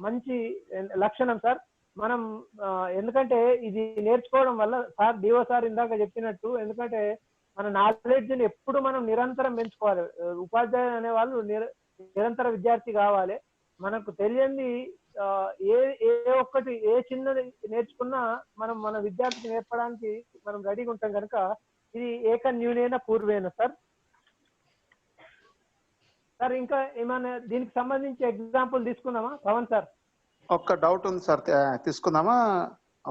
మంచి లక్షణం సార్. మనం ఎందుకంటే ఇది నేర్చుకోవడం వల్ల సార్ డిఓ సార్ ఇందాక చెప్పినట్టు, ఎందుకంటే మన నాలెడ్జ్ ని ఎప్పుడు మనం నిరంతరం పెంచుకోవాలి. ఉపాధ్యాయులు అనే వాళ్ళు నిరంతర విద్యార్థి కావాలి. మనకు తెలియంది ఏ చిన్నది నేర్చుకున్నా మనం మన విద్యార్థికి నేర్పడానికి మనం రెడీగా ఉంటాం కనుక ఇది ఏకన్యూనేన పూర్వేన సార్. సార్ ఇంకా ఏమైనా దీనికి సంబంధించి ఎగ్జాంపుల్ తీసుకుందామా పవన్ సార్? ఒక డౌట్ ఉంది సార్, తీసుకుందామా?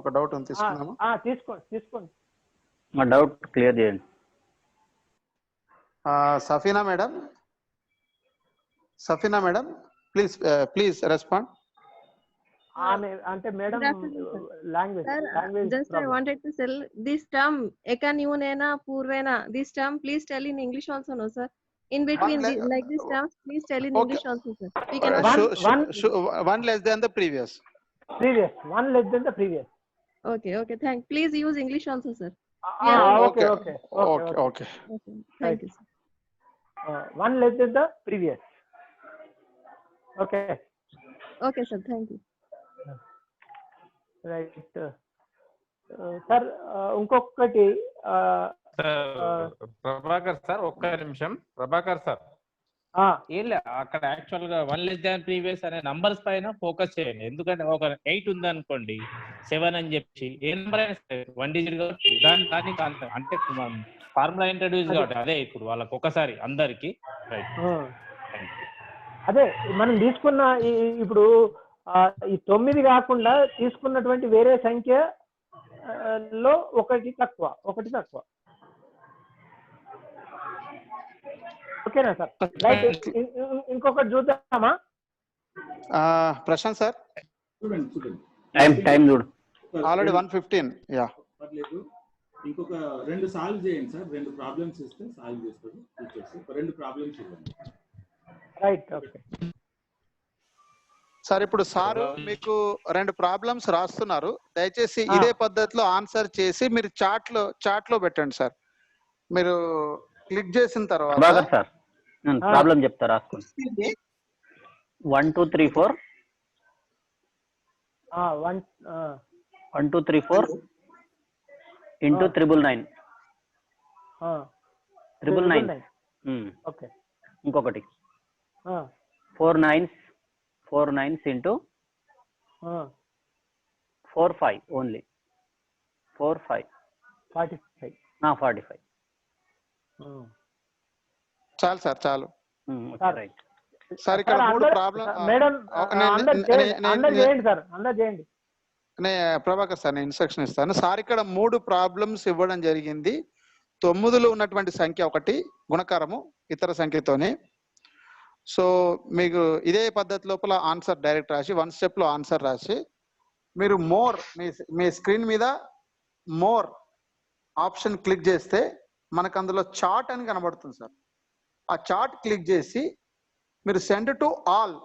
ఒక డౌట్ ఉంది, తీసుకుందామా? తీసుకోండి. మా డౌట్ క్లియర్ చేయండి. Safina madam please respond. అంటే madam language just I wanted to tell this term ekanyunena purvena, this term please tell in English also, no sir, in between like this terms please tell in English also sir. We can one less than the previous, one less than the previous. Okay thank, please use English also sir. Okay. Thank you sir. One less than the previous. Okay sir, thank you. Right sir. ఇంకొకటి ప్రభాకర్ సార్, ఒక్క నిమిషం. ప్రభాకర్ సార్, అక్కడ యాక్చువల్ గా 1 less than previous అనే నంబర్స్ పైన ఫోకస్ చేయండి. ఎందుకంటే ఒక 8 ఉంది అనుకోండి, 7 అని చెప్పి ఏ నెంబర్ అయినా సరే 1 digit కాబట్టి దానికి అంటే ఫార్ములా ఇంట్రడ్యూస్ కాబట్టి అదే ఇప్పుడు వాళ్ళకి ఒకసారి అందరికి. అదే మనం తీసుకున్న ఇప్పుడు ఈ 9 కాకుండా తీసుకున్నటువంటి వేరే సంఖ్యలో ఒకటి తక్కువ. ఓకేనా సార్? రైట్. ఇంకొకటి చూద్దామా ప్రశాంత్ సార్? టైం చూడు. ఆల్రెడీ 1:15. పర్లేదు, ఇంకొక 2 సాల్వ్ చేయండి సార్. 2 ప్రాబ్లమ్స్ ఇస్తే సాల్వ్ చేస్తారు టీచర్స్. 2 ప్రాబ్లమ్స్ ఇవ్వండి. రైట్. ఓకే సార్, ఇప్పుడు సారు మీకు 2 ప్రాబ్లమ్స్ రాస్తున్నారు. దయచేసి ఇదే పద్ధతిలో ఆన్సర్ చేసి మీరు చాట్ లో పెట్టండి సార్. మీరు క్లిక్ చేసిన తర్వాత సార్ ప్రాబ్లం చెప్తా, రాసుకోండి. 1 2 3 4 1 2 3 4 into 999 999. ఓకే. ఇంకొకటి 4 nines into 4 5 only 4 5 45. చాలు సార్, చాలు. రైట్ సార్, ఇక్కడ 3 ప్రాబ్లం మేడం అందరూ చేయండి. ప్రభాకర్ సార్, నేను ఇన్స్ట్రక్షన్ ఇస్తాను సార్. ఇక్కడ 3 ప్రాబ్లమ్స్ ఇవ్వడం జరిగింది. 9లో ఉన్నటువంటి సంఖ్య ఒకటి గుణకారము ఇతర సంఖ్యతోనే. సో మీకు ఇదే పద్ధతి లోపల ఆన్సర్ డైరెక్ట్ రాసి 1 step లో ఆన్సర్ రాసి మీరు మీ స్క్రీన్ మీద మోర్ ఆప్షన్ క్లిక్ చేస్తే మనకు అందులో చార్ట్ అని కనబడుతుంది సార్. ఆ చార్ట్ క్లిక్ చేసి మీరు send to all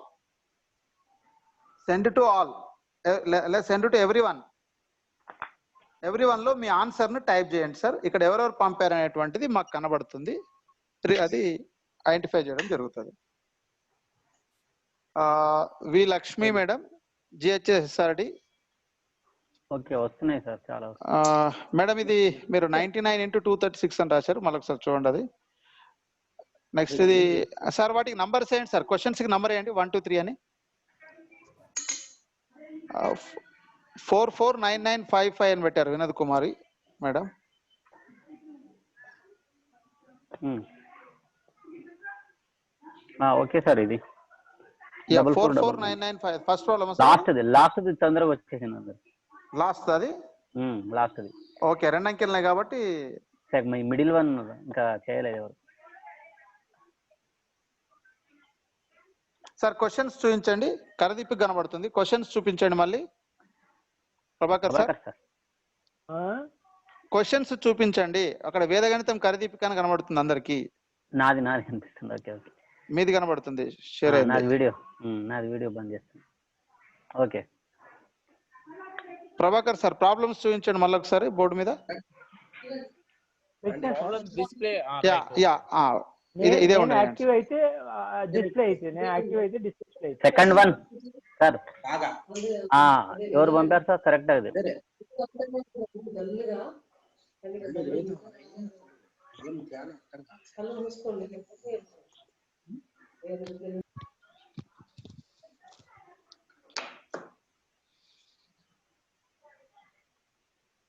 send to everyone లో మీ ఆన్సర్ ను టైప్ చేయండి సార్. ఇక్కడ ఎవరెవరు పంపారు అనేటువంటిది మాకు కనబడుతుంది, అది ఐడెంటిఫై చేయడం జరుగుతుంది. వి లక్ష్మి మేడం, జిహెచ్ఎస్ఆర్డి. ఓకే, వస్తున్నాయి సార్ చాలా. మేడం ఇది మీరు 99 into 236 అని రాశారు, మళ్ళీ ఒకసారి చూడండి అది. నెక్స్ట్ ఇది సార్ వాటికి నంబర్స్ వేయండి సార్, క్వశ్చన్స్ కి నంబర్ వేయండి 1 2 3 అని. 449955 అని పెట్టారు వినోద్ కుమారి మేడం. ఓకే సార్, ఇది 44995 ఫస్ట్ ప్రాబ్లమ్ లాస్ట్ ది తొందరగా వచ్చేసింది అందరు. లాస్ట్ అది. ఓకే, 2 అంకెలనే కాబట్టి మిడిల్ వన్ ఇంకా చేయలేదు ఎవరు. సార్ క్వశ్చన్స్ చూపించండి. కరదీపికి కనబడుతుంది. క్వశ్చన్స్ చూపించండి మళ్ళీ. ప్రభాకర్ సార్ క్వశ్చన్స్ చూపించండి. అక్కడ వేదగణితం కరదీపిక అని కనబడుతుంది అందరికి. నాది కనిపిస్తుంది. ఓకే ఓకే, మీది కనబడుతుంది. షేర్ అయింది. నాది వీడియో బంద్ చేస్తాను. ఓకే ప్రభాకర్ సార్ ప్రాబ్లమ్స్ చూపించండి మళ్ళీ ఒకసారి బోర్డు మీద. డిస్ప్లే ఇదే యాక్టివ్ అయితే డిస్ప్లే అయితే యాక్టివ్ అయితే డిస్ప్లే అయితే. సెకండ్ వన్ సార్ ఎవరు పంపారు సార్ కరెక్ట్ అది?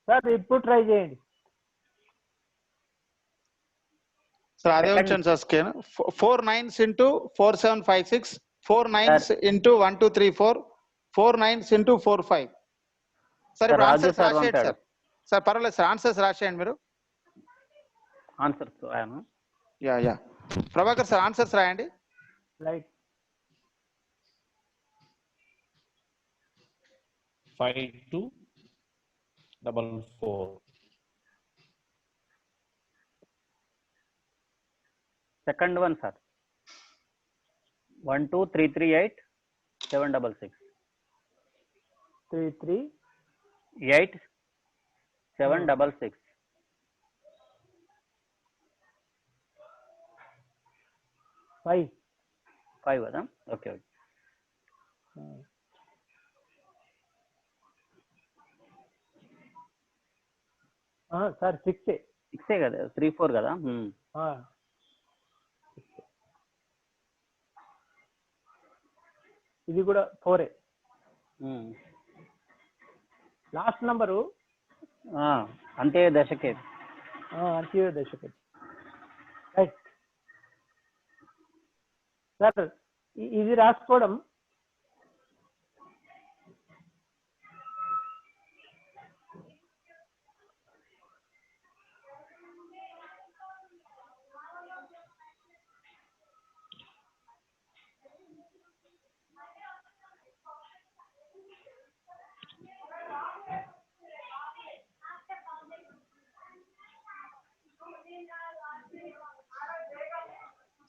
సార్ ఇప్పుడు ట్రై చేయండి సార్. అదే వచ్చాను sir స్కేన్. 4 9s into 4 7 5 6, 4 9s into 1 2 3 4, 4 9s into 4 5. Sir ఇప్పుడు ఆన్సర్స్ రాసేయండి సార్. సార్ పర్వాలేదు సార్, ఆన్సర్స్ రాసేయండి మీరు. ఆన్సర్స్ రాయను. యా ప్రభాకర్ సార్ ఆన్సర్స్ రాయండి. రైట్ 5 2 4 4. Second one sir 1 2 3 3 8 7 6 6. 3 3 8 7 6 6. 5 కదా? Okay okay. సార్ 6 కదా? 3 4 కదా? ఇది కూడా 4. లాస్ట్ నంబరు అంతే దశకే. అంతే దశకే. రైట్ సార్ ఇది రాసుకోవడం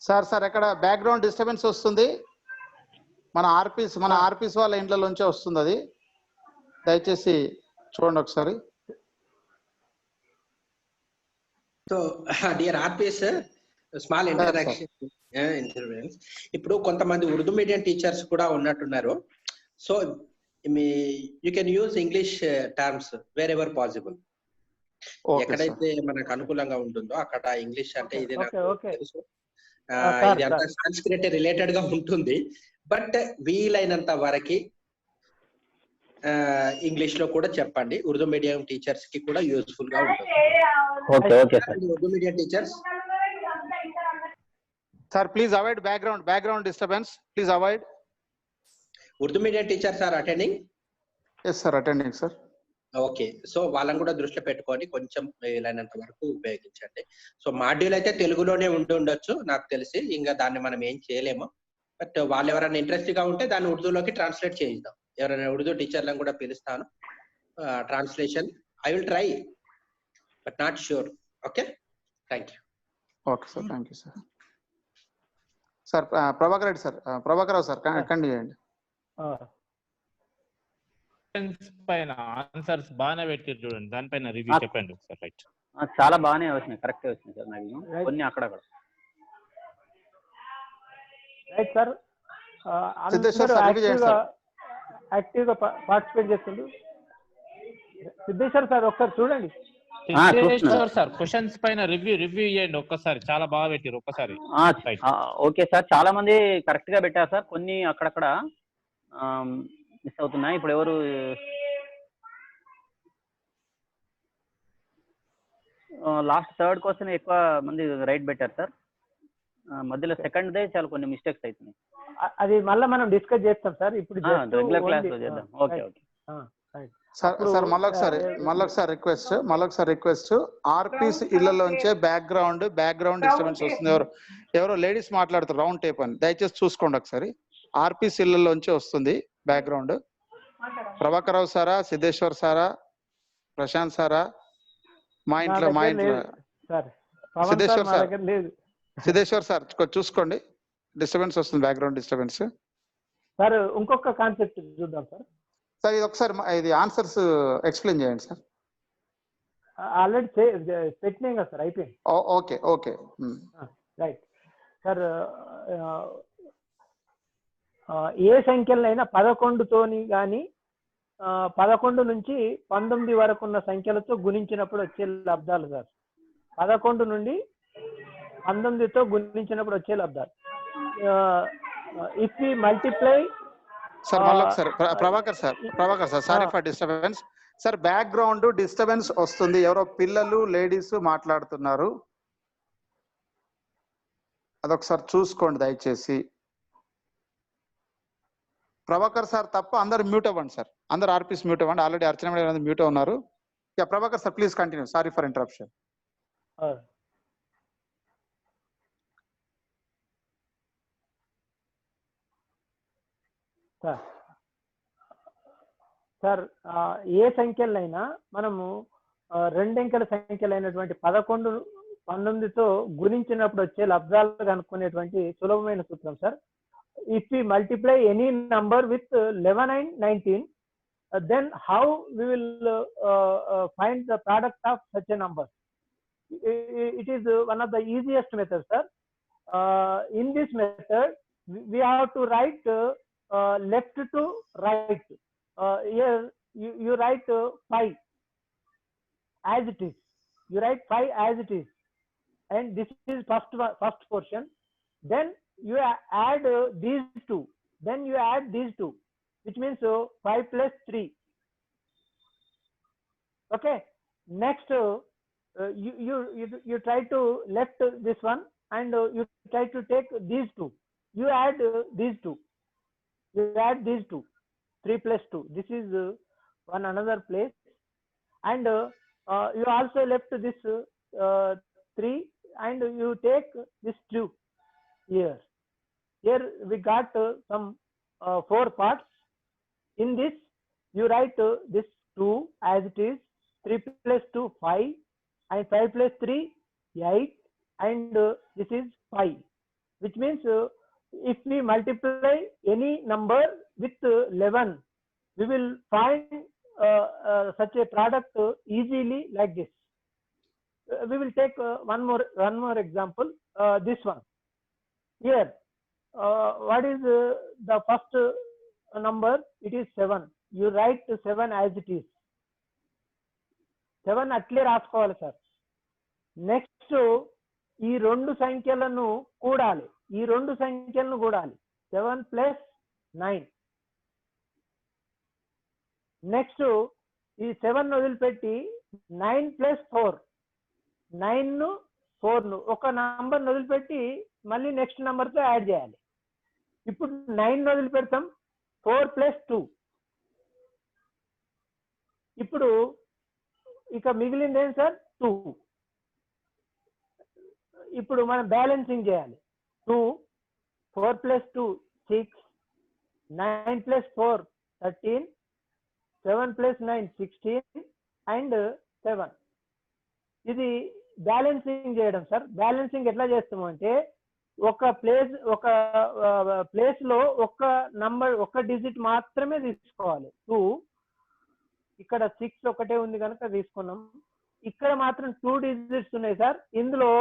సార్ ఎక్కడ బ్యాక్గ్రౌండ్ డిస్టర్బెన్స్ వస్తుంది? మన ఆర్పీస్ వాళ్ళ ఇంట్లోంచే వస్తుంది అది. దయచేసి చూడండి ఒకసారి. So dear RPs, small interventions. ఇప్పుడు కొంతమంది ఉర్దూ మీడియం టీచర్స్ కూడా ఉన్నట్టున్నారు. So you can use English terms wherever possible. ఎక్కడైతే మనకు అనుకూలంగా ఉంటుందో అక్కడ ఇంగ్లీష్ అంటే ఇది నాకు తెలుసు, ఇది అంతా సంస్కృత రిలేటెడ్ గా ఉంటుంది. బట్ వీలైనంత వరకు ఇంగ్లీష్ లో కూడా చెప్పండి. ఉర్దూ మీడియం టీచర్స్ కి కూడా యూస్ఫుల్ గా ఉంటుంది. Urdu medium teachers sir please avoid background disturbance. Please avoid. Urdu medium teachers are attending? Yes sir, attending sir. Okay, so వాళ్ళని కూడా దృష్టిలో పెట్టుకొని కొంచెం వీలైనంత వరకు ఉపయోగించండి. సో మాడ్యూల్ అయితే తెలుగులోనే ఉండొచ్చు నాకు తెలిసి, ఇంకా దాన్ని మనం ఏం చేయలేము. బట్ వాళ్ళు ఎవరైనా ఇంట్రెస్ట్ గా ఉంటే దాన్ని ఉర్దూలోకి ట్రాన్స్లేట్ చేయిద్దాం. ఎవరైనా ఉర్దూ టీచర్లను కూడా పిలుస్తాను. Translation I will try but not sure. Okay, thank you. Okay sir, thank you sir. Sir Prabhakar Reddy sir, Prabhakar Rao sir continue చేయండి. పైన ఆన్సర్స్ బాగానే పెట్టారు చూడండి, దానిపైన రివ్యూ చెప్పండి సార్. రైట్, చాలా బాగానే వచ్చినాయి, కరెక్ట్ వచ్చినాయి సార్. నాకు కొన్ని అక్కడక్కడ. రైట్ సార్, యాక్టివ్ గా పార్టిసిపేట్ చేస్తుండ్రు. సిద్ధేశ్వర్ సార్ ఒకసారి చూడండి. సార్ క్వశ్చన్స్ పైన రివ్యూ చేయండి ఒక్కసారి. చాలా బాగా పెట్టారు ఒక్కసారి. ఓకే సార్, చాలా మంది కరెక్ట్ గా పెట్టారు సార్. కొన్ని అక్కడక్కడ మిస్ అవుతున్నాయి. ఇప్పుడు ఎవరు లాస్ట్ థర్డ్ క్వశ్చన్ ఎక్కువ మంది రైట్ పెట్టారు సార్. మధ్యలో సెకండ్ దే చాలా కొన్ని మిస్టేక్స్ అవుతున్నాయి. అది మళ్ళీ మనం డిస్కస్ చేస్తాం సార్. ఇప్పుడు రెగ్యులర్ క్లాస్ లో చేద్దాం. ఓకే ఓకే సార్ మళ్ళొకసారి రిక్వెస్ట్ ఆర్పీస్ ఇళ్లలోంచే బ్యాక్గ్రౌండ్ డిస్టర్బెన్స్ వస్తుంది. ఎవరో లేడీస్ మాట్లాడుతారు రౌండ్ టేప్ అని, దయచేసి చూసుకోండి ఒకసారి. ఆర్పీస్ ఇళ్లలోంచే వస్తుంది బ్యాక్గ్రౌండ్. ప్రభాకర్ రావు సారా, సిద్ధేశ్వర్ సారా, ప్రశాంత్ సారా? మా ఇంట్లో సిద్ధేశ్వర్ సార్ చూసుకోండి, డిస్టర్బెన్స్ వస్తుంది, బ్యాక్గ్రౌండ్ డిస్టర్బెన్స్. సార్ ఇంకొక కాన్సెప్ట్ చూద్దాం సార్. సార్ ఇది ఒకసారి ఇది ఆన్సర్స్ ఎక్స్ప్లెయిన్ చేయండి సార్. ఆల్రెడీ పెట్టినాం కదా సార్, అయిపోయింది. Okay right sir. ఏ సంఖ్యలైనా 11తోని కానీ 11 నుంచి 19 వరకు ఉన్న సంఖ్యలతో గుణించినప్పుడు వచ్చే లబ్ధాలు సార్. 11 నుండి 19తో గుణించినప్పుడు వచ్చే లబ్ధాలు. ఇఫ్ వి మల్టిప్లై సార్ మళ్ళొకసారి Prabhakar sir sorry for disturbance sir. Background disturbance వస్తుంది, ఎవరో పిల్లలు లేడీస్ మాట్లాడుతున్నారు, అదొకసారి చూసుకోండి దయచేసి. ప్రభాకర్ సార్ తప్ప అందరు మ్యూట్ అవ్వండి సార్, అందరు ఆర్పీస్ మ్యూట్ అవ్వండి. ఆల్రెడీ అర్చన మేడం మ్యూట్ ఉన్నారు. Prabhakar sir please continue, sorry for interruption. Sir ఏ సంఖ్యలైనా మనము రెండంకెల సంఖ్యలైనటువంటి 11, 19తో గుణించినప్పుడు వచ్చే లబ్ధాలు కనుక్కునేటువంటి సులభమైన సూత్రం సార్. If we multiply any number with 11 and 19, then how we will find the product of such a number? It is one of the easiest methods, sir. In this method, we have to write left to right. Here you write 5 as it is. You write 5 as it is, and this is first portion. Then you add these two. Then you add these two, which means 5 plus 3. Okay. Next, you try to left this one, and you try to take these two. You add these two. You add these two. 3 plus 2. This is one another place, and you also left this 3, and you take this 2 here. Here we got some 4 parts. In this, you write this 2 as it is. 3 plus 2 5, and 5 plus 3 8, and this is 5, which means if we multiply any number with 11, we will find such a product easily like this. We will take one more example. This one here. What is the first number? It is 7. You write 7 as it is. 7 అట్లే రాసుకోవాలి సార్. నెక్స్ట్ ఈ రెండు సంఖ్యలను కూడాలి. 7 plus 9. నెక్స్ట్ ఈ 7 వదిలిపెట్టి 9 plus 4. 9 4 ఒక నంబర్ వదిలిపెట్టి మళ్ళీ నెక్స్ట్ నంబర్ తో యాడ్ చేయాలి. ఇప్పుడు 9 వదిలిపెడతాం. 4 plus 2. ఇప్పుడు ఇక మిగిలింది ఏం సార్? 2. ఇప్పుడు మనం బ్యాలెన్సింగ్ చేయాలి. 2, 4 plus 2 6, 9 plus 4 13, 7 plus 9 16, and 7. ఇది బ్యాలెన్సింగ్ చేయడం సార్. బ్యాలెన్సింగ్ ఎట్లా చేస్తామంటే ఒక ప్లేస్ లో ఒక నంబర్ ఒక డిజిట్ మాత్రమే తీసుకోవాలి. 2 ఇక్కడ 6 ఒకటే ఉంది కనుక తీసుకున్నాం. ఇక్కడ మాత్రం 2 డిజిట్స్ ఉన్నాయి సార్. ఇందులో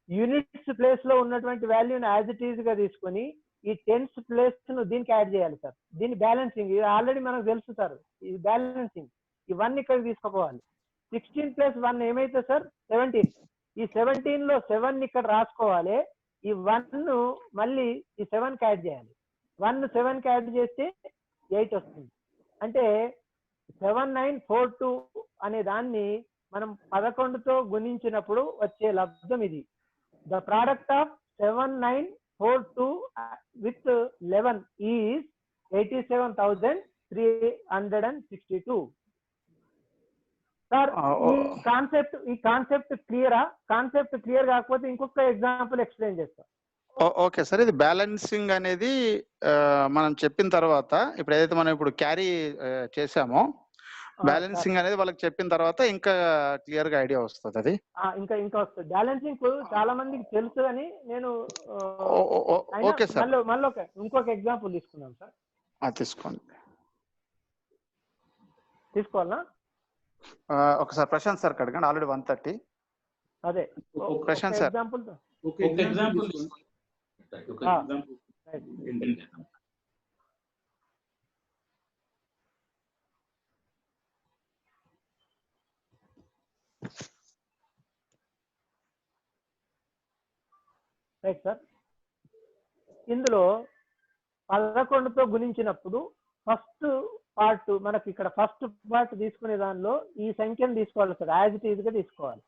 యూనిట్స్ ప్లేస్ లో ఉన్నటువంటి వాల్యూని యాజ్ ఇట్ ఈజ్ గా తీసుకొని ఈ టెన్స్ ప్లేస్ ను దీనికి యాడ్ చేయాలి సార్. దీని బ్యాలెన్సింగ్ ఇది ఆల్రెడీ మనకు తెలుసు సార్. ఇది బ్యాలెన్సింగ్. ఇవన్నీ ఇక్కడ తీసుకుపోవాలి. 16 plus 1 ఏమైతే సార్? 17. ఈ 17 లో 7 ఇక్కడ రాసుకోవాలి. ఈ 1 మళ్ళీ ఈ 7 కి యాడ్ చేయాలి. 1 7 కి యాడ్ చేస్తే 8 వస్తుంది. అంటే 7942 అనే దాన్ని మనం 11తో గుణించినప్పుడు వచ్చే లబ్ధం ఇది. The product of 7942 with 11 is 87,362. Sir ఈ కాన్సెప్ట్ క్లియర్ కాకపోతే ఇంకొక ఎగ్జాంపుల్ ఎక్స్ప్లెయిన్ చేస్తా. ఓకే సార్, ఇది బ్యాలెన్సింగ్ అనేది మనం చెప్పిన తర్వాత ఇప్పుడు ఏదైతే మనం ఇప్పుడు క్యారీ చేసామో బ్యాలెన్సింగ్ అనేది వాళ్ళకి చెప్పిన తర్వాత ఇంకా క్లియర్ గా ఐడియా వస్తుంది. అది ఇంకా వస్తుంది. బ్యాలెన్సింగ్ చాలా మందికి తెలుసు అని నేను ఓకే సార్ మళ్ళీ ఇంకొక ఎగ్జాంపుల్ తీసుకున్నాం సార్. తీసుకోండి. తీసుకోవాలా? ఒకసారి ప్రశాంత్ సార్ అడగండి. ఆల్రెడీ 1:30. అదే Prashant sir example right sir. ఇందులో 11తో గుణించినప్పుడు ఫస్ట్ పార్ట్ మనకి ఇక్కడ ఫస్ట్ పార్ట్ తీసుకునే దానిలో ఈ సంఖ్యను తీసుకోవాలి సార్, యాజ్ ఇట్ ఈజ్ గా తీసుకోవాలి.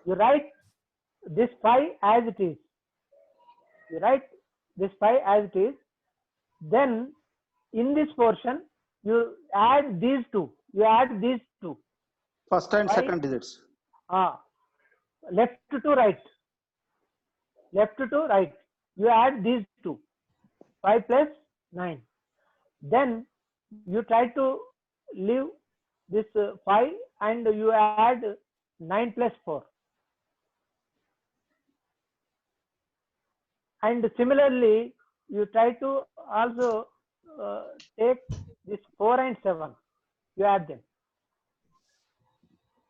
You right this 5 as it is. You write this 5 as it is. Then in this portion you add these two. First and second digits. Left to right. You add these two. 5 plus 9. Then you try to leave this 5 and you add 9 plus 4. And similarly, you try to also take this 4 and 7, you add them.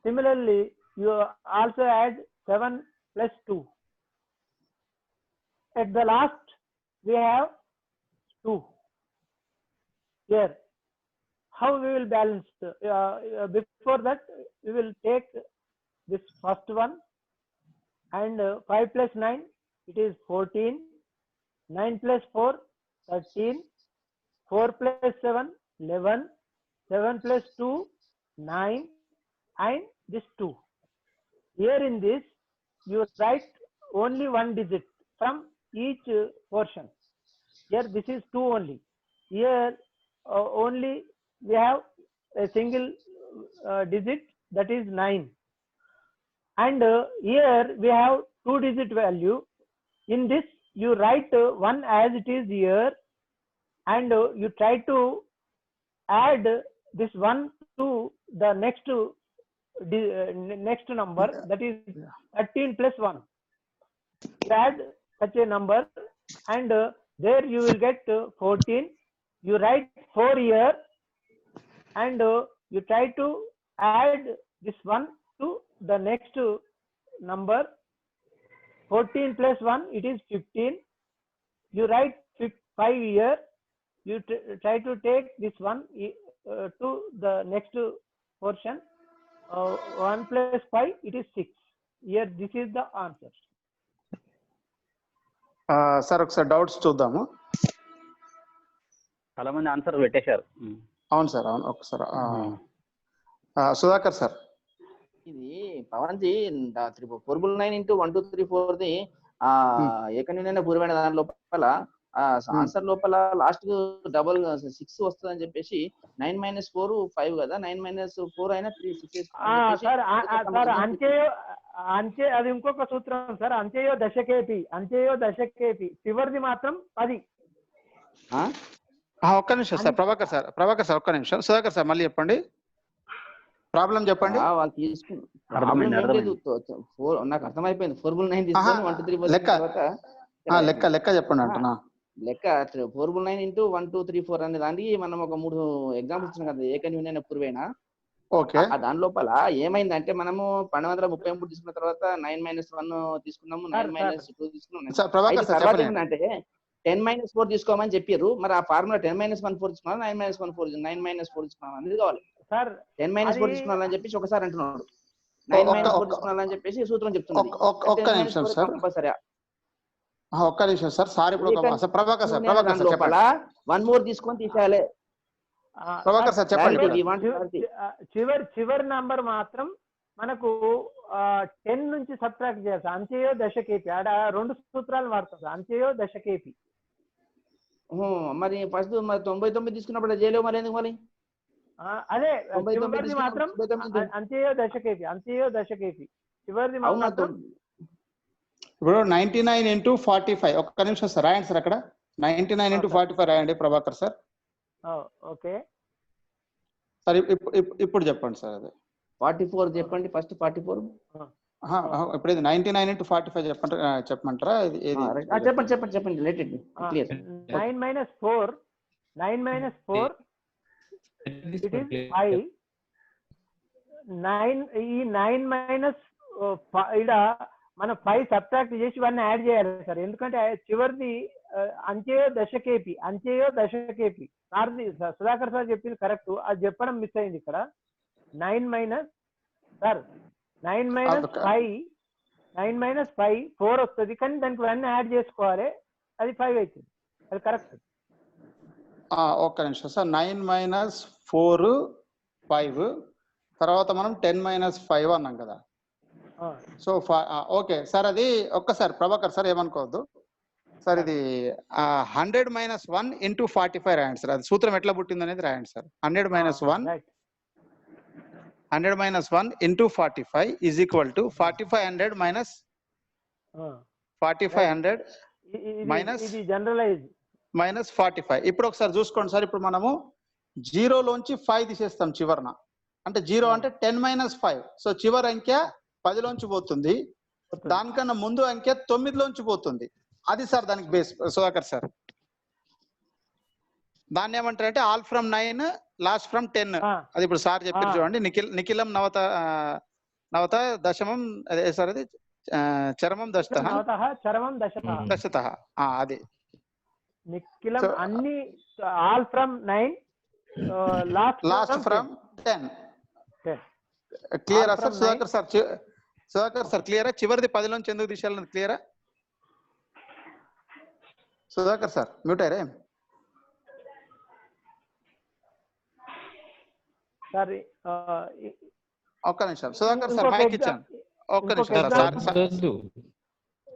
Similarly, you also add 7 plus 2. At the last, we have 2. Here, how we will balance? Before that, we will take this first one and 5 plus 9. It is 14, 9 plus 4, 13, 4 plus 7, 11, 7 plus 2, 9, and this 2. Here in this, you write only one digit from each portion. Here this is 2 only. Here only we have a single digit, that is 9. And here we have 2 digit value. In this, you write one as it is here, and you try to add this one to the next number, that is 13 plus 1. You add such a number, and there you will get 14. You write 4 here, and you try to add this one to the next number. 14 plus 1, it is 15. You write 5 here. You try to take this one to the next portion. 1 plus 5, it is 6. Here, this is the answer. Sir ఒకసారి డౌట్స్ చూద్దాము. చాలా మంది ఆన్సర్ పెట్టేశారు. అవును సార్, అవును. ఒకసారి సుధాకర్ సార్, ఇది పవన్ జీ 499 into 1 2 3 4 ది ఏకనిర్ణయ పూర్వమైన దాని లోపల ఆన్సర్ లోపల లాస్ట్ డబుల్ 6 వస్తుందని చెప్పేసి 9 minus 4 5 కదా, 9 minus 4 అయినా 3 6 సార్ అంచే అది ఇంకొక సూత్రం సార్. అంచెయో దశకేపి చివరిది మాత్రం 10. ఒక్క నిమిషం సార్. ప్రభాకర్ సార్ ఒక్క నిమిషం. సుధాకర్ సార్ మళ్ళీ చెప్పండి, ప్రాబ్లం చెప్పండి. వాళ్ళు తీసుకుని నాకు అర్థమైపోయింది. 499 తీసుకొని 1 2 3 లెక్క చెప్పండి అంటున్నా. లెక్క 499 into 1 2 3 4 అనే దానికి మనం ఒక 3 ఎగ్జాంపుల్స్ ఇచ్చినాం కదా, ఏకనిర్ణయ పూర్వేనా. ఓకే. దాని లోపల ఏమైందంటే మనము 1233 తీసుకున్న తర్వాత 9 minus 1 తీసుకున్నాము, 9 minus 2 తీసుకున్నాము. తర్వాత ఏంటంటే 10 minus 4 తీసుకోమని చెప్పారు. మరి ఆ ఫార్ములా 10 minus 1 4 తీసుకున్నాం, 9 minus 1 4 9 minus 4 తీసుకున్నాం అనేది కావాలి సార్. 10 minus 4 తీసుకున్నారని చెప్పేసి ఒకసారి అంటున్నాడు, 9 minus 4 తీసుకున్నారని చెప్పేసి సూత్రం చెప్తున్నాడు. ఒక్క నిమిషం సార్, ఒక్క నిమిషం సార్. సార్ ఇప్పుడు ప్రభాకర్ సార్ లోపల 1 more తీసుకొని తీసేయాలి. ప్రభాకర్ సార్ చెప్పండి. చివరి నంబర్ మాత్రం మనకు 10 నుంచి సబ్ట్రాక్ట్ చేయాలి. అంచెయో దశకేపి, ఆడ 2 సూత్రాలు వాడతాం సార్. అంచెయో దశకేపి. మరి ఫస్ట్ మరి 99 తీసుకున్నప్పుడు చేయలేవు, మరి ఎందుకు? మరి అదే 99 చివరిది తీసుకున్నాం, మాత్రం 99 అంత్యయో దశకేపి చివరిది మాత్రం ఇప్పుడు 99 into 45 ఒక్క నిమిషం సార్ రాయండి సార్ అక్కడ 99 into 45 రాయండి ప్రభాకర్ సార్. ఓకే సార్ ఇప్పుడు చెప్పండి సార్ అది 44 చెప్పండి ఫస్ట్ 44. ఇప్పుడు ఇది 99 into 45 చెప్పమంటారా? చెప్పండి let it clear. 9 minus 4 it is 5. 9 ఈ 9 మైనస్ ఇడ మనం 5 సబ్ట్రాక్ట్ చేసి 1 యాడ్ చేయాలి సార్. ఎందుకంటే చివరిది అంత్యయో దశకేపి సార్ది సుధాకర్ సార్ చెప్పింది కరెక్ట్, అది చెప్పడం మిస్ అయింది ఇక్కడ. 9 minus 5 4 వస్తుంది, కానీ దానికి 1 యాడ్ చేసుకోవాలి, అది 5 అవుతుంది. అది కరెక్ట్. ఒక్క నిమిషం సార్. 9 minus 4 5 తర్వాత మనం 10 minus 5 అన్నాం కదా. సో ఓకే సార్, అది ఒక్కసారి ప్రభాకర్ సార్ ఏమనుకోవద్దు సార్. ఇది 100 minus 1 into 45 రాయండి సార్. అది సూత్రం ఎట్లా పుట్టింది అనేది రాయండి sir. 100 minus 1 into 45 is equal to 4500 minus 4500 minus ఇది జనరలైజ్ minus 45. ఇప్పుడు ఒకసారి చూసుకోండి సార్. ఇప్పుడు మనము 0 లోంచి 5 తీసేస్తాం చివరన, అంటే 0 అంటే 10 minus 5. సో చివరి అంకె 10 లోంచి పోతుంది, దానికన్నా ముందు అంకె 9 లోంచి పోతుంది. అది సార్ దానికి బేస్ సుధాకర్ సార్. దాన్ని ఏమంటారంటే ఆల్ ఫ్రమ్ 9 లాస్ట్ ఫ్రమ్ 10. అది ఇప్పుడు సార్ చెప్పారు చూడండి. నిఖిలం నవత దశమం అదే సార్, అది చరమం దశతః అది నిఖిలం అన్ని ఆల్ ఫ్రమ్ 9 లాస్ట్ ఫ్రమ్ 10. క్లియరా సార్? సుధాకర్ సార్ క్లియరా? చివరిది 10 లోంచి ఎందుకు తీసేయాలన్నది క్లియరా? సుధాకర్ సార్ మ్యూట్ అయ్యారే? ఒక్క నిమిషం సుధాకర్ సార్ మైక్ ఇచ్చాను. ఒక్క నిమిషం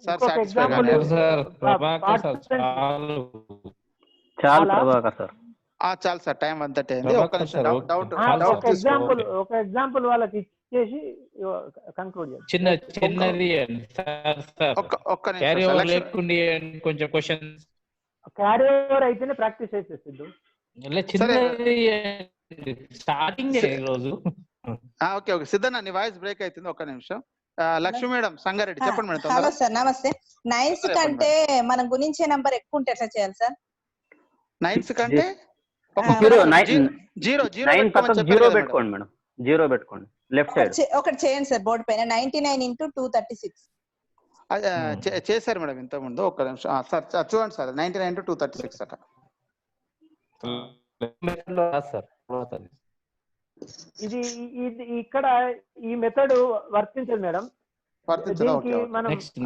సార్ సాటిస్ఫై చాలు సార్. టైం 1:30 అయింది. ఒక్క నిమిషం డౌట్ ఒక ఎగ్జాంపుల్ వాళ్ళకి ఇచ్చేసి కంక్లూడ్ చేయండి. చిన్నది ఒక్క నిమిషం కొంచెం క్వశ్చన్స్ క్యారీ ఓవర్ అయితేనే ప్రాక్టీస్ అయిపోతుంది. స్టార్టింగ్ రోజు ఓకే సిద్ధన్న నీ వాయిస్ బ్రేక్ అవుతుంది. ఒక్క నిమిషం. లక్ష్మి మేడం సంగారెడ్డి చెప్పండి మేడం. హలో సార్ నమస్తే. 9th కంటే మనం గుణించే నంబర్ ఎక్కువ ఉంటే ఎట్లా చేయాలి సార్? 9th కంటే 0 పెట్టుకోండి మేడం. 0 పెట్టుకోండి లెఫ్ట్ సైడ్. ఒకటి చేయండి సార్ బోర్డు పైన 99 into 236 చేశారు మేడం ఇంత ముందు. ఒక్క నిమిషం సార్ చూడండి సార్. 99 into 236 అట. ఇది ఇక్కడ ఈ మెథడ్ వర్తించదు మేడం.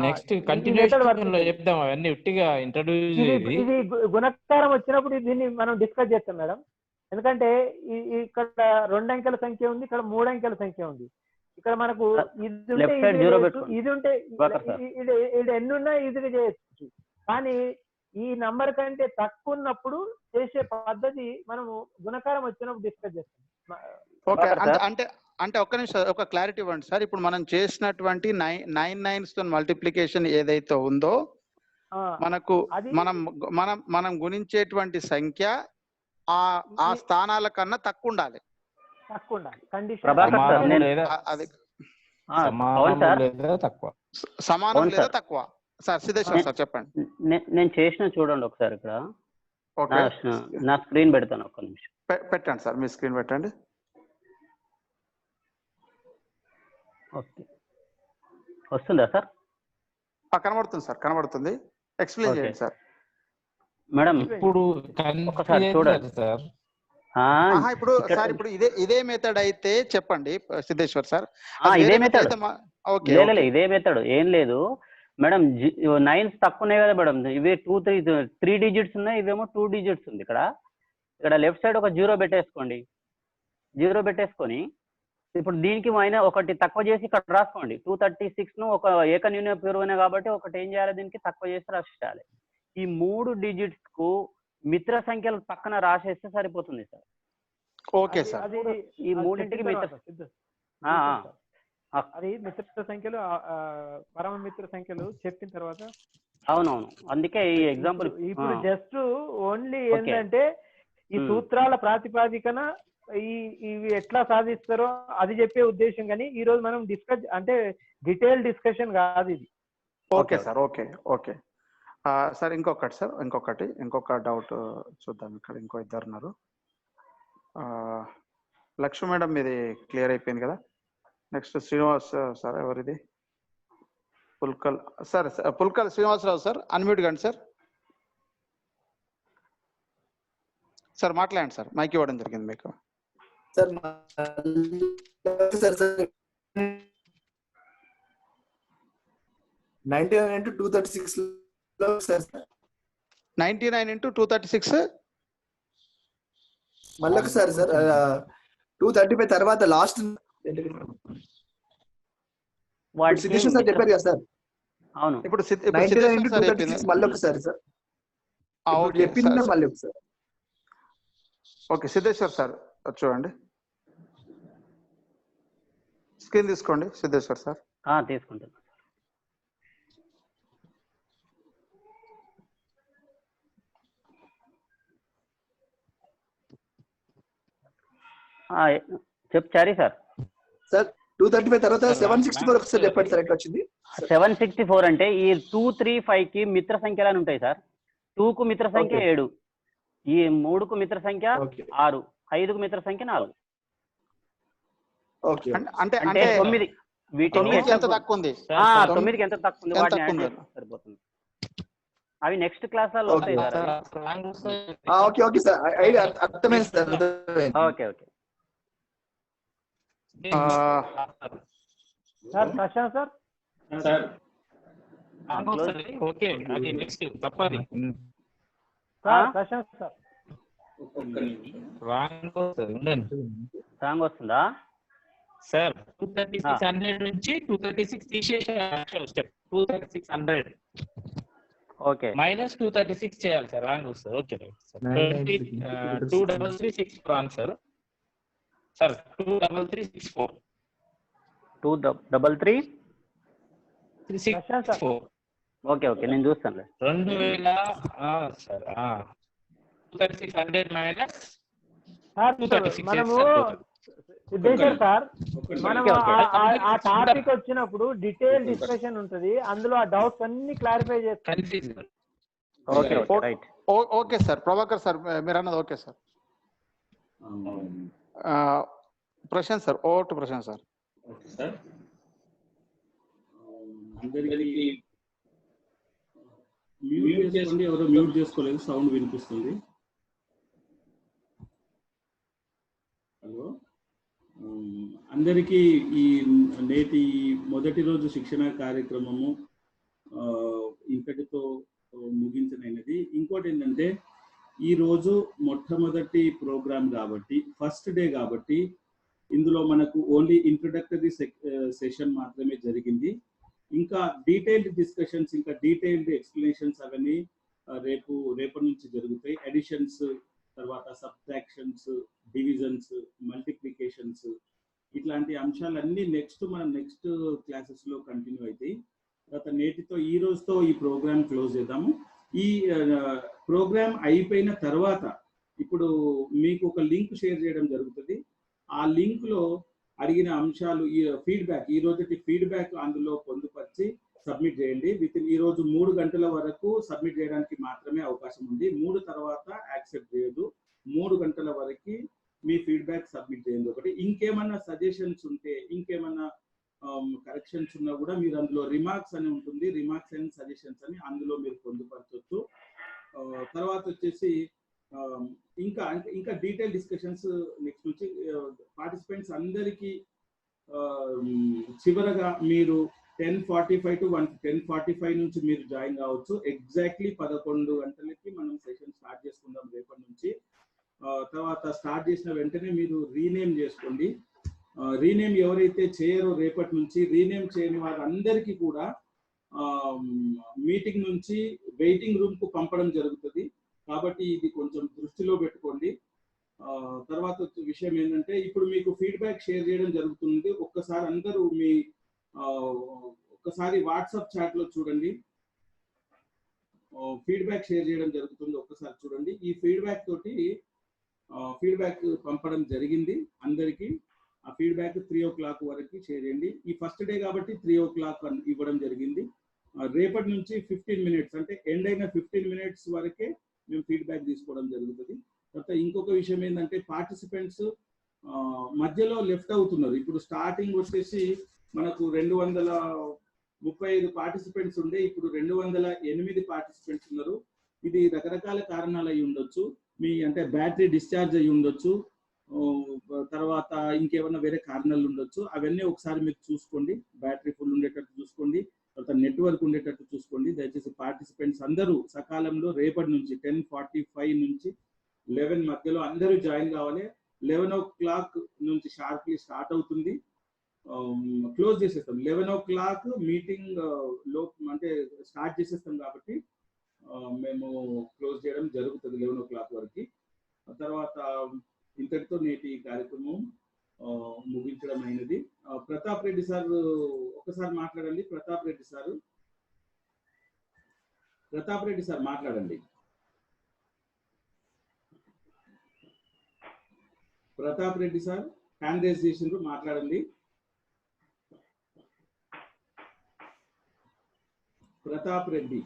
నెక్స్ట్ కంటిన్యూషన్ లో చెప్దాం. అవన్నీ ఉట్టిగా ఇంట్రడ్యూస్ ఇది గుణకారం వచ్చినప్పుడు దీన్ని మనం డిస్కస్ చేస్తాం మేడం. ఎందుకంటే ఇక్కడ 2 అంకెల సంఖ్య ఉంది, ఇక్కడ 3 అంకెల సంఖ్య ఉంది. ఇక్కడ మనకు ఇది ఉంటే ఇది ఎన్ని ఉన్నా ఈజీగా చేయొచ్చు. కానీ ఈ నంబర్ కంటే తక్కువ ఉన్నప్పుడు చేసే పద్ధతి మనము గుణకారం వచ్చినప్పుడు డిస్కస్ చేస్తాం. ఓకే అంటే ఒక్క నిమిషం ఒక క్లారిటీ ఇవ్వండి సార్. ఇప్పుడు మనం చేసినటువంటి 9 9s తో మల్టిప్లికేషన్ ఏదైతే ఉందో మనకు మనం గుణించేటువంటి సంఖ్య ఆ స్థానాల కన్నా తక్కువ ఉండాలి. సమానం లేదా తక్కువ. సార్ సిద్ధేశ్వర్ సార్ చెప్పండి. నేను చేసిన చూడండి ఒకసారి. ఇక్కడ నా స్క్రీన్ పెడతాను. ఒక్క నిమిషం పెట్టండి సార్. మీ స్క్రీన్ పెట్టండి. ఓకే వస్తుందా సార్? కనబడుతుంది సార్, కనబడుతుంది. ఎక్స్ప్లెయిన్ చేయండి సార్. మేడం ఇప్పుడు ఒకసారి చూడండి సార్. ఇప్పుడు సార్ ఇప్పుడు ఇదే మెథడ్ అయితే చెప్పండి సిద్ధేశ్వర్ సార్. ఇదే మెథడ్ ఇదే మెథడ్ ఏం లేదు మేడం. 9s తక్కువ ఉన్నాయి కదా మేడం. ఇవే 3 digits ఉన్నాయి, ఇవేమో 2 digits ఉంది. ఇక్కడ లెఫ్ట్ సైడ్ ఒక 0 పెట్టేసుకోండి. 0 పెట్టేసుకొని ఇప్పుడు దీనికి ఒకటి తక్కువ చేసి ఇక్కడ రాసుకోండి. 236 ను ఒక ఏకన్యూన పూర్వనే కాబట్టి ఒకటి ఏం చేయాలి, దీనికి తక్కువ చేసి రాసేయాలి. ఈ 3 digits కు మిత్ర సంఖ్యలు పక్కన రాసేస్తే సరిపోతుంది సార్. Okay sir. అది ఈ మూడింటికి మిత్ర అది మిత్ర సంఖ్యలు పరమ మిత్ర సంఖ్యలు చెప్పిన తర్వాత అవునవును, అందుకే ఈ ఎగ్జాంపుల్ ఇప్పుడు జస్ట్ ఓన్లీ ఏంటంటే ఈ సూత్రాల ప్రాతిపాదికన ఇవి ఎట్లా సాధిస్తారో అది చెప్పే ఉద్దేశం, కానీ ఈ రోజు మనం డిస్కస్ అంటే డీటెయిల్ డిస్కషన్ కాదు ఇది. Okay sir. Okay okay sir. ఇంకొక డౌట్ చూద్దాం. ఇక్కడ ఇంకో ఇద్దరు ఉన్నారు. లక్ష్మి మేడం ఇది క్లియర్ అయిపోయింది కదా. నెక్స్ట్ శ్రీనివాస్ సార్, ఎవరిది? Pulkal sir. Pulkal Srinivasarao sir, unmute కండి సార్. సార్ మాట్లాడండి సార్, మైక్ ఇవ్వడం జరిగింది మీకు. సార్ 99 into 236 లో సార్ 99 into 236 మళ్ళీ ఒకసారి సార్ 235 తర్వాత లాస్ట్ సిద్ధేశ్వర్ సార్ చెప్పారు కదా సార్. అవును, ఇప్పుడు 99 into 236 మళ్ళీ ఒకసారి సార్ చెప్పిందా మళ్ళీ ఒకసారి. ఓకే సిద్ధేశ్వర్ సార్ చూడండి, స్క్రీన్ తీసుకోండి. సిద్ధేశ్వర్ సార్ తీసుకుంటాను. చారీ సార్. సార్ 235 తర్వాత 764 ఒకసారి చెప్పండి సార్, ఎట్లా వచ్చింది? 764 అంటే ఈ 235 కి మిత్ర సంఖ్యలు అని ఉంటాయి సార్. 2 కు మిత్ర సంఖ్య 7, ఈ 3 కు మిత్ర సంఖ్య 6, 5 కు మిత్ర సంఖ్య 4. అంటే 9. వీటిని ఎంత తక్కువ ఉంది? 9కి ఎంత తక్కువ ఉంది వాటిని యాడ్ చేస్తే సరిపోతుంది. అవి నెక్స్ట్ క్లాస్ లో వస్తాయి సార్. ఓకే ఓకే సార్, అర్థమైంది sir. Okay okay sir. Prashant sir okay, అది నెక్స్ట్ తప్పది సార్. ప్రశాంత్ సార్ రాంగ్ వస్తుందా సార్? 23600 నుంచి 236 తీసేసే స్టెప్ 23600 ఓకే మైనస్ 236 చేయాలి సార్. రాంగ్ వస్తుంది. Okay right sir. 2336 wrong sir. Sir 23364 23364. Okay okay, నేను చూస్తాను. 2000 సార్ 23600 మైనస్ మనము సిద్ధేశ్వర్ సార్, మనం ఆ టాపిక్ వచ్చినప్పుడు డీటెయిల్ డిస్కషన్ ఉంటది, అందులో ఆ డౌట్స్ అన్ని క్లారిఫై చేస్తాం. Okay sir. ప్రభాకర్ సార్ మీరు అన్నది okay sir. Prashant sir, over to Prashant sir. Okay sir. అందరికీ మ్యూట్ చేసుకోండి, ఎవరో మ్యూట్ చేసుకోలేదు, సౌండ్ వినిపిస్తుంది. హలో, అందరికీ ఈ నేటి మొదటి రోజు శిక్షణ కార్యక్రమము ఇంతటితో ముగించనైనది. ఇంకోటి ఏంటంటే ఈ రోజు మొట్టమొదటి ప్రోగ్రామ్ కాబట్టి, ఫస్ట్ డే కాబట్టి, ఇందులో మనకు ఓన్లీ ఇంట్రొడక్టరీ సెషన్ మాత్రమే జరిగింది. ఇంకా డీటెయిల్డ్ డిస్కషన్స్, ఇంకా డీటెయిల్డ్ ఎక్స్ప్లెనేషన్స్ అవన్నీ రేపటి నుంచి జరుగుతాయి. అడిషన్స్, తర్వాత సబ్ట్రాక్షన్స్, డివిజన్స్, మల్టిప్లికేషన్స్, ఇట్లాంటి అంశాలన్నీ మనం నెక్స్ట్ క్లాసెస్ లో కంటిన్యూ అవుతాయి. తర్వాత నేటితో ఈ రోజుతో ఈ ప్రోగ్రామ్ క్లోజ్ చేద్దాము. ఈ ప్రోగ్రామ్ అయిపోయిన తర్వాత ఇప్పుడు మీకు ఒక లింక్ షేర్ చేయడం జరుగుతుంది. ఆ లింక్ లో అడిగిన అంశాలు, ఈ ఫీడ్బ్యాక్, ఈ రోజుటి ఫీడ్బ్యాక్ అందులో పొందుపరిచి సబ్మిట్ చేయండి. ఈ రోజు 3 గంటల వరకు సబ్మిట్ చేయడానికి మాత్రమే అవకాశం ఉంది. 3 తర్వాత యాక్సెప్ట్ చేయదు. 3 గంటల వరకు మీ ఫీడ్బ్యాక్ సబ్మిట్ చేయండి. ఒకటి, ఇంకేమన్నా సజెషన్స్ ఉంటే, ఇంకేమన్నా కరెక్షన్స్ ఉన్నా కూడా మీరు అందులో రిమార్క్స్ అని ఉంటుంది, రిమార్క్స్ అండ్ సజెషన్స్ అని అందులో మీరు పొందుపరచవచ్చు. తర్వాత వచ్చేసి ఇంకా డీటెయిల్ డిస్కషన్స్ నెక్స్ట్ నుంచి పార్టిసిపెంట్స్ అందరికీ చివరగా మీరు 10:45 to 10:45 నుంచి మీరు జాయిన్ కావచ్చు. ఎగ్జాక్ట్లీ 11 గంటలకి మనం సెషన్ స్టార్ట్ చేసుకుందాం రేపటి నుంచి. తర్వాత స్టార్ట్ చేసిన వెంటనే మీరు రీనేమ్ చేసుకోండి. రీనేమ్ ఎవరైతే చేయరో రేపటి నుంచి, రీనేమ్ చేయని వారందరికీ కూడా మీటింగ్ నుంచి వెయిటింగ్ రూమ్ కు పంపడం జరుగుతుంది. కాబట్టి ఇది కొంచెం దృష్టిలో పెట్టుకోండి. తర్వాత తర్వాత వచ్చే విషయం ఏంటంటే ఇప్పుడు మీకు ఫీడ్బ్యాక్ షేర్ చేయడం జరుగుతుంది. ఒక్కసారి అందరూ మీ ఒక్కసారి వాట్సాప్ చాట్ లో చూడండి, ఫీడ్బ్యాక్ షేర్ చేయడం జరుగుతుంది. ఒక్కసారి చూడండి. ఈ ఫీడ్బ్యాక్ తోటి ఫీడ్బ్యాక్ పంపడం జరిగింది అందరికి. ఆ ఫీడ్బ్యాక్ 3 o'clock వరకు షేర్ చేయండి. ఈ ఫస్ట్ డే కాబట్టి 3 o'clock ఇవ్వడం జరిగింది. రేపటి నుంచి 15 minutes అంటే ఎండ్ అయిన 15 minutes వరకే మేము ఫీడ్బ్యాక్ తీసుకోవడం జరుగుతుంది. తర్వాత ఇంకొక విషయం ఏంటంటే పార్టిసిపెంట్స్ మధ్యలో లెఫ్ట్ అవుతున్నారు. ఇప్పుడు స్టార్టింగ్ వచ్చేసి మనకు 235 పార్టిసిపెంట్స్ ఉండే, ఇప్పుడు 208 పార్టిసిపెంట్స్ ఉన్నారు. ఇది రకరకాల కారణాలు అయి ఉండొచ్చు. మీ అంటే బ్యాటరీ డిశ్చార్జ్ అయి ఉండొచ్చు, తర్వాత ఇంకేమన్నా వేరే కారణాలు ఉండొచ్చు. అవన్నీ ఒకసారి మీరు చూసుకోండి. బ్యాటరీ ఫుల్ ఉండేటట్టు చూసుకోండి, తర్వాత నెట్వర్క్ ఉండేటట్టు చూసుకోండి. దయచేసి పార్టిసిపెంట్స్ అందరూ సకాలంలో రేపటి నుంచి 10:45 నుంచి 11 మధ్యలో అందరూ జాయిన్ కావాలి. 11 o'clock నుంచి షార్ప్లీ స్టార్ట్ అవుతుంది, క్లోజ్ చేసేస్తాం. 11 o'clock మీటింగ్ లో అంటే స్టార్ట్ చేసేస్తాం కాబట్టి మేము క్లోజ్ చేయడం జరుగుతుంది 11 o'clock వరకు. తర్వాత ఇంతటితో నేటి కార్యక్రమం ముగించడం అయినది. ప్రతాప్ రెడ్డి సార్ ఒకసారి మాట్లాడండి. ప్రతాప్ రెడ్డి సార్ మాట్లాడండి. Pratap Reddy sir hand raise చేసిండ్రు, మాట్లాడండి. ప్రతాప్ రెడ్డి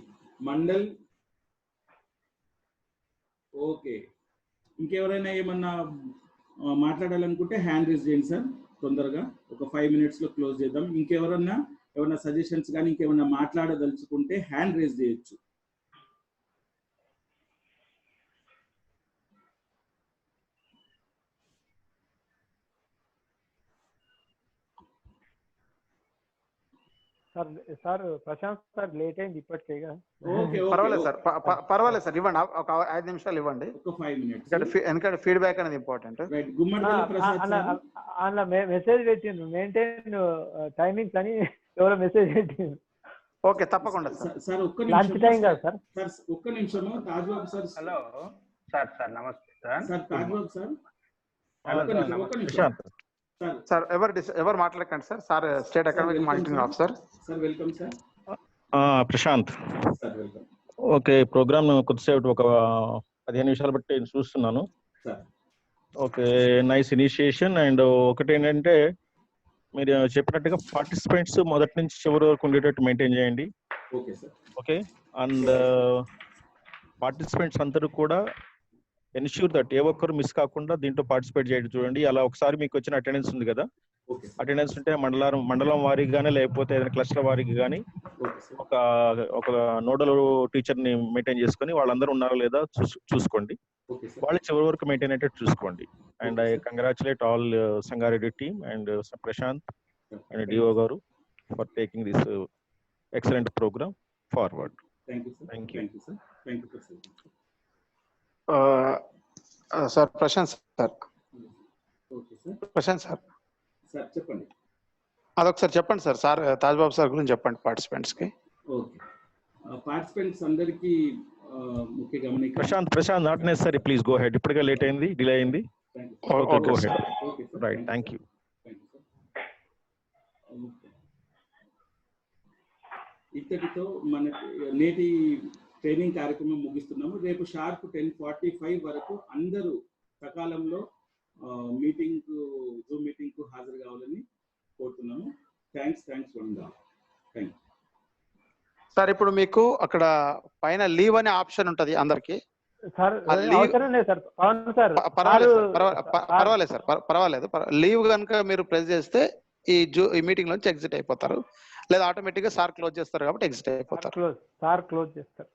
మండల్. ఓకే, ఇంకెవరైనా ఏమన్నా మాట్లాడాలనుకుంటే హ్యాండ్ రేజ్ చేయండి సార్. తొందరగా ఒక 5 minutes లో క్లోజ్ చేద్దాం. ఇంకెవరన్నా ఏమన్నా సజెషన్స్ కానీ ఇంకేమన్నా మాట్లాడదలుచుకుంటే హ్యాండ్ రేజ్ చేయొచ్చు. సార్ ప్రశాంత్ సార్ లేట్ అయింది ఇప్పటికేగా. పర్వాలేదు సార్, పర్వాలేదు సార్, ఇవ్వండి. ఒక 5 నిమిషాలు ఇవ్వండి. ఒక 5 minutes. ఎందుకంటే ఫీడ్బ్యాక్ అనేది ఇంపార్టెంట్. అలా మెసేజ్ పెట్టిండ్రు మెయింటైన్ టైమింగ్స్ అని ఎవరో మెసేజ్ పెట్టిండ్రు. ఓకే, తప్పకుండా సార్. ఒక్క లంచ్ టైం కదా సార్. ఒక్క నిమిషము తాజ్బాబు సార్. హలో సార్ నమస్తే సార్. తాజ్బాబు సార్ ఒక్క నిమిషం సార్. ఎవరు మాట్లాడకండి sir. Sir state academic monitoring officer. Sir welcome sir. Prashant. Sir welcome. Okay, program కొద్దిసేపు ఒక 15 నిమిషాలు బట్టి చూస్తున్నాను. Okay, nice initiation. అండ్ ఒకటి ఏంటంటే మీరు చెప్పినట్టుగా పార్టిసిపెంట్స్ మొదటి నుంచి చివరి వరకు ఉండేటట్టు మెయింటైన్ చేయండి. ఓకే, అండ్ పార్టిసిపెంట్స్ అందరూ కూడా ఎన్ష్యూర్ దట్ ఏ ఒక్కరు మిస్ కాకుండా దీంట్లో పార్టిసిపేట్ చేయడం చూడండి. అలా ఒకసారి మీకు వచ్చిన అటెండెన్స్ ఉంది కదా, అటెండెన్స్ ఉంటే మండలం వారికి కానీ లేకపోతే ఏదైనా క్లస్టర్ వారికి కానీ ఒక నోడల్ టీచర్ ని మెయింటైన్ చేసుకొని వాళ్ళందరూ ఉన్నారా లేదా చూసుకోండి. వాళ్ళు చివరి వరకు మెయింటైన్ అయ్యేటట్టు చూసుకోండి. And I congratulate all Sangareddy team and Prashant and DO garu for taking this excellent program forward. Thank you. Sir Prashant sir. Prashant sir చెప్పండి. అదొకసారి చెప్పండి సార్. సార్ తాజ్బాబు సార్ గురించి చెప్పండి పార్టిసిపెంట్స్ కి. ఓకే, పార్టిసిపెంట్స్ అందరికి ముఖ్య గమనిక. Prashant not necessary, please go ahead. ఇప్పటికే లేట్ అయింది, డిలే అయింది. Okay, go ahead. Right, thank you. ఇక్కడితో మన నేటి ట్రైనింగ్ కార్యక్రమం ముగిస్తున్నాము. రేపు షార్ప్ 10:45 వరకు అందరూ సకాలంలో జూమ్ మీటింగ్ కు హాజరు కావాలని కోరుతున్నాము. థ్యాంక్స్ వన్ గా. Thank you sir. ఇప్పుడు మీకు అక్కడ పైన లీవ్ అనే ఆప్షన్ ఉంటది అందరికి. పర్వాలేదు. లీవ్ కనుక మీరు ప్రెస్ చేస్తే ఈ మీటింగ్ నుంచి ఎగ్జిట్ అయిపోతారు, లేదా ఆటోమేటిక్ గా సార్ క్లోజ్ చేస్తారు కాబట్టి ఎగ్జిట్ అయిపోతారు. సార్ క్లోజ్ చేస్తారు.